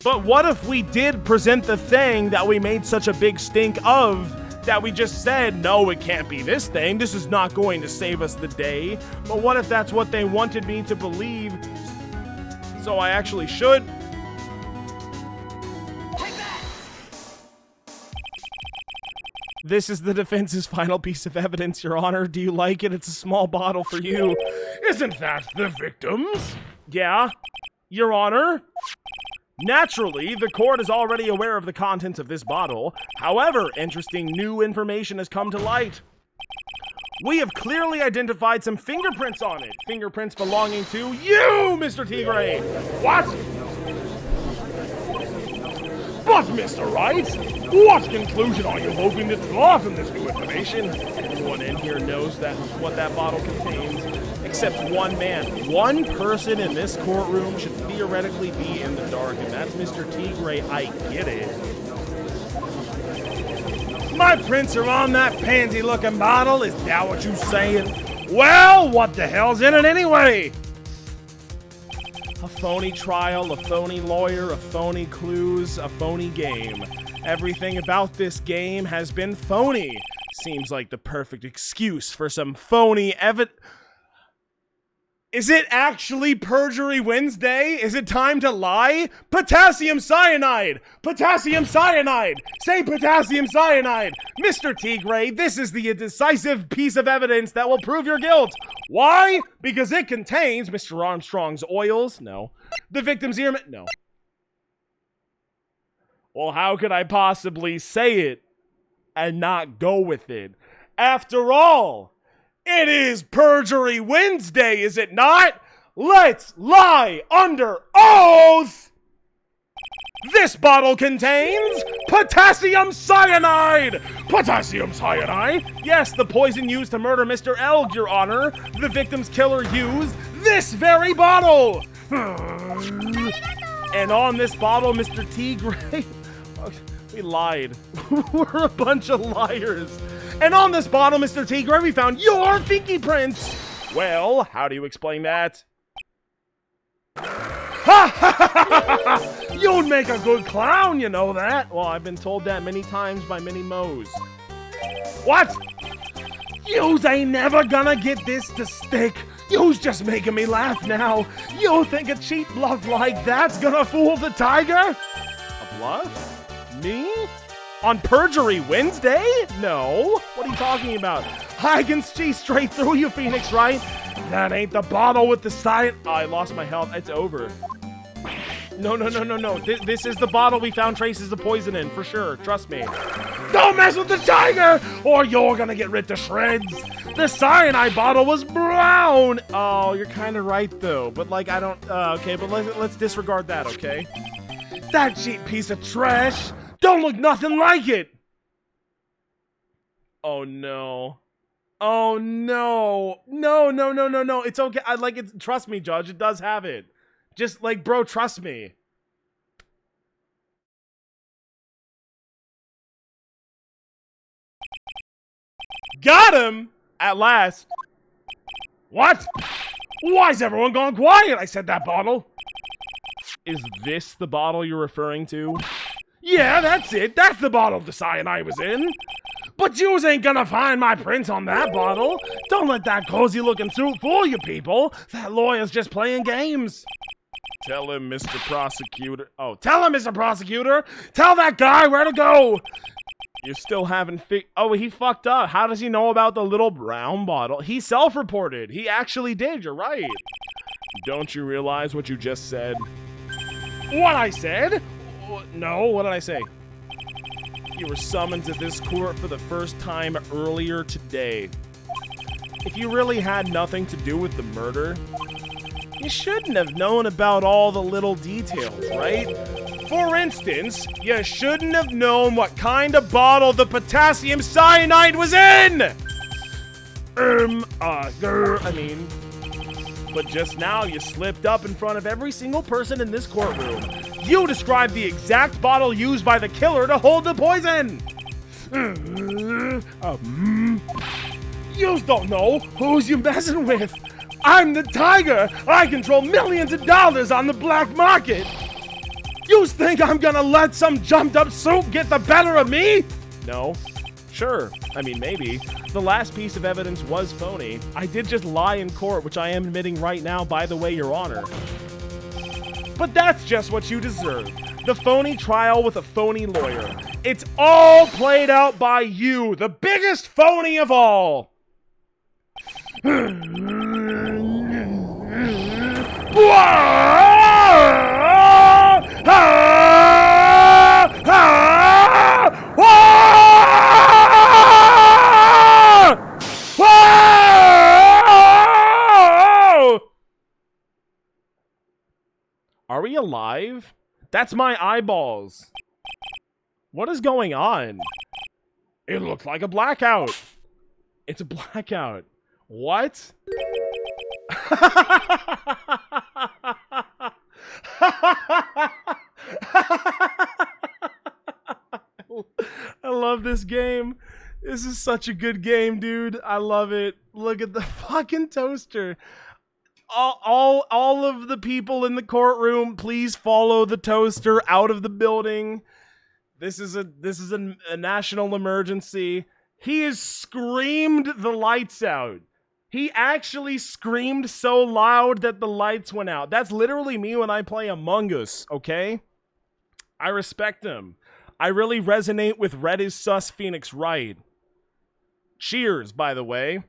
But what if we did present the thing that we made such a big stink of, that we just said, no, it can't be this thing. This is not going to save us the day. But what if that's what they wanted me to believe? So I actually should... This is the defense's final piece of evidence, Your Honor. Do you like it? It's a small bottle for you. Isn't that the victims? Yeah, Your Honor. Naturally, the court is already aware of the contents of this bottle. However, interesting new information has come to light. We have clearly identified some fingerprints on it. Fingerprints belonging to you, Mr. Tigre. What? But, Mr. Wright, what conclusion are you hoping to draw from this new information? Everyone in here knows what that bottle contains, except one man. One person in this courtroom should theoretically be in the dark, and that's Mr. Tigre. I get it. My prints are on that pansy-looking bottle. Is that what you saying? Well, what the hell's in it anyway? A phony trial, a phony lawyer, a phony clues, a phony game. Everything about this game has been phony. Seems like the perfect excuse for some phony evidence. Is it actually Perjury Wednesday? Is it time to lie? Potassium cyanide! Potassium cyanide! Say potassium cyanide! Mr. Tigre, this is the decisive piece of evidence that will prove your guilt. Why? Because it contains Mr. Armstrong's oils? No. The victim's ear... No. Well, how could I possibly say it and not go with it? After all... It is Perjury Wednesday, is it not? Let's lie under oath! This bottle contains potassium cyanide! Potassium cyanide? Yes, the poison used to murder Mr. Elg, Your Honor. The victim's killer used this very bottle! And on this bottle, Mr. Tigre... We lied. We're a bunch of liars. And on this bottle, Mr. Tigre, we found your finky prints. Well, how do you explain that? You'd make a good clown, you know that. Well, I've been told that many times by many moes. What? Yous ain't never gonna get this to stick. You's just making me laugh now. You think a cheap bluff like that's gonna fool the tiger? A bluff? Me? On Perjury Wednesday? No. What are you talking about? I can see straight through you, Phoenix, right? That ain't the bottle with the sign. Oh, I lost my health. It's over. No. This is the bottle we found traces of poison in, for sure. Trust me. Don't mess with the tiger, or you're gonna get ripped to shreds. The cyanide bottle was brown. Oh, you're kind of right, though. But, like, I don't... okay, but let's disregard that, okay? That cheap piece of trash don't look nothing like it. Oh no. Oh no. No. It's okay. I like it. Trust me, Judge. It does have it. Just, like, bro, trust me. Got him! At last. What? Why's everyone gone quiet? I said that bottle. Is this the bottle you're referring to? Yeah, that's it. That's the bottle the cyanide was in. But yous ain't gonna find my print on that bottle. Don't let that cozy-looking suit fool you, people. That lawyer's just playing games. Tell him, Mr. Prosecutor. Oh, tell him, Mr. Prosecutor. Tell that guy where to go. You still haven't Oh, he fucked up. How does he know about the little brown bottle? He self-reported. He actually did. You're right. Don't you realize what you just said? What I said? No, what did I say? You were summoned to this court for the first time earlier today. If you really had nothing to do with the murder, you shouldn't have known about all the little details, right? For instance, you shouldn't have known what kind of bottle the potassium cyanide was in! But just now you slipped up in front of every single person in this courtroom. You described the exact bottle used by the killer to hold the poison! Yous don't know who's you messing with. I'm the Tiger! I control millions of dollars on the black market! Yous think I'm gonna let some jumped-up suit get the better of me? No. Sure. I mean, maybe. The last piece of evidence was phony. I did just lie in court, which I am admitting right now, by the way, Your Honor. But that's just what you deserve. The phony trial with a phony lawyer. It's all played out by you, the biggest phony of all! Are we alive? That's my eyeballs. What is going on? It looks like a blackout. It's a blackout. What? I love this game. This is such a good game, dude. I love it. Look at the fucking toaster. All of the people in the courtroom, please follow the toaster out of the building. This is a national emergency. He has screamed the lights out. He actually screamed so loud that the lights went out. That's literally me when I play Among Us, okay? I respect him. I really resonate with Red is Sus Phoenix Wright. Cheers, by the way.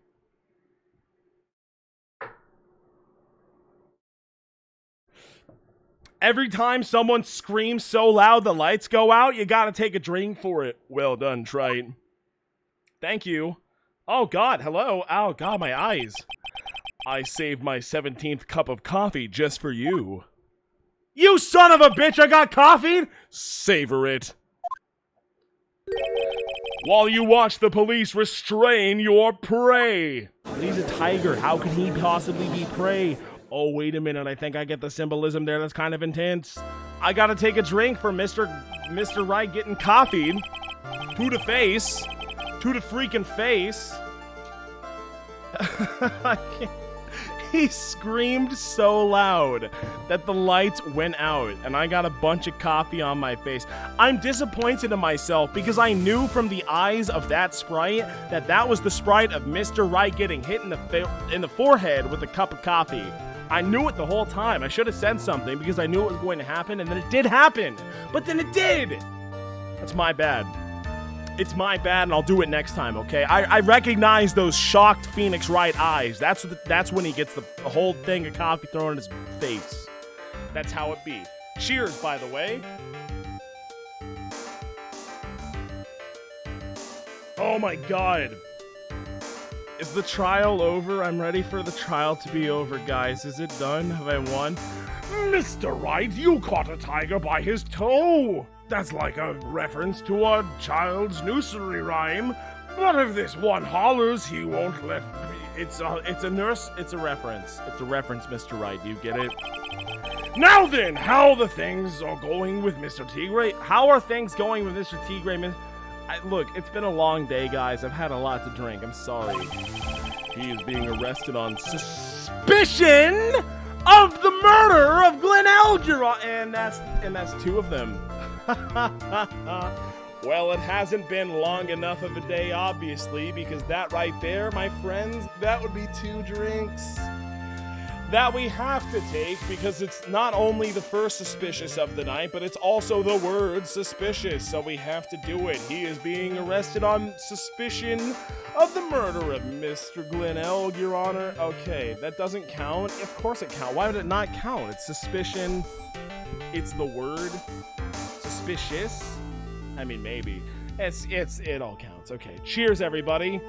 Every time someone screams so loud the lights go out, you gotta take a drink for it. Well done, Trite. Thank you. Oh god, hello. Oh god, my eyes. I saved my 17th cup of coffee just for you. You son of a bitch, I got coffee? Savor it. While you watch the police restrain your prey. He's a tiger. How could he possibly be prey? Oh, wait a minute. I think I get the symbolism there. That's kind of intense. I gotta take a drink for Mr. Wright getting coffeed. To the face. To the freaking face. I can't. He screamed so loud that the lights went out, and I got a bunch of coffee on my face. I'm disappointed in myself because I knew from the eyes of that sprite that that was the sprite of Mr. Wright getting hit in the forehead with a cup of coffee. I knew it the whole time. I should have said something because I knew it was going to happen, and then it did happen. But then it did! That's my bad. It's my bad, and I'll do it next time, okay? I recognize those shocked Phoenix Wright eyes. That's when he gets the whole thing of coffee thrown in his face. That's how it be. Cheers, by the way. Oh my god. Is the trial over? I'm ready for the trial to be over, guys. Is it done? Have I won? Mr. Wright, you caught a tiger by his toe! That's like a reference to a child's nursery rhyme. But if this one hollers, he won't let It's a nurse. It's a reference. It's a reference, Mr. Wright. You get it? Now then, how the things are going with Mr. Tigre? How are things going with Mr. Tigre? Look, it's been a long day, guys. I've had a lot to drink. I'm sorry. He is being arrested on suspicion of the murder of Glenn Algeron, and that's 2 of them. Well, it hasn't been long enough of a day, obviously, because that right there, my friends, that would be 2 drinks that we have to take, because it's not only the first suspicious of the night, but it's also the word suspicious, so we have to do it. He is being arrested on suspicion of the murder of Mr. Glenn Elg, Your Honor. Okay, that doesn't count. Of course it counts. Why would it not count? It's suspicion. It's the word suspicious. I mean, maybe. It all counts. Okay, cheers, everybody.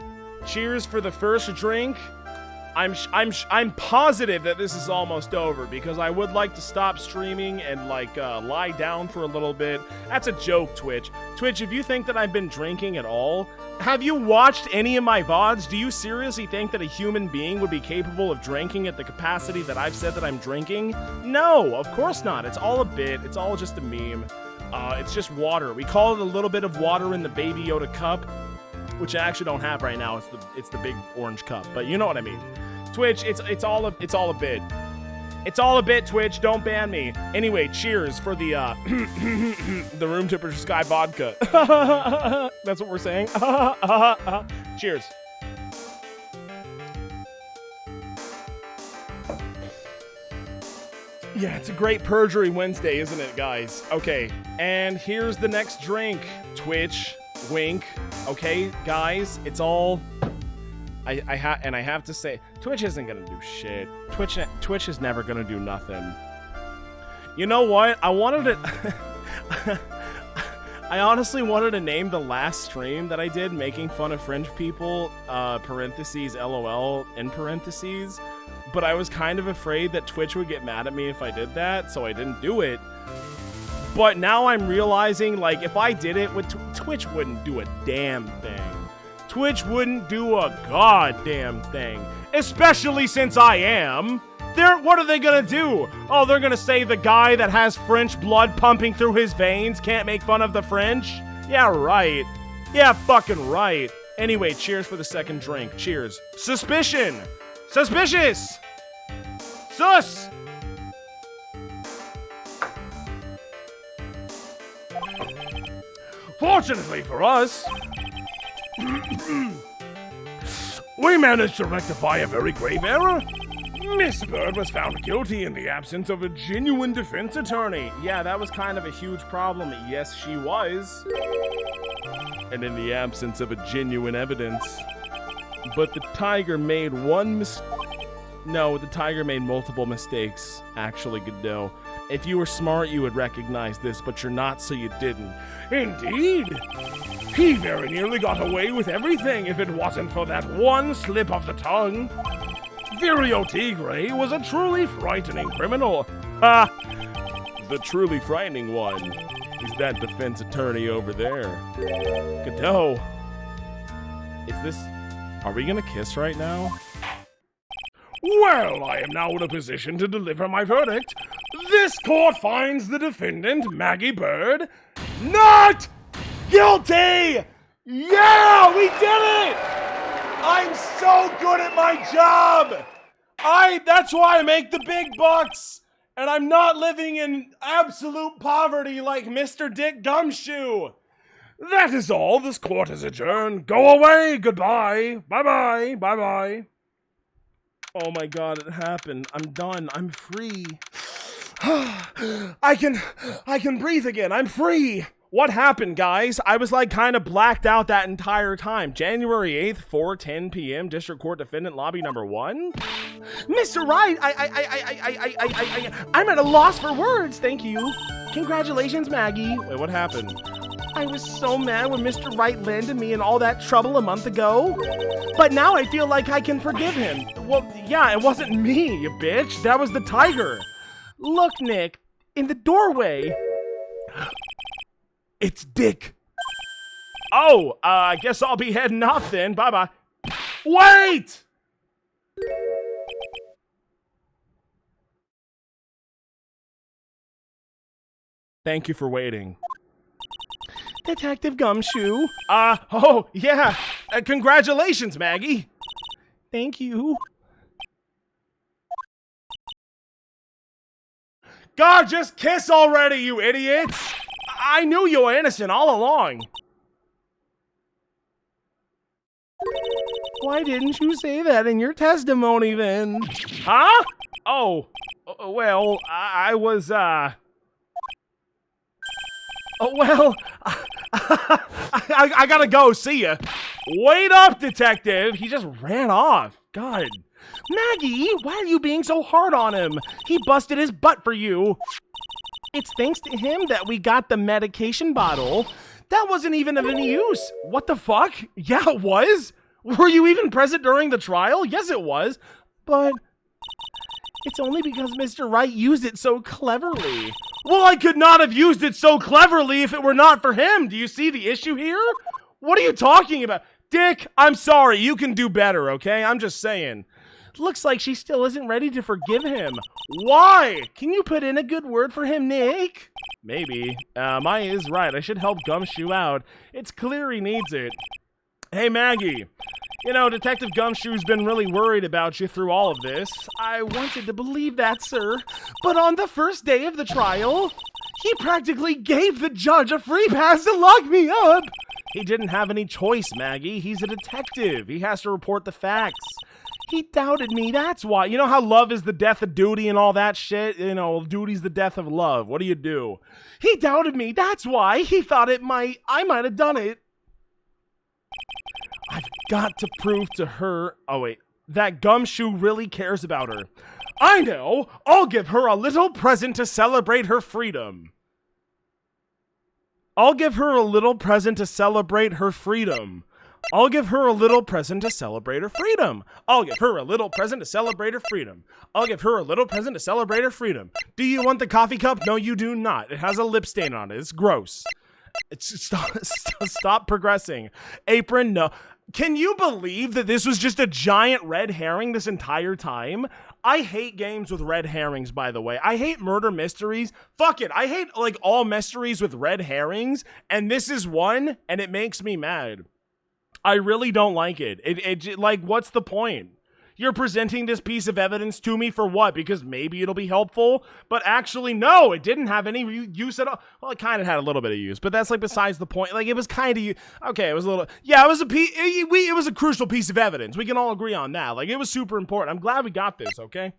Cheers for the first drink. I'm positive that this is almost over, because I would like to stop streaming and lie down for a little bit. That's a joke, Twitch. Twitch, if you think that I've been drinking at all, have you watched any of my VODs? Do you seriously think that a human being would be capable of drinking at the capacity that I've said that I'm drinking? No, of course not. It's all a bit. It's all just a meme. It's just water. We call it a little bit of water in the Baby Yoda cup, which I actually don't have right now. It's the big orange cup, but you know what I mean. Twitch, it's all a bit. It's all a bit, Twitch. Don't ban me. Anyway, cheers for the the room temperature sky vodka. That's what we're saying. Cheers. Yeah, it's a great perjury Wednesday, isn't it, guys? Okay, and here's the next drink. Twitch, wink. Okay, guys, it's all... I have to say, Twitch isn't gonna do shit. Twitch is never gonna do nothing. You know what? I honestly wanted to name the last stream that I did making fun of French people, parentheses, LOL, in parentheses, but I was kind of afraid that Twitch would get mad at me if I did that, so I didn't do it. But now I'm realizing, like, if I did it, with Twitch wouldn't do a damn thing. Twitch wouldn't do a goddamn thing, especially since I am. What are they gonna do? Oh, they're gonna say the guy that has French blood pumping through his veins can't make fun of the French? Yeah, right. Yeah, fucking right. Anyway, cheers for the second drink. Cheers. Suspicion! Suspicious! Sus! Fortunately for us, we managed to rectify a very grave error. Miss Bird was found guilty in the absence of a genuine defense attorney. Yeah, that was kind of a huge problem. Yes, she was. And in the absence of a genuine evidence. But the tiger made one mistake. No, the tiger made multiple mistakes. Actually, Godot. If you were smart, you would recognize this, but you're not, so you didn't. Indeed! He very nearly got away with everything if it wasn't for that one slip of the tongue. Virio Tigre was a truly frightening criminal. Ha! The truly frightening one is that defense attorney over there. Godot. Is this... Are we gonna kiss right now? Well, I am now in a position to deliver my verdict. This court finds the defendant, Maggie Bird, not guilty! Yeah, we did it! I'm so good at my job! That's why I make the big bucks! And I'm not living in absolute poverty like Mr. Dick Gumshoe! That is all. This court is adjourned. Go away! Goodbye! Bye-bye! Bye-bye! Oh my god, it happened. I'm done. I'm free. I can breathe again. I'm free. What happened, guys? I was like kind of blacked out that entire time. January 8th, 4:10 p.m. District Court Defendant Lobby number 1. Mr. Wright, I'm at a loss for words. Thank you. Congratulations, Maggie. Wait, what happened? I was so mad when Mr. Wright landed me in all that trouble a month ago. But now I feel like I can forgive him. Well, yeah, it wasn't me, you bitch. That was the tiger. Look, Nick, in the doorway. It's Dick. Oh, I guess I'll be heading off then. Bye-bye. Wait! Thank you for waiting. Detective Gumshoe. Oh, yeah. Congratulations, Maggie. Thank you. God, just kiss already, you idiots! I knew you were innocent all along. Why didn't you say that in your testimony then? Huh? Oh, well, I was, Oh, well, I gotta go, see ya. Wait up, detective! He just ran off. God. Maggie, why are you being so hard on him? He busted his butt for you. It's thanks to him that we got the medication bottle. That wasn't even of any use. What the fuck? Yeah, it was? Were you even present during the trial? Yes, it was. But it's only because Mr. Wright used it so cleverly. Well, I could not have used it so cleverly if it were not for him. Do you see the issue here? What are you talking about? Dick, I'm sorry. You can do better, okay? I'm just saying. Looks like she still isn't ready to forgive him. Why? Can you put in a good word for him, Nick? Maybe. Maya is right. I should help Gumshoe out. It's clear he needs it. Hey, Maggie. You know, Detective Gumshoe's been really worried about you through all of this. I wanted to believe that, sir. But on the first day of the trial, he practically gave the judge a free pass to lock me up. He didn't have any choice, Maggie. He's a detective. He has to report the facts. He doubted me, that's why. You know how love is the death of duty and all that shit? You know, duty's the death of love. What do? He doubted me, that's why. He thought I might have done it. I've got to prove to her, that Gumshoe really cares about her. I know! I'll give her a little present to celebrate her freedom. I'll give her a little present to celebrate her freedom. I'll give her a little present to celebrate her freedom. I'll give her a little present to celebrate her freedom. I'll give her a little present to celebrate her freedom. Do you want the coffee cup? No, you do not. It has a lip stain on it. It's gross. Stop progressing. Apron, no. Can you believe that this was just a giant red herring this entire time? I hate games with red herrings, by the way. I hate murder mysteries. Fuck it. I hate, like, all mysteries with red herrings, and this is one, and it makes me mad. I really don't like it. It like, what's the point? You're presenting this piece of evidence to me for what? Because maybe it'll be helpful? But actually, no, it didn't have any use at all. Well, it kind of had a little bit of use, but that's, like, besides the point. Like, it was kind of, okay, it was a little, yeah, it was a crucial piece of evidence. We can all agree on that. Like, it was super important. I'm glad we got this, okay?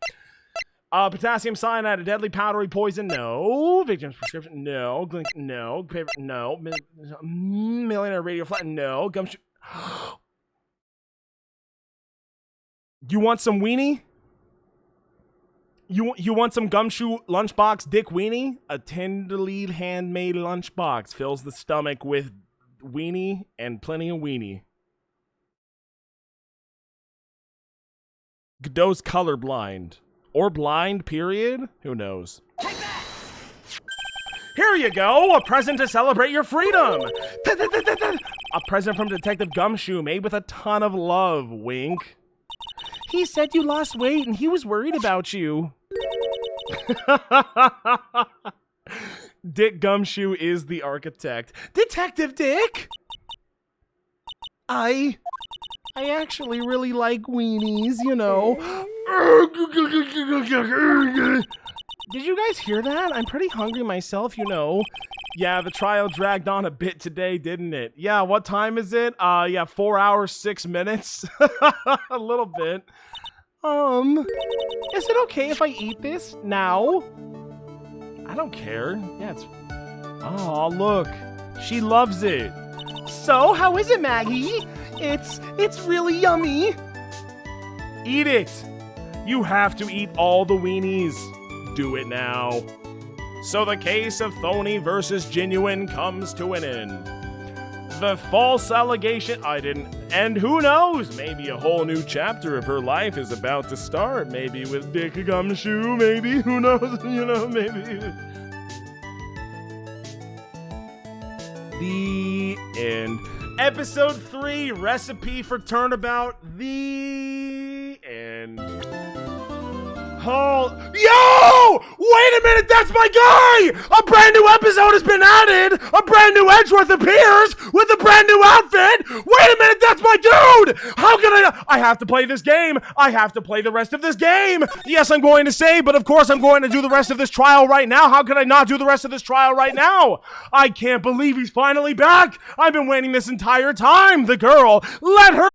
Potassium cyanide, a deadly powdery poison, no. Victim's prescription, no. No. Paper, no. Millionaire radio flat, no. Gumshoe. You want some weenie? You want some Gumshoe lunchbox dick weenie? A tenderly handmade lunchbox fills the stomach with weenie and plenty of weenie. Godot's colorblind. Or blind, period? Who knows? Take that! Here you go! A present to celebrate your freedom! A present from Detective Gumshoe made with a ton of love, wink. He said you lost weight and he was worried about you. Dick Gumshoe is the architect. Detective Dick! I actually really like weenies, you know. Did you guys hear that? I'm pretty hungry myself, you know. Yeah, the trial dragged on a bit today, didn't it? Yeah, what time is it? 4 hours, 6 minutes. A little bit. Is it okay if I eat this now? I don't care. Yeah, it's... Oh, look. She loves it. So, how is it, Maggie? It's really yummy. Eat it. You have to eat all the weenies. Do it now. So the case of phony versus genuine comes to an end. The false allegation, and who knows, maybe a whole new chapter of her life is about to start. Maybe with Dick Gumshoe, maybe, who knows, maybe. The end. Episode 3, Recipe for Turnabout, the end. and... Oh, yo! Wait a minute, that's my guy! A brand new episode has been added! A brand new Edgeworth appears with a brand new outfit! Wait a minute, that's my dude! How can I not? I have to play this game! I have to play the rest of this game! Yes, I'm going to save, but of course I'm going to do the rest of this trial right now. How can I not do the rest of this trial right now? I can't believe he's finally back! I've been waiting this entire time! The girl, let her